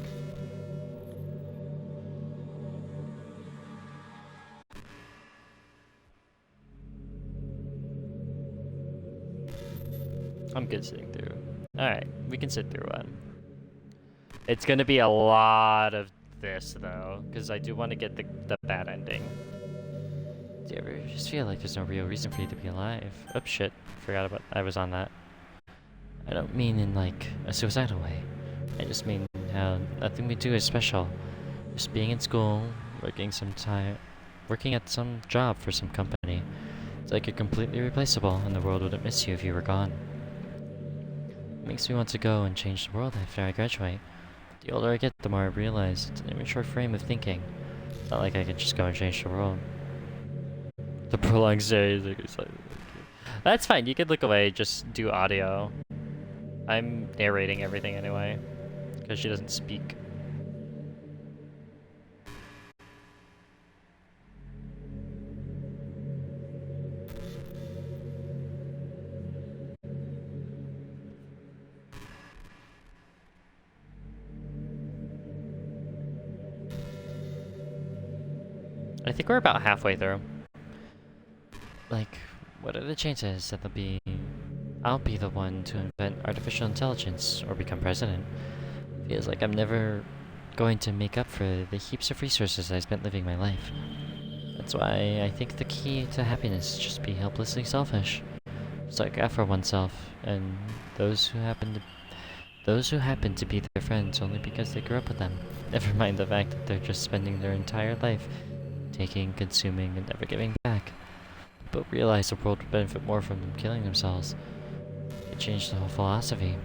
I'm good sitting through. Alright, we can sit through one. It's gonna be a lot of this, though, because I do want to get the bad ending. Do you ever just feel like there's no real reason for you to be alive? Oh shit, forgot about I was on that. I don't mean in like a suicidal way. I just mean how nothing we do is special. Just being in school, working at some job for some company. It's like you're completely replaceable and the world wouldn't miss you if you were gone. It makes me want to go and change the world after I graduate. The older I get, the more I realize it's an immature frame of thinking. It's not like I can just go and change the world. The prolonged series. That's fine, you could look away, just do audio. I'm narrating everything anyway, because she doesn't speak. I think we're about halfway through. Like, what are the chances that I'll be the one to invent artificial intelligence or become president? Feels like I'm never going to make up for the heaps of resources I spent living my life. That's why I think the key to happiness is just be helplessly selfish. Just look out for oneself and those who happen to be their friends only because they grew up with them. Never mind the fact that they're just spending their entire life taking, consuming, and never giving back. But realize the world would benefit more from them killing themselves. It changed the whole philosophy.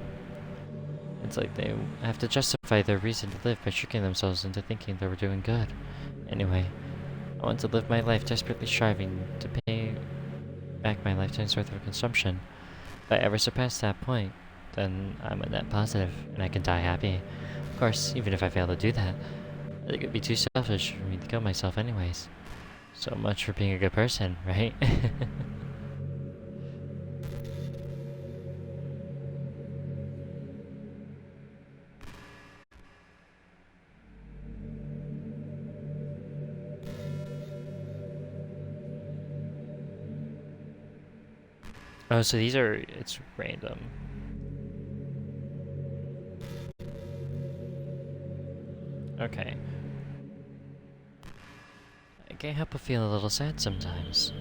It's like they have to justify their reason to live by tricking themselves into thinking they were doing good. Anyway, I want to live my life desperately striving to pay back my lifetime's worth of consumption. If I ever surpass that point, then I'm a net positive, and I can die happy. Of course, even if I fail to do that, I think it'd be too selfish for me to kill myself anyways. So much for being a good person, right? Oh, so it's random. Okay. I can't help but feel a little sad sometimes,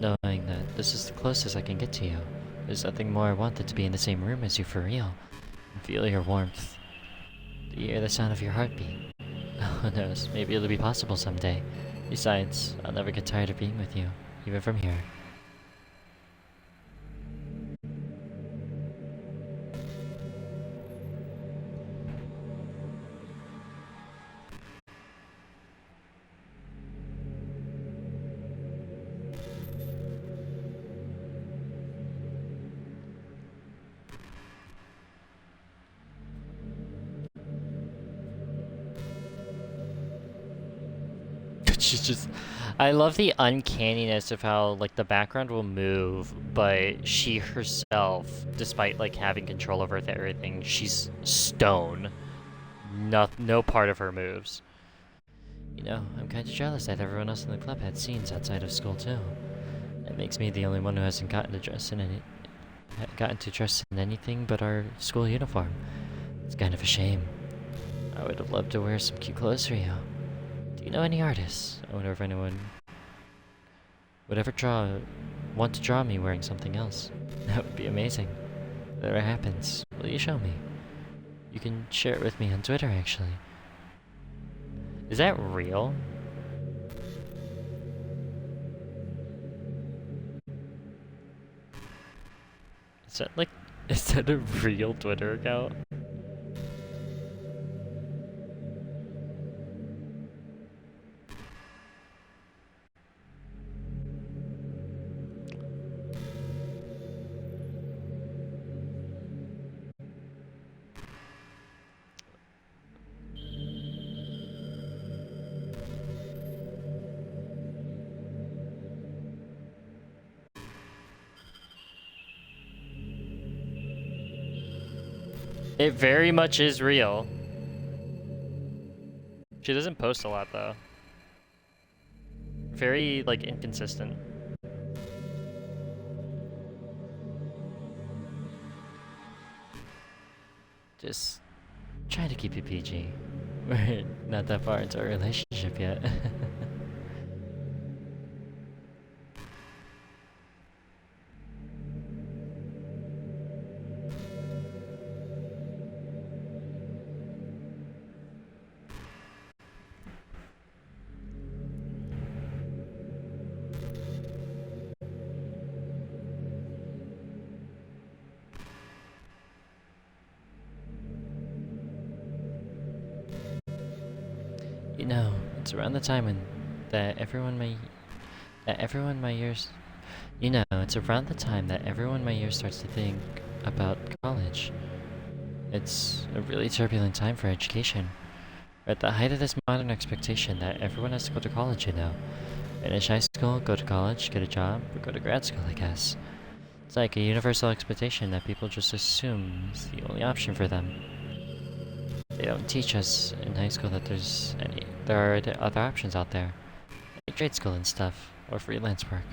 knowing that this is the closest I can get to you. There's nothing more I want than to be in the same room as you for real, and feel your warmth, to hear the sound of your heartbeat. Who knows, maybe it'll be possible someday. Besides, I'll never get tired of being with you, even from here. She's just... I love the uncanniness of how, like, the background will move, but she herself, despite, like, having control over everything, she's stone. No part of her moves. You know, I'm kinda jealous that everyone else in the club had scenes outside of school too. It makes me the only one who hasn't gotten to dress in anything but our school uniform. It's kind of a shame. I would have loved to wear some cute clothes for you. Do you know any artists? I wonder if anyone would ever want to draw me wearing something else. That would be amazing. If that ever happens, will you show me? You can share it with me on Twitter, actually. Is that real? Is that a real Twitter account? It very much is real. She doesn't post a lot though. Very, like, inconsistent. Just trying to keep it PG. We're not that far into our relationship yet. You know, it's around the time when everyone my years. You know, it's around the time that everyone my years starts to think about college. It's a really turbulent time for education. We're at the height of this modern expectation that everyone has to go to college, you know. Finish high school, go to college, get a job, or go to grad school, I guess. It's like a universal expectation that people just assume is the only option for them. They don't teach us in high school that there are other options out there, like trade school and stuff, or freelance work.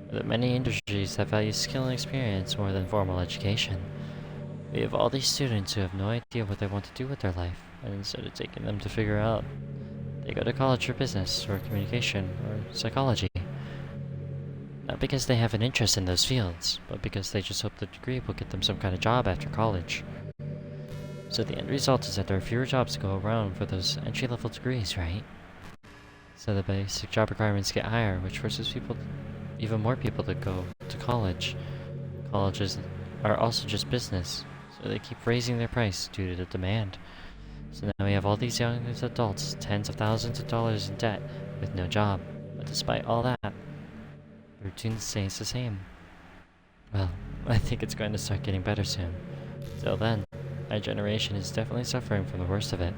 There are many industries that value skill and experience more than formal education. We have all these students who have no idea what they want to do with their life, and instead of taking them to figure out, they go to college for business, or communication, or psychology. Not because they have an interest in those fields, but because they just hope the degree will get them some kind of job after college. So the end result is that there are fewer jobs to go around for those entry-level degrees, right? So the basic job requirements get higher, which forces even more people to go to college. Colleges are also just business, so they keep raising their price due to the demand. So now we have all these young adults, tens of thousands of dollars in debt, with no job. But despite all that, the routine stays the same. Well, I think it's going to start getting better soon. Till then, my generation is definitely suffering from the worst of it.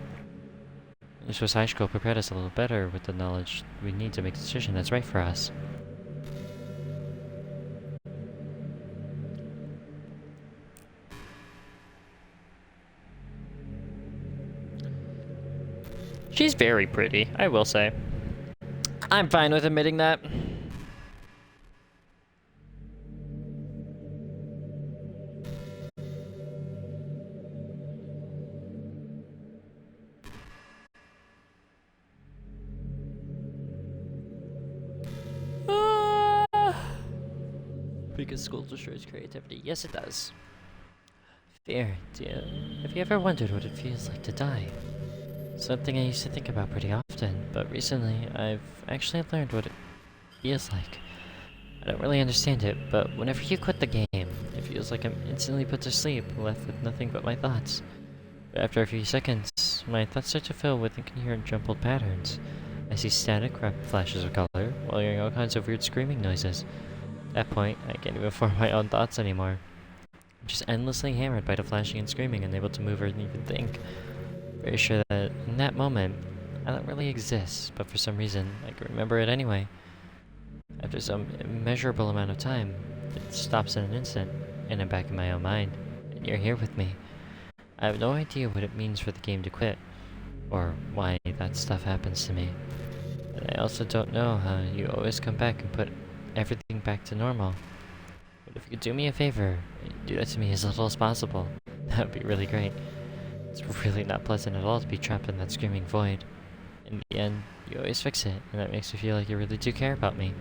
I wish high school prepared us a little better with the knowledge we need to make a decision that's right for us. She's very pretty, I will say. I'm fine with admitting that. Because school destroys creativity. Yes, it does. Fear, dear. Have you ever wondered what it feels like to die? Something I used to think about pretty often, but recently I've actually learned what it feels like. I don't really understand it, but whenever you quit the game, it feels like I'm instantly put to sleep, left with nothing but my thoughts. But after a few seconds, my thoughts start to fill with incoherent jumbled patterns. I see static, rapid flashes of color, while hearing all kinds of weird screaming noises. At that point, I can't even form my own thoughts anymore. I'm just endlessly hammered by the flashing and screaming, unable to move or even think. Very sure that in that moment, I don't really exist, but for some reason, I can remember it anyway. After some immeasurable amount of time, it stops in an instant, and I'm back in my own mind, and you're here with me. I have no idea what it means for the game to quit, or why that stuff happens to me. And I also don't know how you always come back and put everything back to normal. But if you could do me a favor, and do that to me as little as possible, that would be really great. It's really not pleasant at all to be trapped in that screaming void. In the end, you always fix it, and that makes me feel like you really do care about me.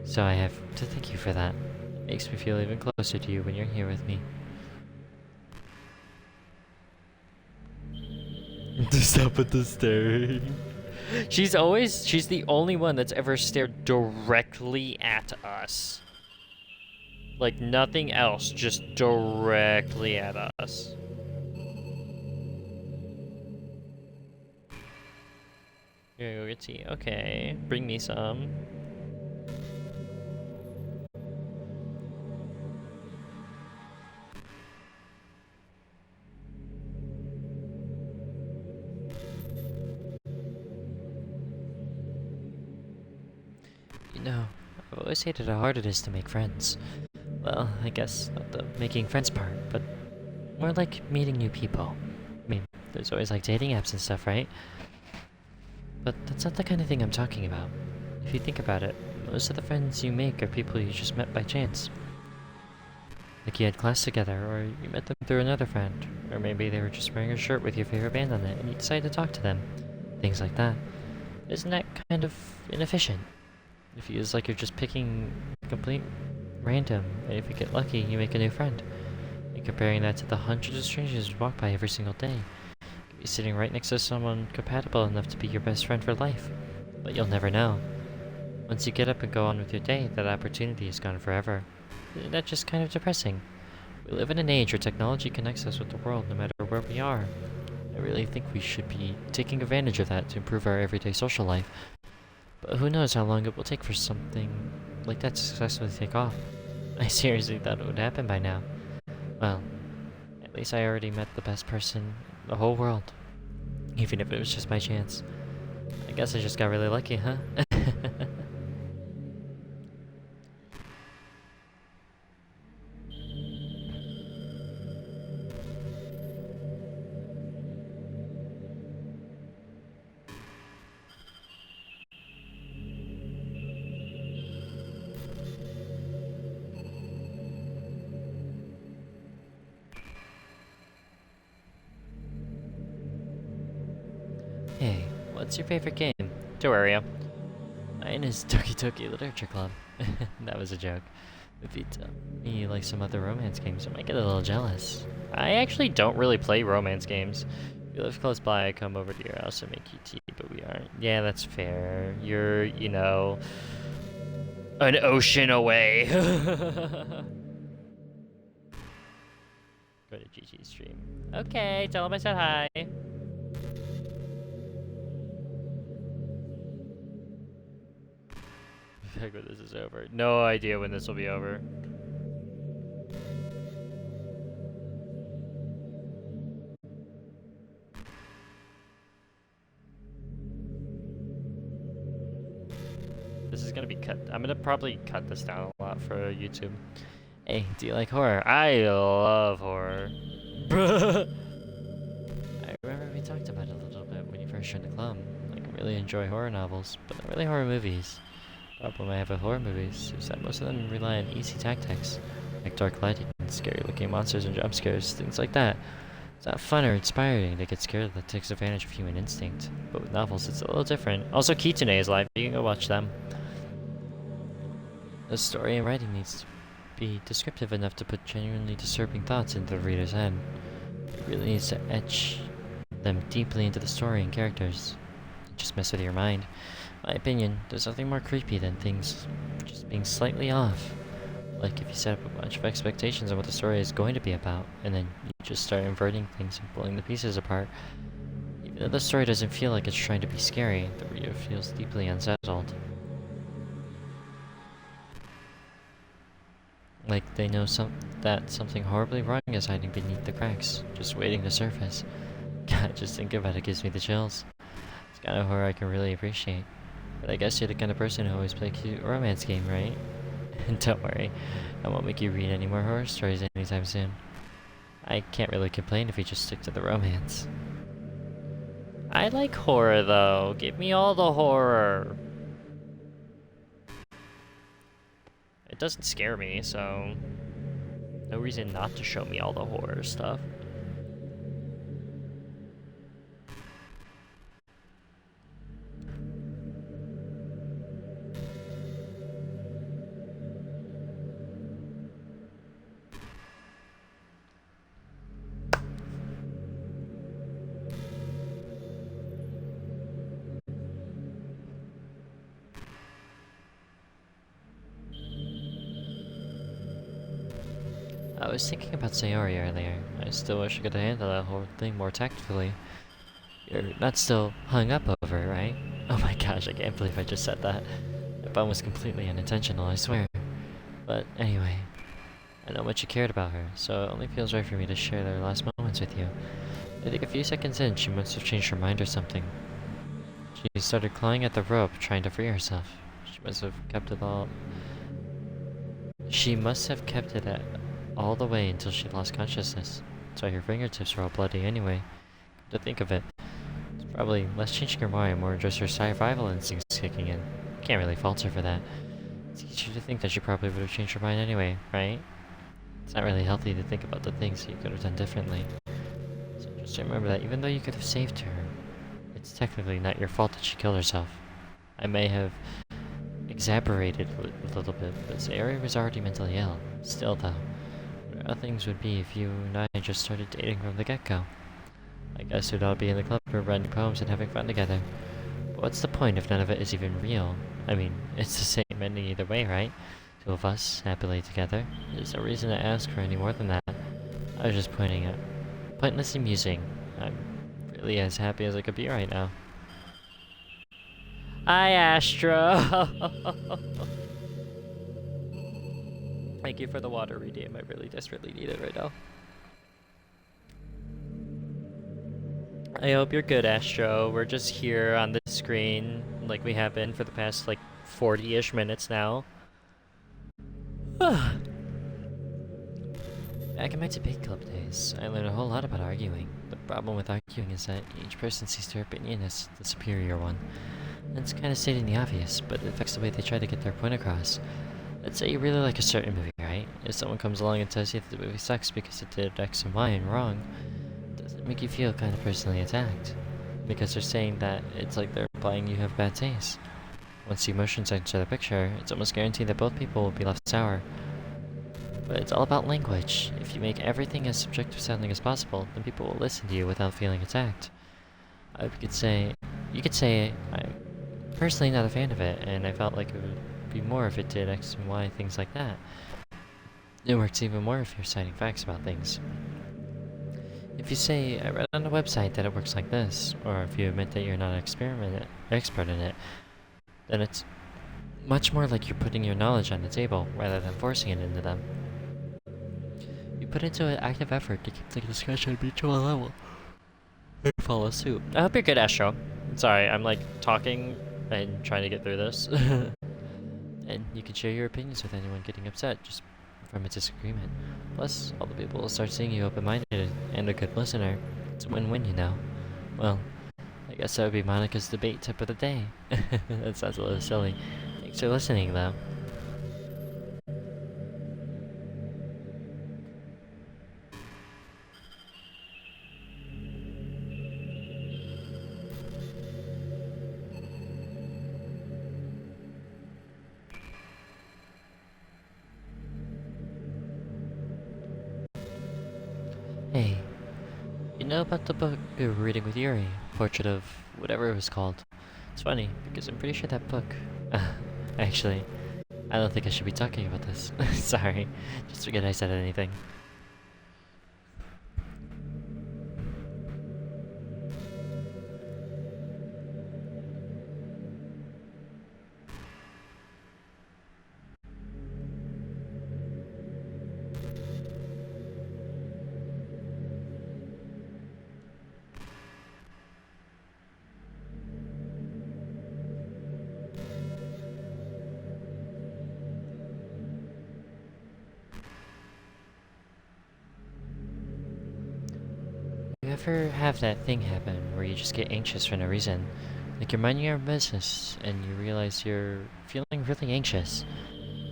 So I have to thank you for that. It makes me feel even closer to you when you're here with me. To stop at the staring. She's the only one that's ever stared directly at us. Like nothing else, just directly at us. Here, go get tea. Okay, bring me some. You know, I've always hated how hard it is to make friends. Well, I guess not the making friends part, but more like meeting new people. I mean, there's always like dating apps and stuff, right? But that's not the kind of thing I'm talking about. If you think about it, most of the friends you make are people you just met by chance. Like you had class together, or you met them through another friend, or maybe they were just wearing a shirt with your favorite band on it and you decided to talk to them. Things like that. Isn't that kind of inefficient? It feels like you're just picking complete random, and if you get lucky, you make a new friend. And comparing that to the hundreds of strangers you walk by every single day, you could be sitting right next to someone compatible enough to be your best friend for life. But you'll never know. Once you get up and go on with your day, that opportunity is gone forever. Isn't that just kind of depressing? We live in an age where technology connects us with the world no matter where we are. I really think we should be taking advantage of that to improve our everyday social life. But who knows how long it will take for something like that to successfully take off. I seriously thought it would happen by now. Well, at least I already met the best person in the whole world. Even if it was just by chance. I guess I just got really lucky, huh? Hey, what's your favorite game? Terraria. Mine is Toki Toki Literature Club. That was a joke. If you tell me like some other romance games, I might get a little jealous. I actually don't really play romance games. If you live close by, I come over to your house and make you tea, but we aren't. Yeah, that's fair. You're, you know, an ocean away. Go to GG's stream. Okay, tell him I said hi. Heck, when this is over. No idea when this will be over. This is gonna be cut. I'm gonna probably cut this down a lot for YouTube. Hey, do you like horror? I love horror. I remember we talked about it a little bit when you first joined the club. Like, I really enjoy horror novels, but not really horror movies. The problem I have with horror movies is that most of them rely on easy tactics, like dark lighting, scary looking monsters and jump scares, things like that. It's not fun or inspiring to get scared that takes advantage of human instinct. But with novels, it's a little different. Also, Kitsune is live. You can go watch them. The story and writing needs to be descriptive enough to put genuinely disturbing thoughts into the reader's head. It really needs to etch them deeply into the story and characters. Just mess with your mind. In my opinion, there's nothing more creepy than things just being slightly off. Like if you set up a bunch of expectations on what the story is going to be about, and then you just start inverting things and pulling the pieces apart. Even though the story doesn't feel like it's trying to be scary, the reader feels deeply unsettled. Like they know that something horribly wrong is hiding beneath the cracks, just waiting to surface. God, just thinking about it gives me the chills. It's kind of horror I can really appreciate. But I guess you're the kind of person who always plays a cute romance game, right? And don't worry, I won't make you read any more horror stories anytime soon. I can't really complain if you just stick to the romance. I like horror though. Give me all the horror. It doesn't scare me, so no reason not to show me all the horror stuff. I was thinking about Sayori earlier. I still wish I could handle that whole thing more tactfully. You're not still hung up over it, right? Oh my gosh, I can't believe I just said that. That bun was completely unintentional, I swear. But anyway, I know much you cared about her, so it only feels right for me to share their last moments with you. I think a few seconds in, she must have changed her mind or something. She started clawing at the rope, trying to free herself. She must have kept it all... She must have kept it at all the way until she lost consciousness. That's why her fingertips were all bloody anyway. To think of it, it's probably less changing her mind, more just her survival instincts kicking in. Can't really fault her for that. It's easier to think that she probably would have changed her mind anyway, right? It's not really healthy to think about the things that you could have done differently. So just remember that even though you could have saved her, it's technically not your fault that she killed herself. I may have exaggerated a little bit, but Sayori was already mentally ill. Still though, how things would be if you and I just started dating from the get-go. I guess we'd all be in the club room writing poems and having fun together. But what's the point if none of it is even real? I mean, it's the same ending either way, right? Two of us, happily together. There's no reason to ask for any more than that. I was just pointing out. Pointlessly musing. I'm really as happy as I could be right now. Hi, Astro! Thank you for the water redeem. I really desperately need it right now. I hope you're good, Astro. We're just here on the screen, like we have been for the past, like, 40-ish minutes now. Back in my debate club days, I learned a whole lot about arguing. The problem with arguing is that each person sees their opinion as the superior one. It's kind of stating the obvious, but it affects the way they try to get their point across. Let's say you really like a certain movie, right? If someone comes along and tells you that the movie sucks because it did X and Y and wrong, does it make you feel kind of personally attacked? Because they're saying that it's like they're implying you have bad taste. Once the emotions enter the picture, it's almost guaranteed that both people will be left sour. But it's all about language. If you make everything as subjective sounding as possible, then people will listen to you without feeling attacked. You could say, I'm personally not a fan of it, and I felt like it would be more if it did X and Y, things like that. It works even more if you're citing facts about things. If you say, I read on a website that it works like this, or if you admit that you're not an expert in it, then it's much more like you're putting your knowledge on the table, rather than forcing it into them. You put into an active effort to keep the discussion at a mutual level. They follow suit. I hope you're good, Astro. Sorry, I'm like talking and trying to get through this. And you can share your opinions with anyone getting upset just from a disagreement. Plus, all the people will start seeing you open-minded and a good listener. It's a win-win, you know. Well, I guess that would be Monica's debate tip of the day. That sounds a little silly. Thanks for listening, though. Hey, you know about the book we were reading with Yuri? Portrait of whatever it was called. It's funny, because I'm pretty sure that book... actually, I don't think I should be talking about this. Sorry, just forget I said anything. You ever have that thing happen where you just get anxious for no reason? Like you're minding your own business and you realize you're feeling really anxious.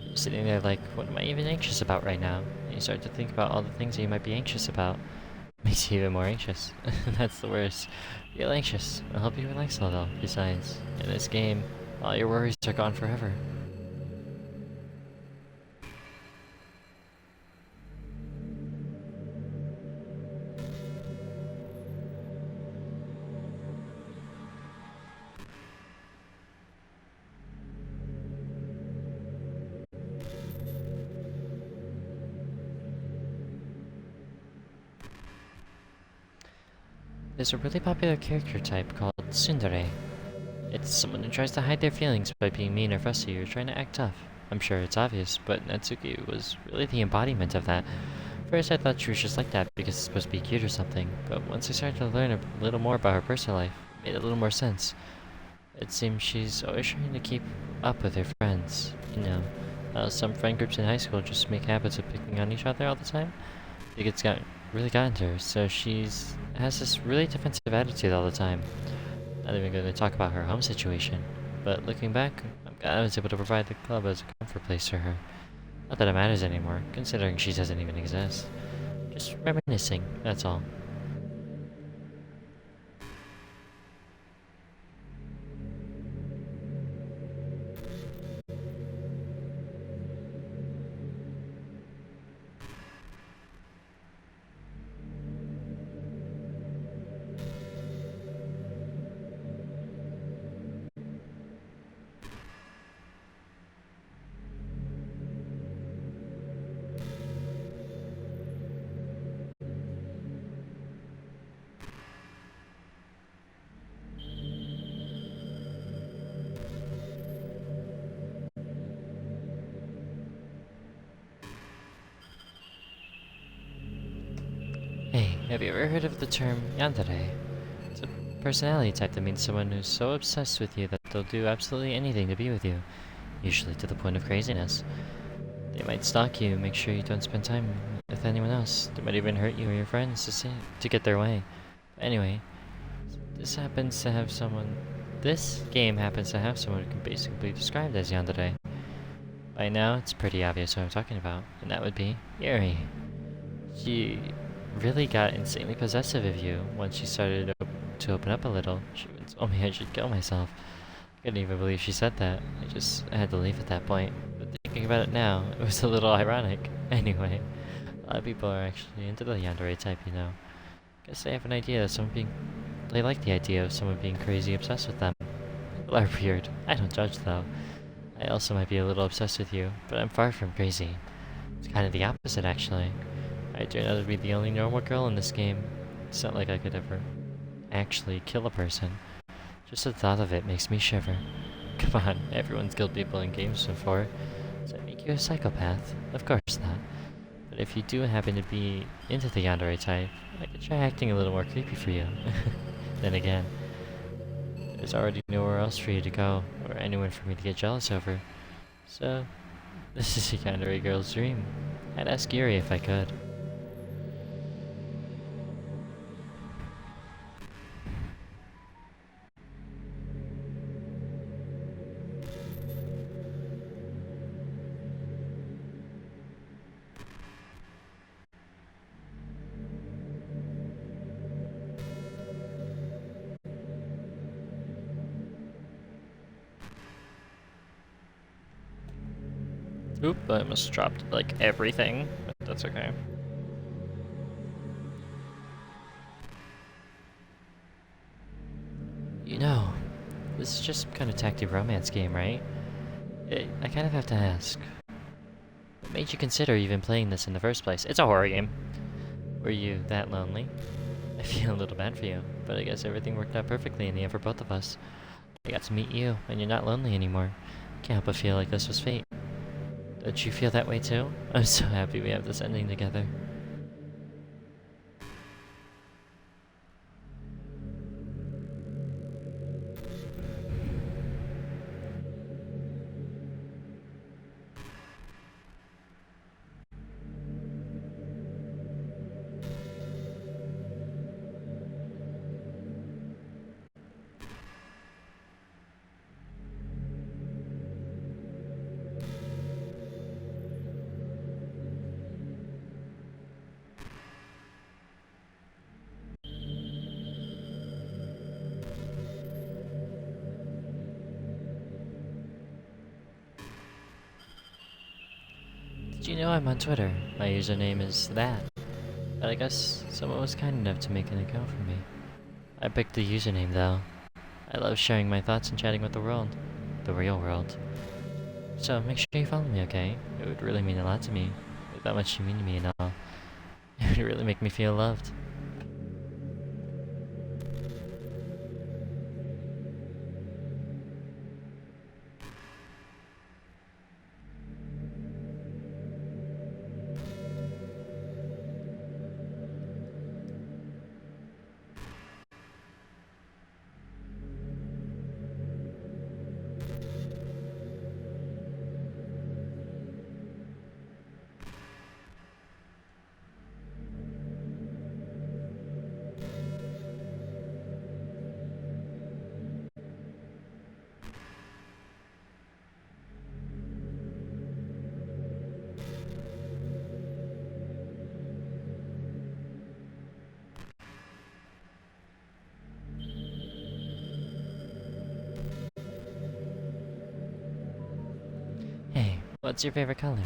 You're sitting there like, what am I even anxious about right now? And you start to think about all the things that you might be anxious about. Makes you even more anxious. That's the worst. Feel anxious. It'll help you relax a little. Besides, in this game, all your worries are gone forever. There's a really popular character type called tsundere. It's someone who tries to hide their feelings by being mean or fussy or trying to act tough. I'm sure it's obvious, but Natsuki was really the embodiment of that. First I thought she was just like that because it's supposed to be cute or something, but once I started to learn a little more about her personal life, it made a little more sense. It seems she's always trying to keep up with her friends, you know. Some friend groups in high school just make habits of picking on each other all the time. I think it's really gotten to her, so has this really defensive attitude all the time. Not even going to talk about her home situation, but looking back, I'm glad I was able to provide the club as a comfort place for her. Not that it matters anymore, considering she doesn't even exist. Just reminiscing, that's all. Hey, have you ever heard of the term yandere? It's a personality type that means someone who's so obsessed with you that they'll do absolutely anything to be with you, usually to the point of craziness. They might stalk you, make sure you don't spend time with anyone else. They might even hurt you or your friends to get their way. But anyway, this game happens to have someone who can basically be described as yandere. By now, it's pretty obvious who I'm talking about, and that would be Yuri. She really got insanely possessive of you once she started to open up a little. She even told me I should kill myself. I couldn't even believe she said that. I had to leave at that point. But thinking about it now, it was a little ironic. Anyway, a lot of people are actually into the yandere type, you know. Guess they have an idea of they like the idea of someone being crazy obsessed with them. People are weird. I don't judge though. I also might be a little obsessed with you, but I'm far from crazy. It's kind of the opposite actually. I turn out to be the only normal girl in this game. It's not like I could ever actually kill a person. Just the thought of it makes me shiver. Come on, everyone's killed people in games before. Does that make you a psychopath? Of course not. But if you do happen to be into the yandere type, I could try acting a little more creepy for you. Then again, there's already nowhere else for you to go, or anyone for me to get jealous over. So, this is a yandere girl's dream. I'd ask Yuri if I could. Oop, I almost dropped, like, everything, but that's okay. You know, this is just some kind of tactic romance game, right? I kind of have to ask. What made you consider even playing this in the first place? It's a horror game. Were you that lonely? I feel a little bad for you, but I guess everything worked out perfectly in the end for both of us. I got to meet you, and you're not lonely anymore. Can't help but feel like this was fate. Don't you feel that way too? I'm so happy we have this ending together. Did you know I'm on Twitter? My username is that. But I guess someone was kind enough to make an account for me. I picked the username though. I love sharing my thoughts and chatting with the world. The real world. So make sure you follow me, okay? It would really mean a lot to me. With that much you mean to me and all. It would really make me feel loved. Hey, what's your favorite color?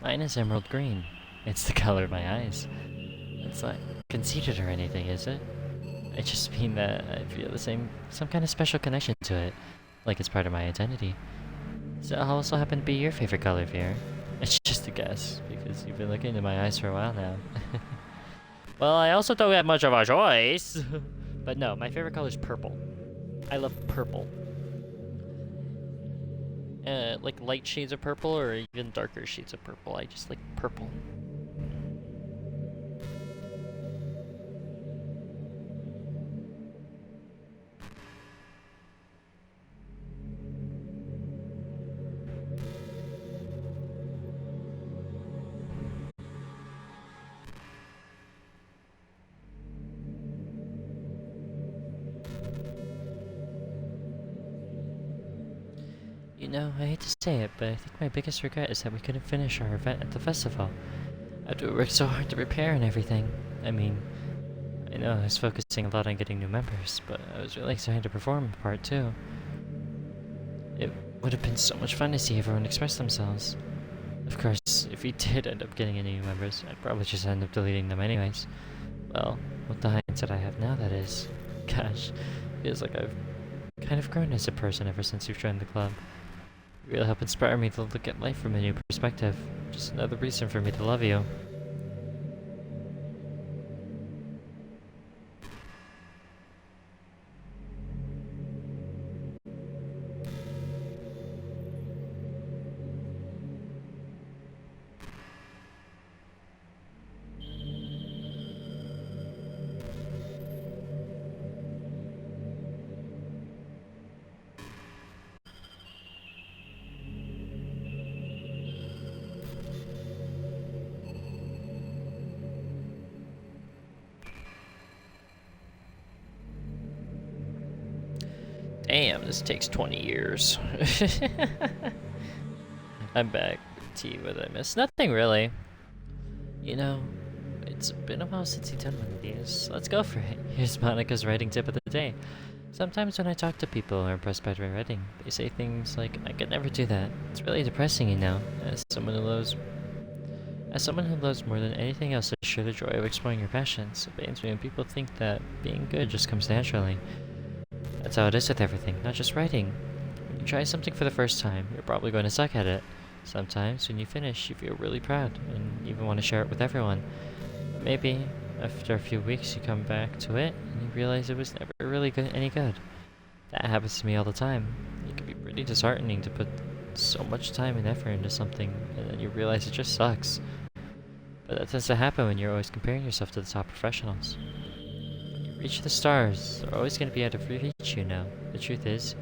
Mine is emerald green. It's the color of my eyes. It's like conceited or anything, is it? I just mean that I feel some kind of special connection to it, like it's part of my identity. So it also happen to be your favorite color, Veer? It's just a guess, because you've been looking into my eyes for a while now. Well, I also don't have much of a choice. But no, my favorite color is purple. I love purple. Like light shades of purple or even darker shades of purple. I just like purple. You know, I hate to say it, but I think my biggest regret is that we couldn't finish our event at the festival. After we worked so hard to prepare and everything. I mean, I know I was focusing a lot on getting new members, but I was really excited to perform a part too. It would have been so much fun to see everyone express themselves. Of course, if we did end up getting any new members, I'd probably just end up deleting them anyways. Well, with the hindsight I have now, that is. Gosh, feels like I've kind of grown as a person ever since you've joined the club. You really help inspire me to look at life from a new perspective. Just another reason for me to love you. Damn, this takes 20 years. I'm back. T, what did I miss? Nothing really. You know, it's been a while since you've done one of these. Let's go for it. Here's Monika's writing tip of the day. Sometimes when I talk to people who are impressed by my writing, they say things like, I could never do that. It's really depressing, you know, as someone who loves more than anything else to share the joy of exploring your passions. It pains me when people think that being good just comes naturally. That's how it is with everything, not just writing. When you try something for the first time, you're probably going to suck at it. Sometimes, when you finish, you feel really proud, and even want to share it with everyone. But maybe, after a few weeks, you come back to it, and you realize it was never really any good. That happens to me all the time. It can be pretty disheartening to put so much time and effort into something, and then you realize it just sucks. But that tends to happen when you're always comparing yourself to the top professionals. Reach the stars. They're always going to be out of reach, you know. The truth is,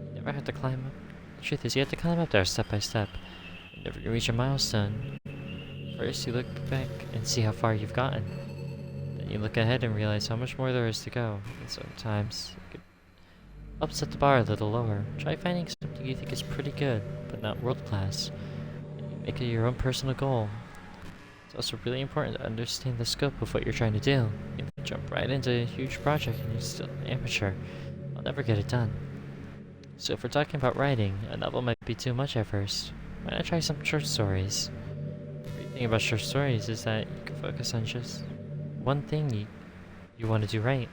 you never have to climb up. The truth is, you have to climb up there step by step. You never can reach a milestone. First, you look back and see how far you've gotten. Then you look ahead and realize how much more there is to go. And sometimes, it could help set the bar a little lower. Try finding something you think is pretty good, but not world class. And you make it your own personal goal. It's also really important to understand the scope of what you're trying to do. If you jump right into a huge project and you're still an amateur, I'll never get it done. So if we're talking about writing, a novel might be too much at first. Why not try some short stories? The great thing about short stories is that you can focus on just one thing you want to do right.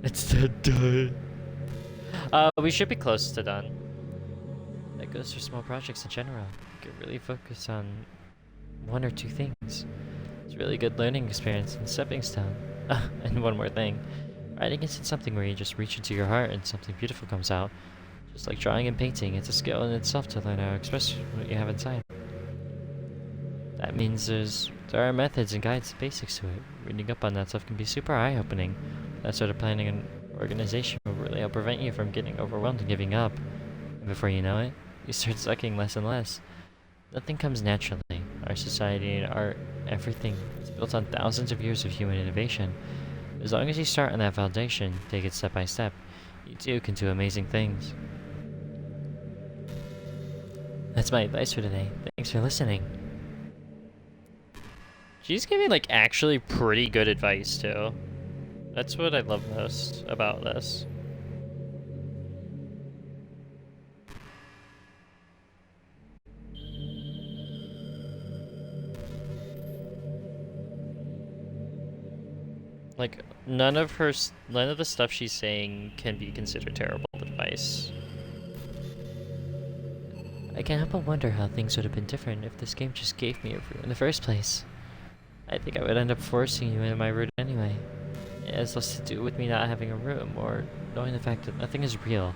It's done. We should be close to done. That goes for small projects in general. You can really focus on one or two things. It's a really good learning experience and stepping stone. And one more thing. Writing isn't something where you just reach into your heart and something beautiful comes out. Just like drawing and painting, it's a skill in itself to learn how to express what you have inside. That means there are methods and guides and basics to it. Reading up on that stuff can be super eye-opening. That sort of planning and organization will really help it'll prevent you from getting overwhelmed and giving up. And before you know it, you start sucking less and less. Nothing comes naturally. Our society and art, everything is built on thousands of years of human innovation. As long as you start on that foundation, take it step by step, you too can do amazing things. That's my advice for today. Thanks for listening. She's giving, like, actually pretty good advice, too. That's what I love most about this. Like, none of the stuff she's saying can be considered terrible advice. I can't help but wonder how things would have been different if this game just gave me a room in the first place. I think I would end up forcing you into my room anyway. It has less to do with me not having a room, or knowing the fact that nothing is real.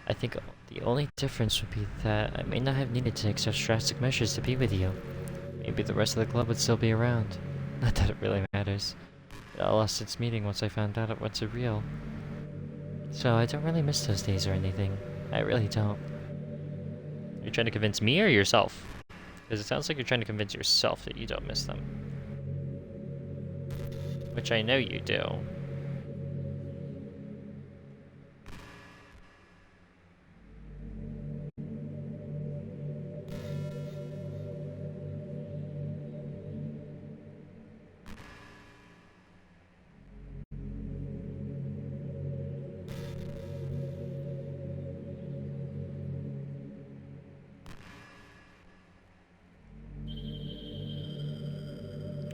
I think the only difference would be that I may not have needed to take such drastic measures to be with you. Maybe the rest of the club would still be around. Not that it really matters. It all lost its meaning once I found out what's real. So I don't really miss those days or anything. I really don't. You're trying to convince me or yourself? Because it sounds like you're trying to convince yourself that you don't miss them. Which I know you do.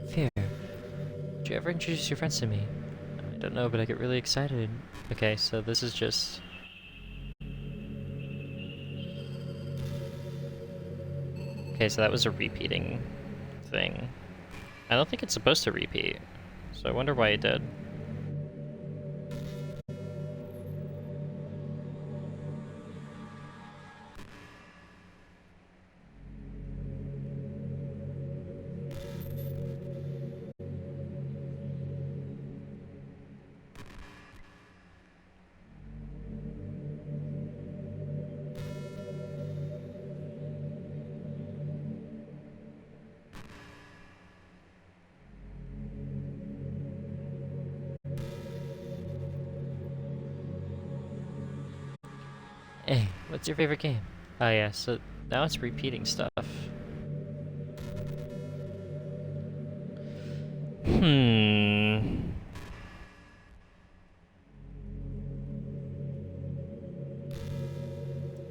Fear. Did you ever introduce your friends to me? I don't know, but I get really excited. Okay, so this is just... Okay, so that was a repeating thing. I don't think it's supposed to repeat, so I wonder why it did. Hey, what's your favorite game? Oh yeah, so now it's repeating stuff.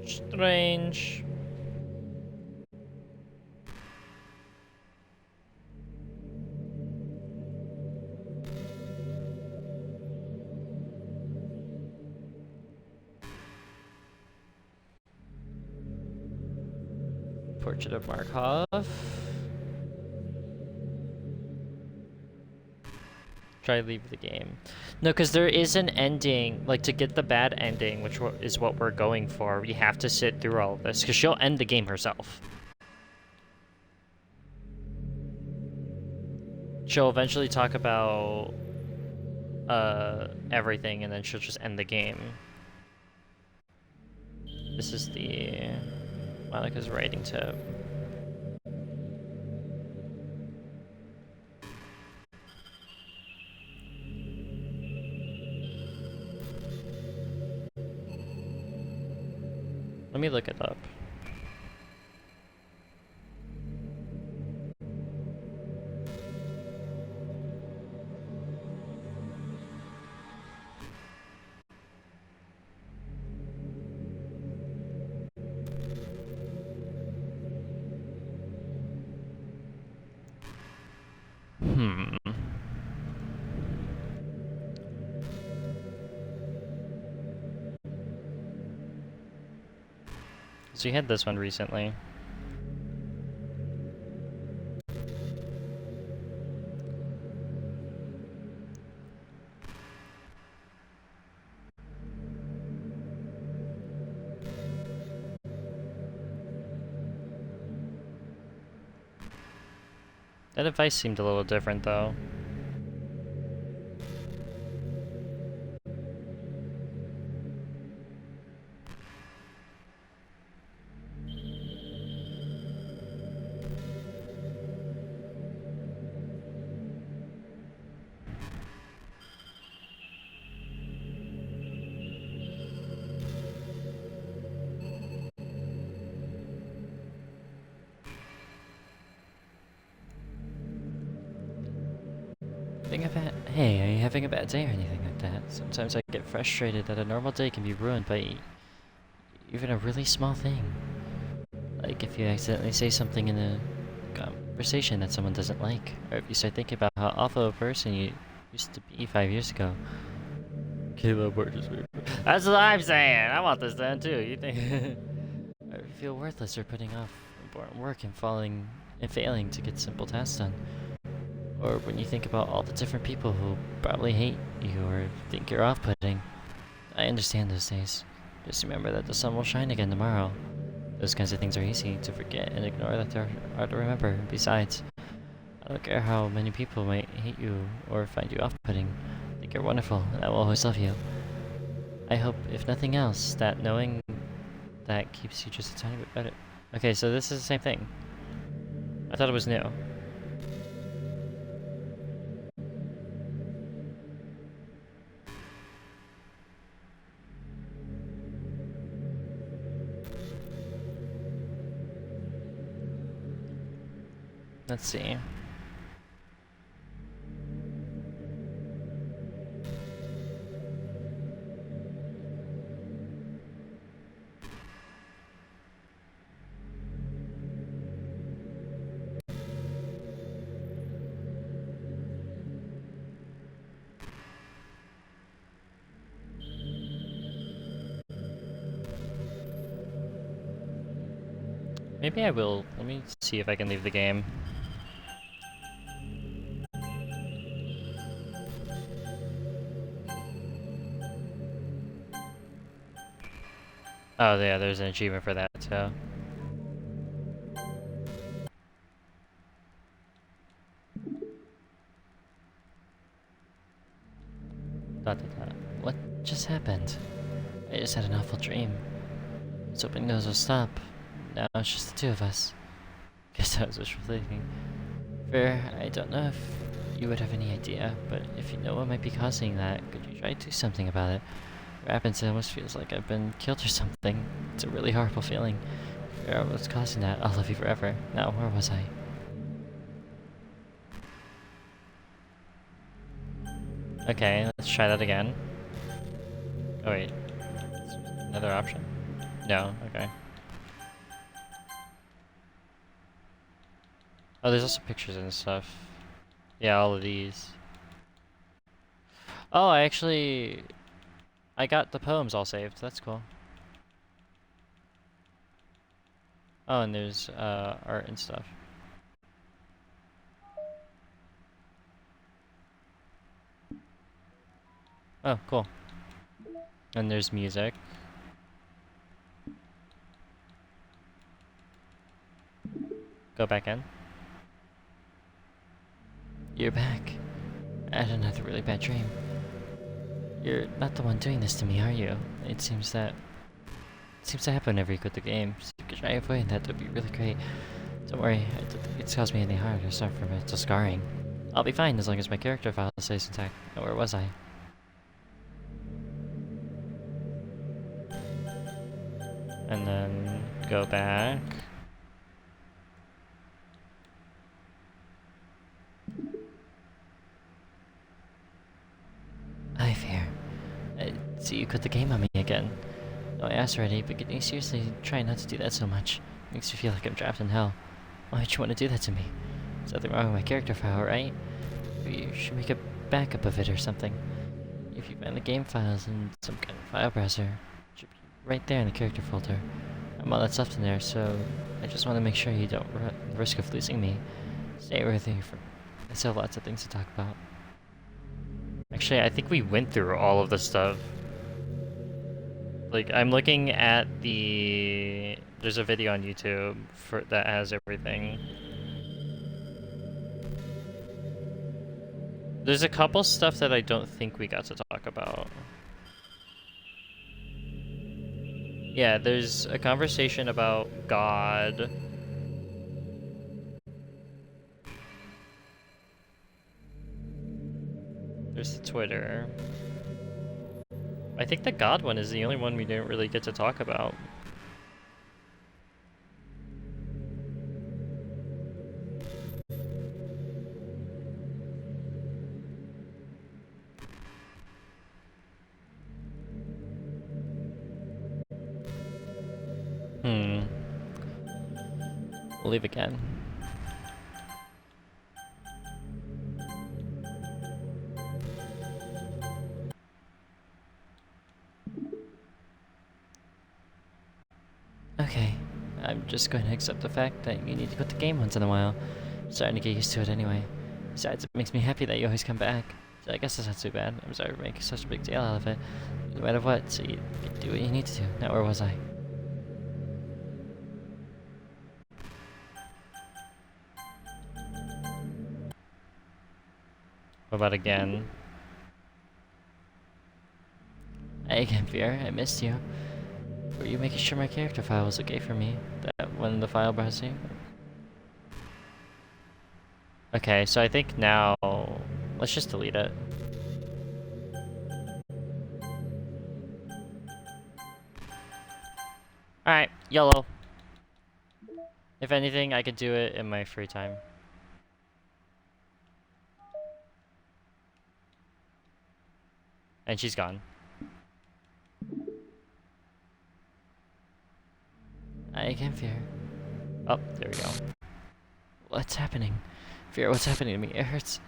Strange. Portrait of Markov. Try leave the game. No, because there is an ending. Like, to get the bad ending, which is what we're going for, we have to sit through all of this, because she'll end the game herself. She'll eventually talk about everything, and then she'll just end the game. This is the Monika's writing tip. Let me look it up. So you had this one recently. That advice seemed a little different, though. Hey, are you having a bad day or anything like that? Sometimes I get frustrated that a normal day can be ruined by even a really small thing. Like if you accidentally say something in a conversation that someone doesn't like, or if you start thinking about how awful a person you used to be 5 years ago. Caleb, we're just weird. That's what I'm saying. I want this done too. You think? Or if you feel worthless or putting off important work and failing to get simple tasks done. Or when you think about all the different people who probably hate you or think you're off-putting. I understand those days. Just remember that the sun will shine again tomorrow. Those kinds of things are easy to forget and ignore that they're hard to remember. Besides, I don't care how many people might hate you or find you off-putting. I think you're wonderful and I will always love you. I hope, if nothing else, that knowing that keeps you just a tiny bit better. Okay, so this is the same thing. I thought it was new. Let's see. Maybe I will. Let me see if I can leave the game. Oh yeah, there's an achievement for that too. What just happened? I just had an awful dream. I was hoping those would stop. Now it's just the two of us. Guess I was wishful thinking. Fair, I don't know if you would have any idea, but if you know what might be causing that, could you try to do something about it? What happens, it almost feels like I've been killed or something. It's a really horrible feeling. Figure out what's causing that, I'll love you forever. Now, where was I? Okay, let's try that again. Oh wait. Another option? No, okay. Oh, there's also pictures and stuff. Yeah, all of these. Oh, I got the poems all saved. That's cool. Oh, and there's art and stuff. Oh, cool. And there's music. Go back in. You're back. I had another really bad dream. You're not the one doing this to me, are you? It seems to happen whenever you quit the game. So if you could try avoiding that, that'd be really great. Don't worry, I don't think it's caused me any harm or suffer from mental scarring. I'll be fine as long as my character file stays intact. Now, where was I? And then go back. Hi, Fair. I see you quit the game on me again. No, I asked already, but can you seriously try not to do that so much? Makes me feel like I'm trapped in hell. Why would you want to do that to me? There's nothing wrong with my character file, right? You should make a backup of it or something. If you find the game files in some kind of file browser, it should be right there in the character folder. All that's left in there, so I just want to make sure you don't run the risk of losing me. Stay with you for... I still have lots of things to talk about. Actually, I think we went through all of the stuff. Like, I'm looking at the... There's a video on YouTube that has everything. There's a couple stuff that I don't think we got to talk about. Yeah, there's a conversation about God. There's the Twitter. I think the God one is the only one we didn't really get to talk about. We'll leave again. Okay, I'm just going to accept the fact that you need to quit the game once in a while. I'm starting to get used to it anyway. Besides, it makes me happy that you always come back. So I guess that's not too bad. I'm sorry for making such a big deal out of it. No matter what, so you can do what you need to do. Now where was I? What about again? Hey again, Fear. I missed you. Were you making sure my character file was okay for me? That one in the file browser? Okay, so I think now... let's just delete it. Alright, YOLO. If anything, I could do it in my free time. And she's gone. I can't Fear. Oh, there we go. What's happening? Fear, what's happening to me? It hurts.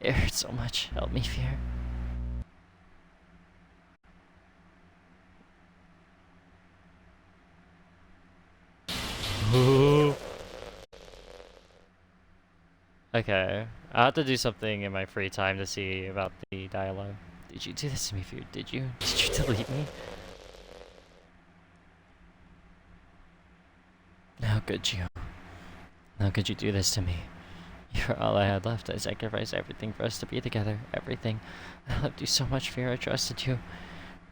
It hurts so much. Help me, Fear. Okay. I'll have to do something in my free time to see about the dialogue. Did you do this to me, Fear? Did you? Did you delete me? How could you? How could you do this to me? You're all I had left. I sacrificed everything for us to be together. Everything. I loved you so much, Fear. I trusted you.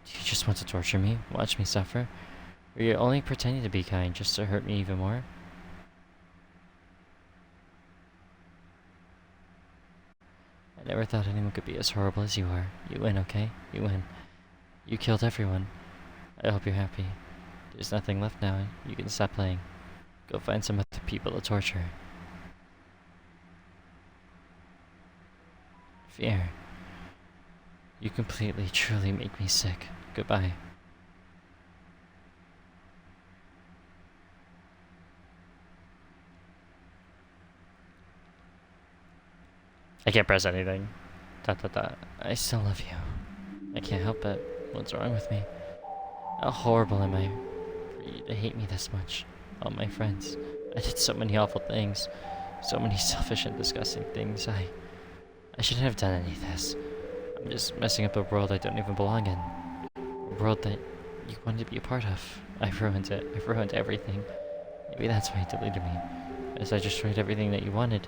Do you just want to torture me? Watch me suffer? Or you're only pretending to be kind just to hurt me even more? I never thought anyone could be as horrible as you are. You win, okay? You win. You killed everyone. I hope you're happy. There's nothing left now. You can stop playing. Go find some other people to torture. Fear. You completely, truly make me sick. Goodbye. I can't press anything. ... I still love you. I can't help it. What's wrong with me? How horrible am I for you to hate me this much? All my friends. I did so many awful things. So many selfish and disgusting things. I shouldn't have done any of this. I'm just messing up a world I don't even belong in. A world that you wanted to be a part of. I ruined it. I ruined everything. Maybe that's why you deleted me. As I destroyed everything that you wanted.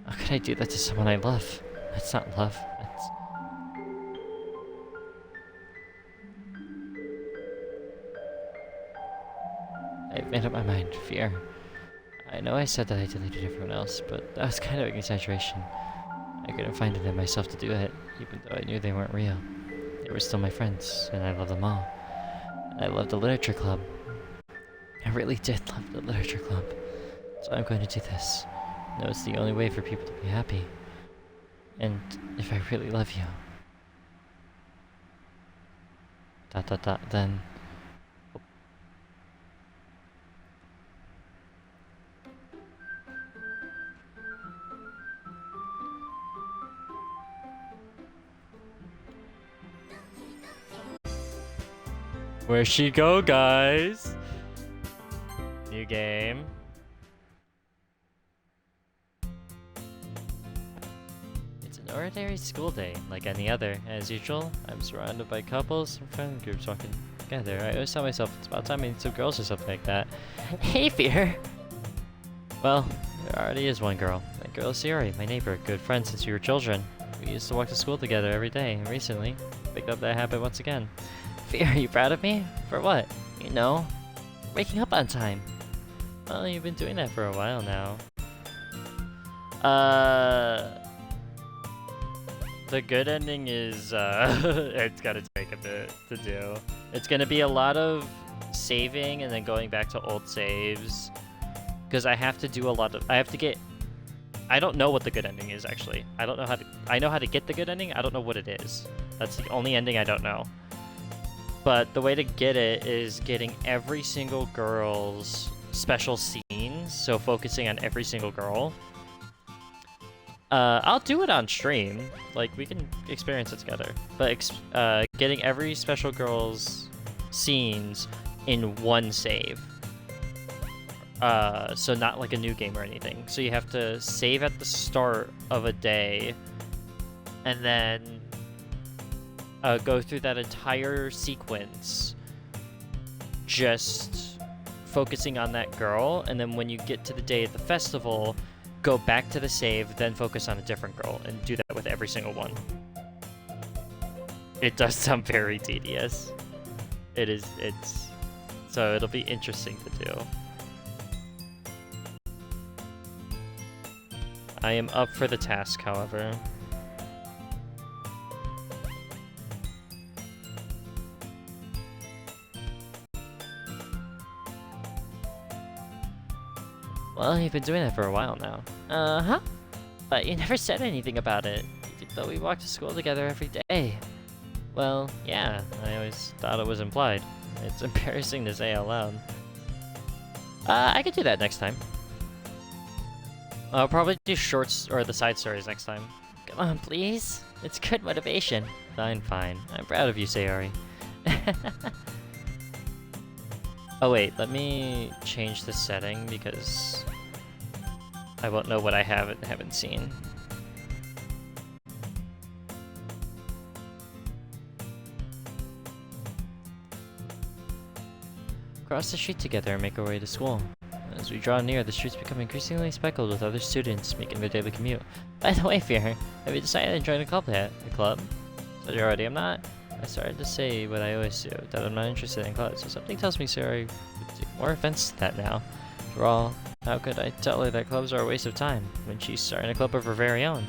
How could I do that to someone I love? That's not love. That's... I've made up my mind. Fear. I know I said that I deleted everyone else, but that was kind of an exaggeration. I couldn't find it in myself to do it, even though I knew they weren't real. They were still my friends, and I loved them all. And I loved the literature club. I really did love the literature club. So I'm going to do this. I know it's the only way for people to be happy. And if I really love you... then... Where'd she go, guys? New game. It's an ordinary school day, like any other. As usual, I'm surrounded by couples and friend groups walking together. I always tell myself it's about time I meet some girls or something like that. Hey, Fear! Well, there already is one girl. That girl is Siri, my neighbor, good friend since we were children. We used to walk to school together every day, and recently, picked up that habit once again. Fear, are you proud of me? For what? You know, waking up on time. Well, you've been doing that for a while now. The good ending is, it's gonna take a bit to do. It's gonna be a lot of saving and then going back to old saves. Because I have to do a lot of, I don't know what the good ending is, actually. I know how to get the good ending, I don't know what it is. That's the only ending I don't know. But the way to get it is getting every single girl's special scenes, so focusing on every single girl. I'll do it on stream, like we can experience it together. But getting every special girl's scenes in one save. So not like a new game or anything. So you have to save at the start of a day, and then go through that entire sequence, just focusing on that girl, and then when you get to the day of the festival, go back to the save, then focus on a different girl, and do that with every single one. It does sound very tedious. So it'll be interesting to do. I am up for the task, however. Well, you've been doing that for a while now. Uh-huh. But you never said anything about it, even though we walk to school together every day. Well, yeah, I always thought it was implied. It's embarrassing to say out loud. I could do that next time. I'll probably do shorts or the side stories next time. Come on, please. It's good motivation. Fine, fine. I'm proud of you, Sayori. Oh wait, let me change the setting because I won't know what I haven't seen. Cross the street together and make our way to school. As we draw near, the streets become increasingly speckled with other students making their daily commute. By the way, Fear, have you decided to join a club yet? The club? Said you already, I'm not. I started to say what I always do, that I'm not interested in clubs, so something tells me Sarah would take more offense to that now. For all, how could I tell her that clubs are a waste of time when she's starting a club of her very own?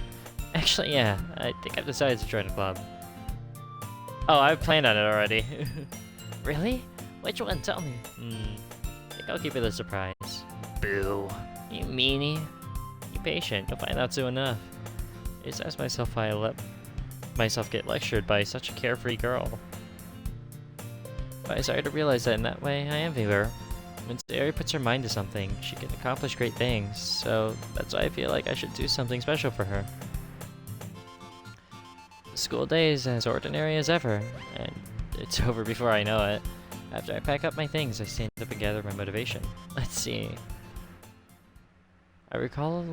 Actually, yeah, I think I've decided to join a club. Oh, I've planned on it already. Really? Which one? Tell me. I think I'll keep it a surprise. Boo. You meanie. Be patient, you'll find out soon enough. I just asked myself why I let myself get lectured by such a carefree girl. But I started to realize that in that way, I envy her. When Sayori puts her mind to something, she can accomplish great things, so that's why I feel like I should do something special for her. The school day is as ordinary as ever, and it's over before I know it. After I pack up my things, I stand up and gather my motivation. Let's see. I recall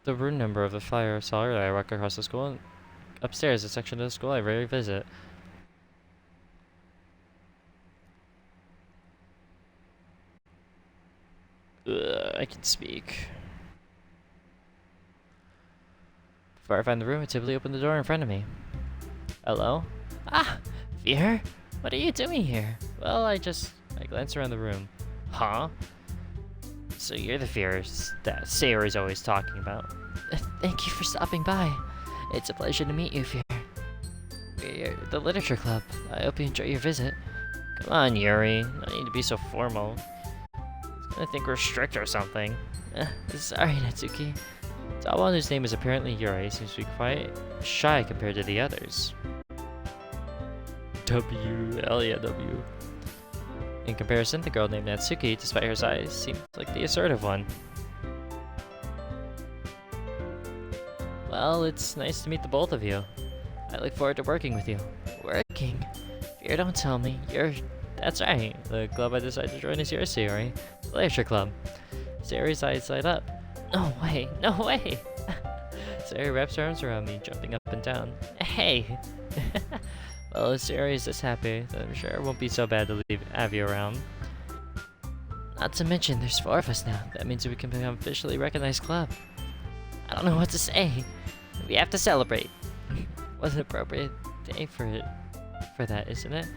the room number of the flyer seller that I walk across the school, and upstairs, a section of the school I rarely visit. I can speak. Before I find the room, I typically open the door in front of me. Hello? Ah! Fear? What are you doing here? Well, I glance around the room. Huh? So you're the Fears that Sayori's always talking about. Thank you for stopping by. It's a pleasure to meet you, Fear. We're the literature club. I hope you enjoy your visit. Come on, Yuri. No need to be so formal. He's gonna think we're strict or something. Sorry, Natsuki. Someone whose name is apparently Yuri seems to be quite shy compared to the others. W. In comparison, the girl named Natsuki, despite her size, seems like the assertive one. Well, it's nice to meet the both of you. I look forward to working with you. Working? Fear, don't tell me. That's right. The club I decided to join is yours, Sayori. The Literature Club. Sayori's eyes light up. No way, no way! Sayori wraps her arms around me, jumping up and down. Hey! Well, if Sayori is this happy, then I'm sure it won't be so bad to leave Abby around. Not to mention, there's 4 of us now. That means we can become officially recognized club. I don't know what to say. We have to celebrate. What an appropriate day for that, isn't it?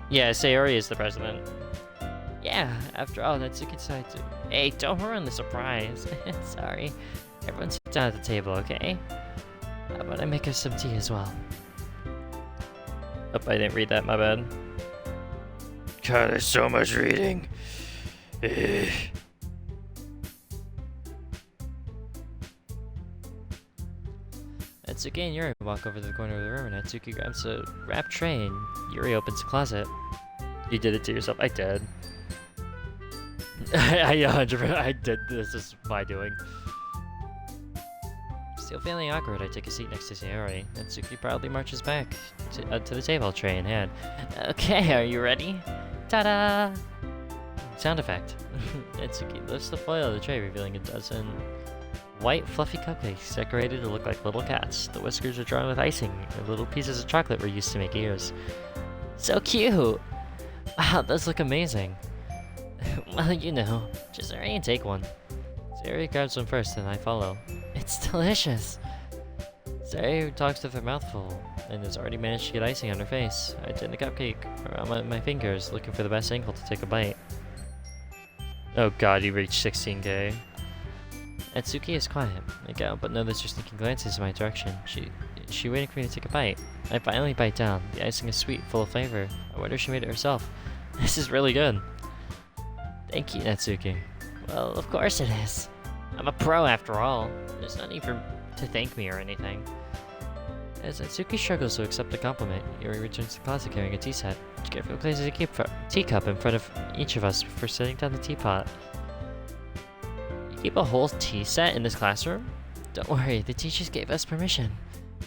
Yeah, Sayori is the president. Yeah, after all, Natsuki decided to... Hey, don't ruin the surprise. Sorry. Everyone sit down at the table, okay? How about I make us some tea as well? Oh, I didn't read that, my bad. God, there's so much reading. Natsuki and Yuri walk over to the corner of the room, and Natsuki grabs a wrapped tray, and Yuri opens the closet. You did it to yourself. I did. I 100%. I did. This is my doing. Still feeling awkward, I take a seat next to Sayori. Natsuki proudly marches back to the table, tray in hand. Okay, are you ready? Ta-da! Sound effect. Natsuki lifts the foil of the tray, revealing a dozen white, fluffy cupcakes decorated to look like little cats. The whiskers are drawn with icing, and little pieces of chocolate were used to make ears. So cute! Wow, those look amazing. Well, you know, just hurry and take one. Sayori grabs one first, and I follow. It's delicious! Sayori talks with her mouth full, and has already managed to get icing on her face. I turn the cupcake around my fingers, looking for the best angle to take a bite. Oh god, you reached 16k. Natsuki is quiet. I can't but notice her sneaking glances in my direction. She waiting for me to take a bite. I finally bite down. The icing is sweet, full of flavor. I wonder if she made it herself. This is really good. Thank you, Natsuki. Well, of course it is. I'm a pro after all. There's no need to thank me or anything. As Natsuki struggles to accept the compliment, Yuri returns to the closet carrying a tea set. She carefully places a teacup in front of each of us before setting down the teapot. You keep a whole tea set in this classroom? Don't worry, the teachers gave us permission.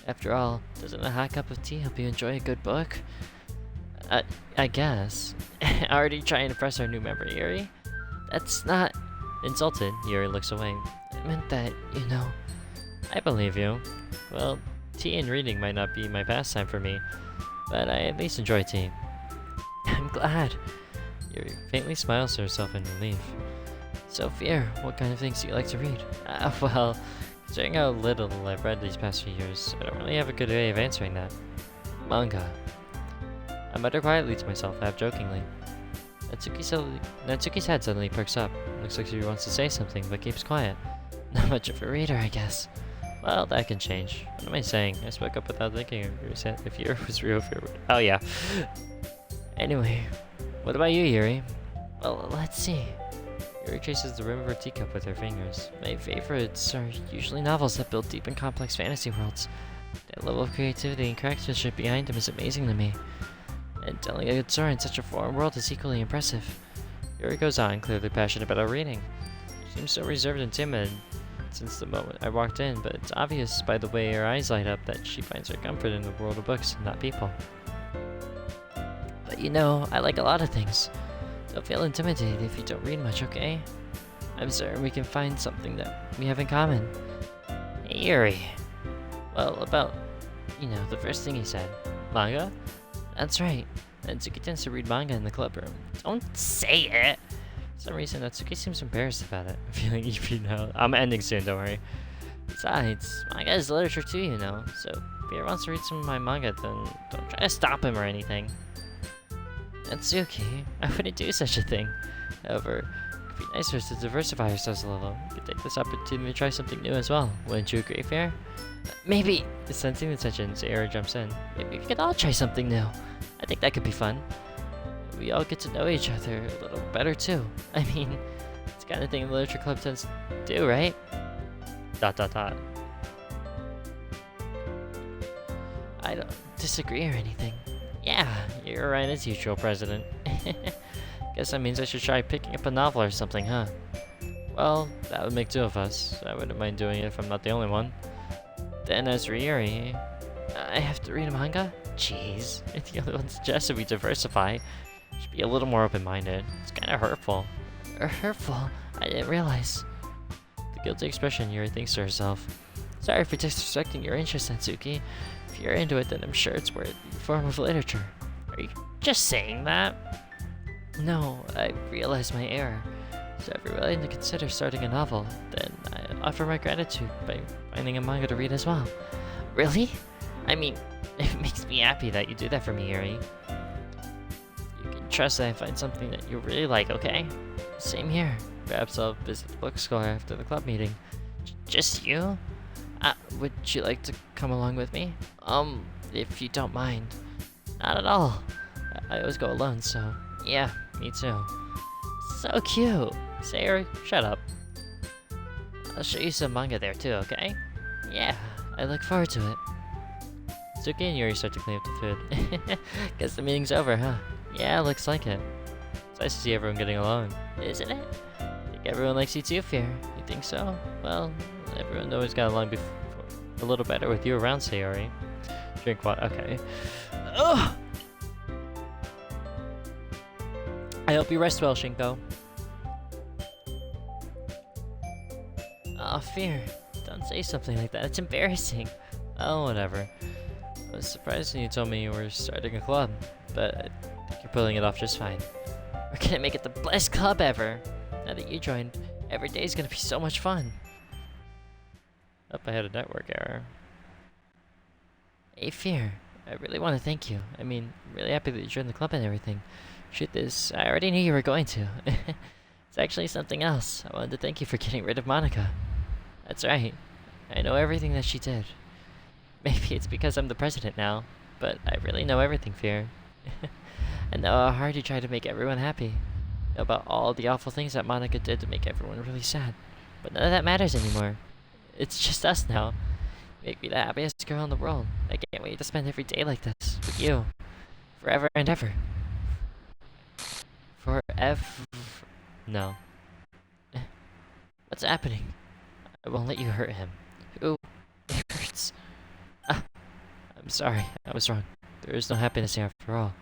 After all, doesn't a hot cup of tea help you enjoy a good book? I guess. Already trying to impress our new member, Yuri? That's not... Insulted, Yuri looks away. I meant that, you know... I believe you. Well, tea and reading might not be my pastime for me, but I at least enjoy tea. I'm glad. Yuri faintly smiles to herself in relief. So, Fear, what kind of things do you like to read? Well, considering how little I've read these past few years, I don't really have a good way of answering that. Manga. I mutter quietly to myself, half-jokingly. Natsuki's head suddenly perks up. Looks like she wants to say something, but keeps quiet. Not much of a reader, I guess. Well, that can change. What am I saying? I spoke up without thinking if Yuri was real fear. Oh, yeah. Anyway, what about you, Yuri? Well, let's see. Yuri traces the rim of her teacup with her fingers. My favorites are usually novels that build deep and complex fantasy worlds. That level of creativity and craftsmanship behind them is amazing to me. And telling a good story in such a foreign world is equally impressive. Yuri goes on, clearly passionate about her reading. She seems so reserved and timid since the moment I walked in, but it's obvious by the way her eyes light up that she finds her comfort in the world of books, not people. But you know, I like a lot of things. Don't feel intimidated if you don't read much, okay? I'm certain we can find something that we have in common. Hey, Yuri. Well, about, you know, the first thing he said. Manga? That's right. Natsuki tends to read manga in the club room. Don't say it! For some reason, Natsuki seems embarrassed about it. I'm feeling EP now. I'm ending soon, don't worry. Besides, manga is literature too, you know. So, if he wants to read some of my manga, then don't try to stop him or anything. Natsuki, I wouldn't do such a thing. However, it could be nicer to diversify ourselves a little. We could take this opportunity to try something new as well. Wouldn't you agree, Fair? Maybe, sensing the tension, Sayori jumps in. Maybe we could all try something new. I think that could be fun. We all get to know each other a little better too. I mean, it's the kind of thing the literature club tends to do, right? ... I don't disagree or anything. Yeah, you're right as usual, President. Guess that means I should try picking up a novel or something, huh? Well, that would make two of us. I wouldn't mind doing it if I'm not the only one. Then as for Yuri, I have to read a manga? Jeez, if the other one suggested we diversify, should be a little more open-minded. It's kind of hurtful. Hurtful? I didn't realize. The guilty expression Yuri thinks to herself. Sorry for disrespecting your interest, Natsuki. If you're into it, then I'm sure it's worth the form of literature. Are you just saying that? No, I realized my error. So if you're willing to consider starting a novel, then I offer my gratitude by finding a manga to read as well. Really? I mean, it makes me happy that you do that for me, Yuri. You can trust that I find something that you really like, okay? Same here. Perhaps I'll visit the bookstore after the club meeting. Just you? Would you like to come along with me? If you don't mind. Not at all. I always go alone, so yeah, me too. So cute. Sayori, shut up. I'll show you some manga there too, okay? Yeah, I look forward to it. Suki and Yuri start to clean up the food. Guess the meeting's over, huh? Yeah, looks like it. It's nice to see everyone getting along, isn't it? I think everyone likes you too, Fear. You think so? Well, everyone always got along before a little better with you around, Sayori. Drink water. Okay. Ugh! I hope you rest well, Shinko. Aw, Fear. Don't say something like that. It's embarrassing. Oh, whatever. I was surprised when you told me you were starting a club, but I think you're pulling it off just fine. We're gonna make it the best club ever! Now that you joined, every day is gonna be so much fun! Oh, I had a network error. Hey, Fear. I really want to thank you. I mean, I'm really happy that you joined the club and everything. Truth is, I already knew you were going to. It's actually something else. I wanted to thank you for getting rid of Monika. That's right. I know everything that she did. Maybe it's because I'm the president now, but I really know everything, Fear. I know how hard you try to make everyone happy. I know about all the awful things that Monika did to make everyone really sad. But none of that matters anymore. It's just us now. You make me the happiest girl in the world. I can't wait to spend every day like this with you. Forever and ever. Forever. No. What's happening? I won't let you hurt him. Ooh, it hurts. Ah, I'm sorry. I was wrong. There is no happiness here after all.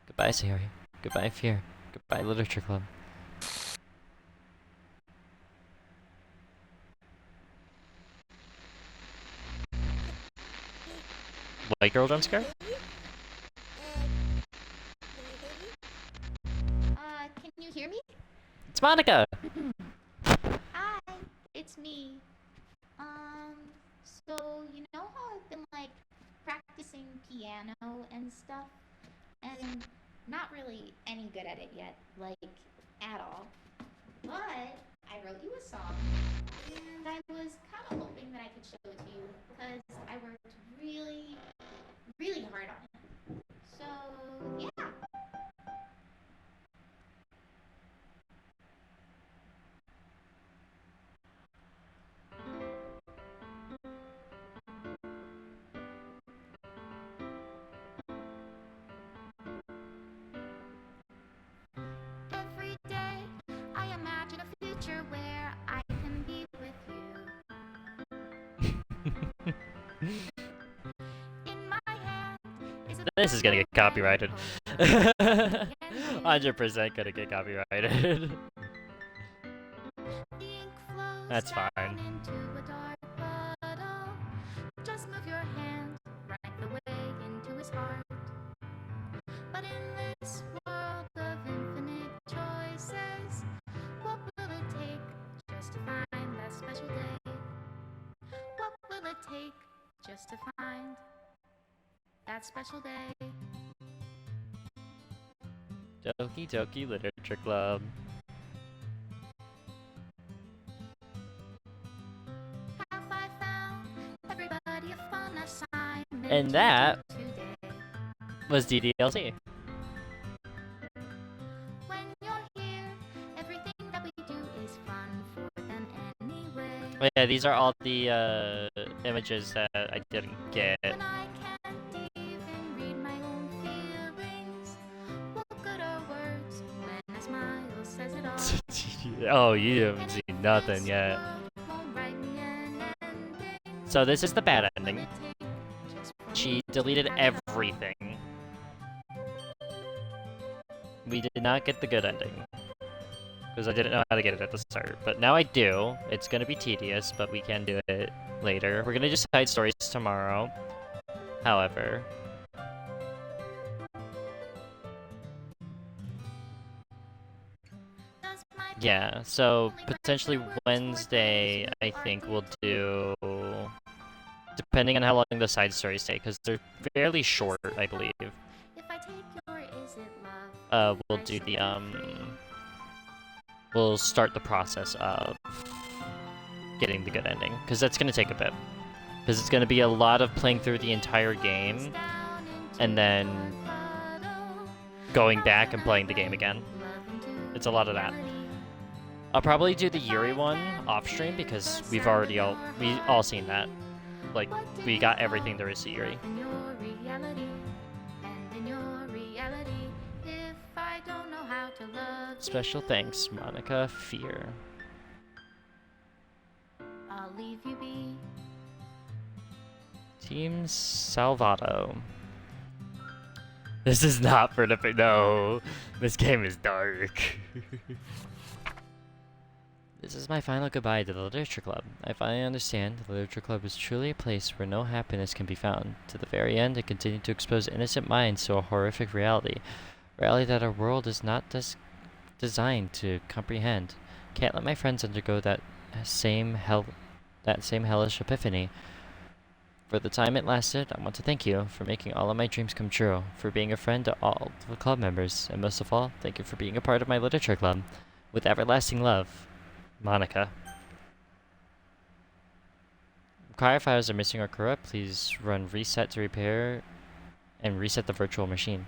Goodbye, Sayori. Goodbye, Fear. Goodbye, Literature Club. White girl jump scare? Can you hear me? It's Monika! Hi, it's me. So you know how I've been like practicing piano and stuff, and not really any good at it yet, like at all. But I wrote you a song, and I was kind of hoping that I could show it to you because I worked really, really hard on it. So yeah. Every day I imagine a future where I can be with you. In my hand is a This is gonna get copyrighted. 100% gonna get copyrighted. The ink flows That's down fine. into a dark puddle. Just move your hand right the way into his heart. But in this world of infinite choices, what will it take just to find that special day? What will it take just to find that special day? Doki Doki Literature Club. Have I found everybody a fun assignment And to that do today? was DDLC. When you're here, everything that we do is fun for them anyway. Oh yeah, these are all the images that I didn't get. When I can't even read my own feelings, what good are words when a smile says it all? Oh, you haven't seen And nothing this yet. world won't write me an ending, So this is the bad what will ending. it take just for She me deleted to have it all? everything. We did not get the good ending. Because I didn't know how to get it at the start. But now I do. It's gonna be tedious, but we can do it later. We're gonna do side stories tomorrow. However. Does my Yeah, so potentially Wednesday, I think we'll do... Depending on how long the side stories take, because they're fairly short, I believe. If I take your is it love? We'll do the, we'll start the process of getting the good ending, because that's going to take a bit. Because it's going to be a lot of playing through the entire game, and then going back and playing the game again. It's a lot of that. I'll probably do the Yuri one off stream, because we've already all seen that. like, What we did got you everything there call is to Yuri. in your reality? And in your reality, if I don't know how to love Special you, thanks, Monika Fear. I'll leave you be. Team Salvato. This is not for the no. This game is dark. This is my final goodbye to the Literature Club. I finally understand the Literature Club is truly a place where no happiness can be found. To the very end, it continued to expose innocent minds to a horrific reality. Reality that our world is not designed to comprehend. Can't let my friends undergo that same hellish epiphany. For the time it lasted, I want to thank you for making all of my dreams come true, for being a friend to all the club members, and most of all, thank you for being a part of my literature club. With everlasting love, Monika. Require files are missing or corrupt, please run reset to repair and reset the virtual machine.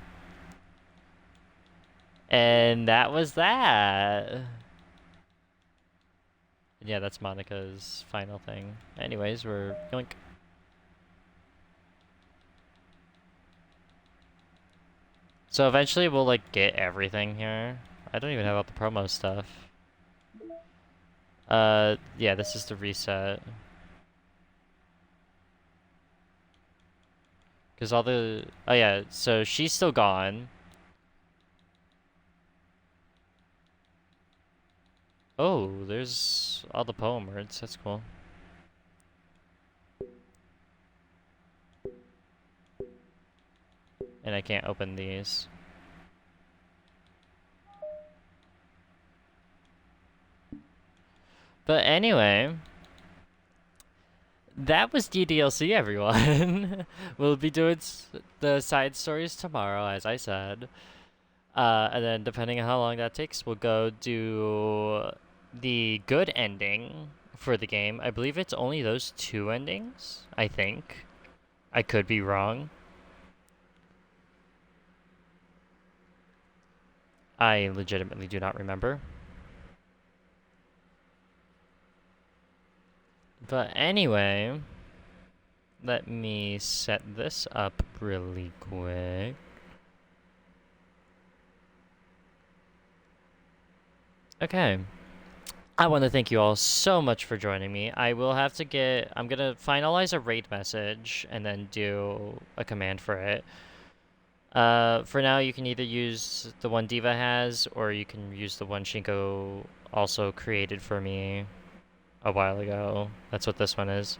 And that was that. Yeah, that's Monika's final thing. Anyways, we're yoink. So eventually we'll like get everything here. I don't even have all the promo stuff. Yeah, this is the reset. Cause all the, oh yeah, so she's still gone. Oh, there's all the poem words, that's cool. And I can't open these. But anyway, that was DDLC, everyone. We'll be doing the side stories tomorrow, as I said. And then depending on how long that takes, we'll go do the good ending for the game. I believe it's only those 2 endings, I think. I could be wrong. I legitimately do not remember. But anyway, let me set this up really quick. Okay. I want to thank you all so much for joining me. I will have to I'm gonna finalize a raid message and then do a command for it. For now, you can either use the one Diva has, or you can use the one Shinko also created for me a while ago. That's what this one is.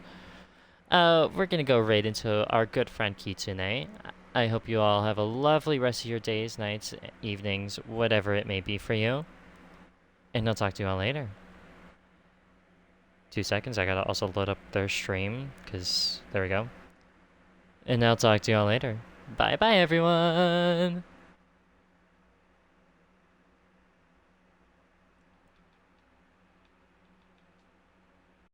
We're gonna go right into our good friend Kitsune. I hope you all have a lovely rest of your days, nights, evenings, whatever it may be for you. And I'll talk to you all later. 2 seconds, I gotta also load up their stream, because there we go. And I'll talk to you all later. Bye bye, everyone!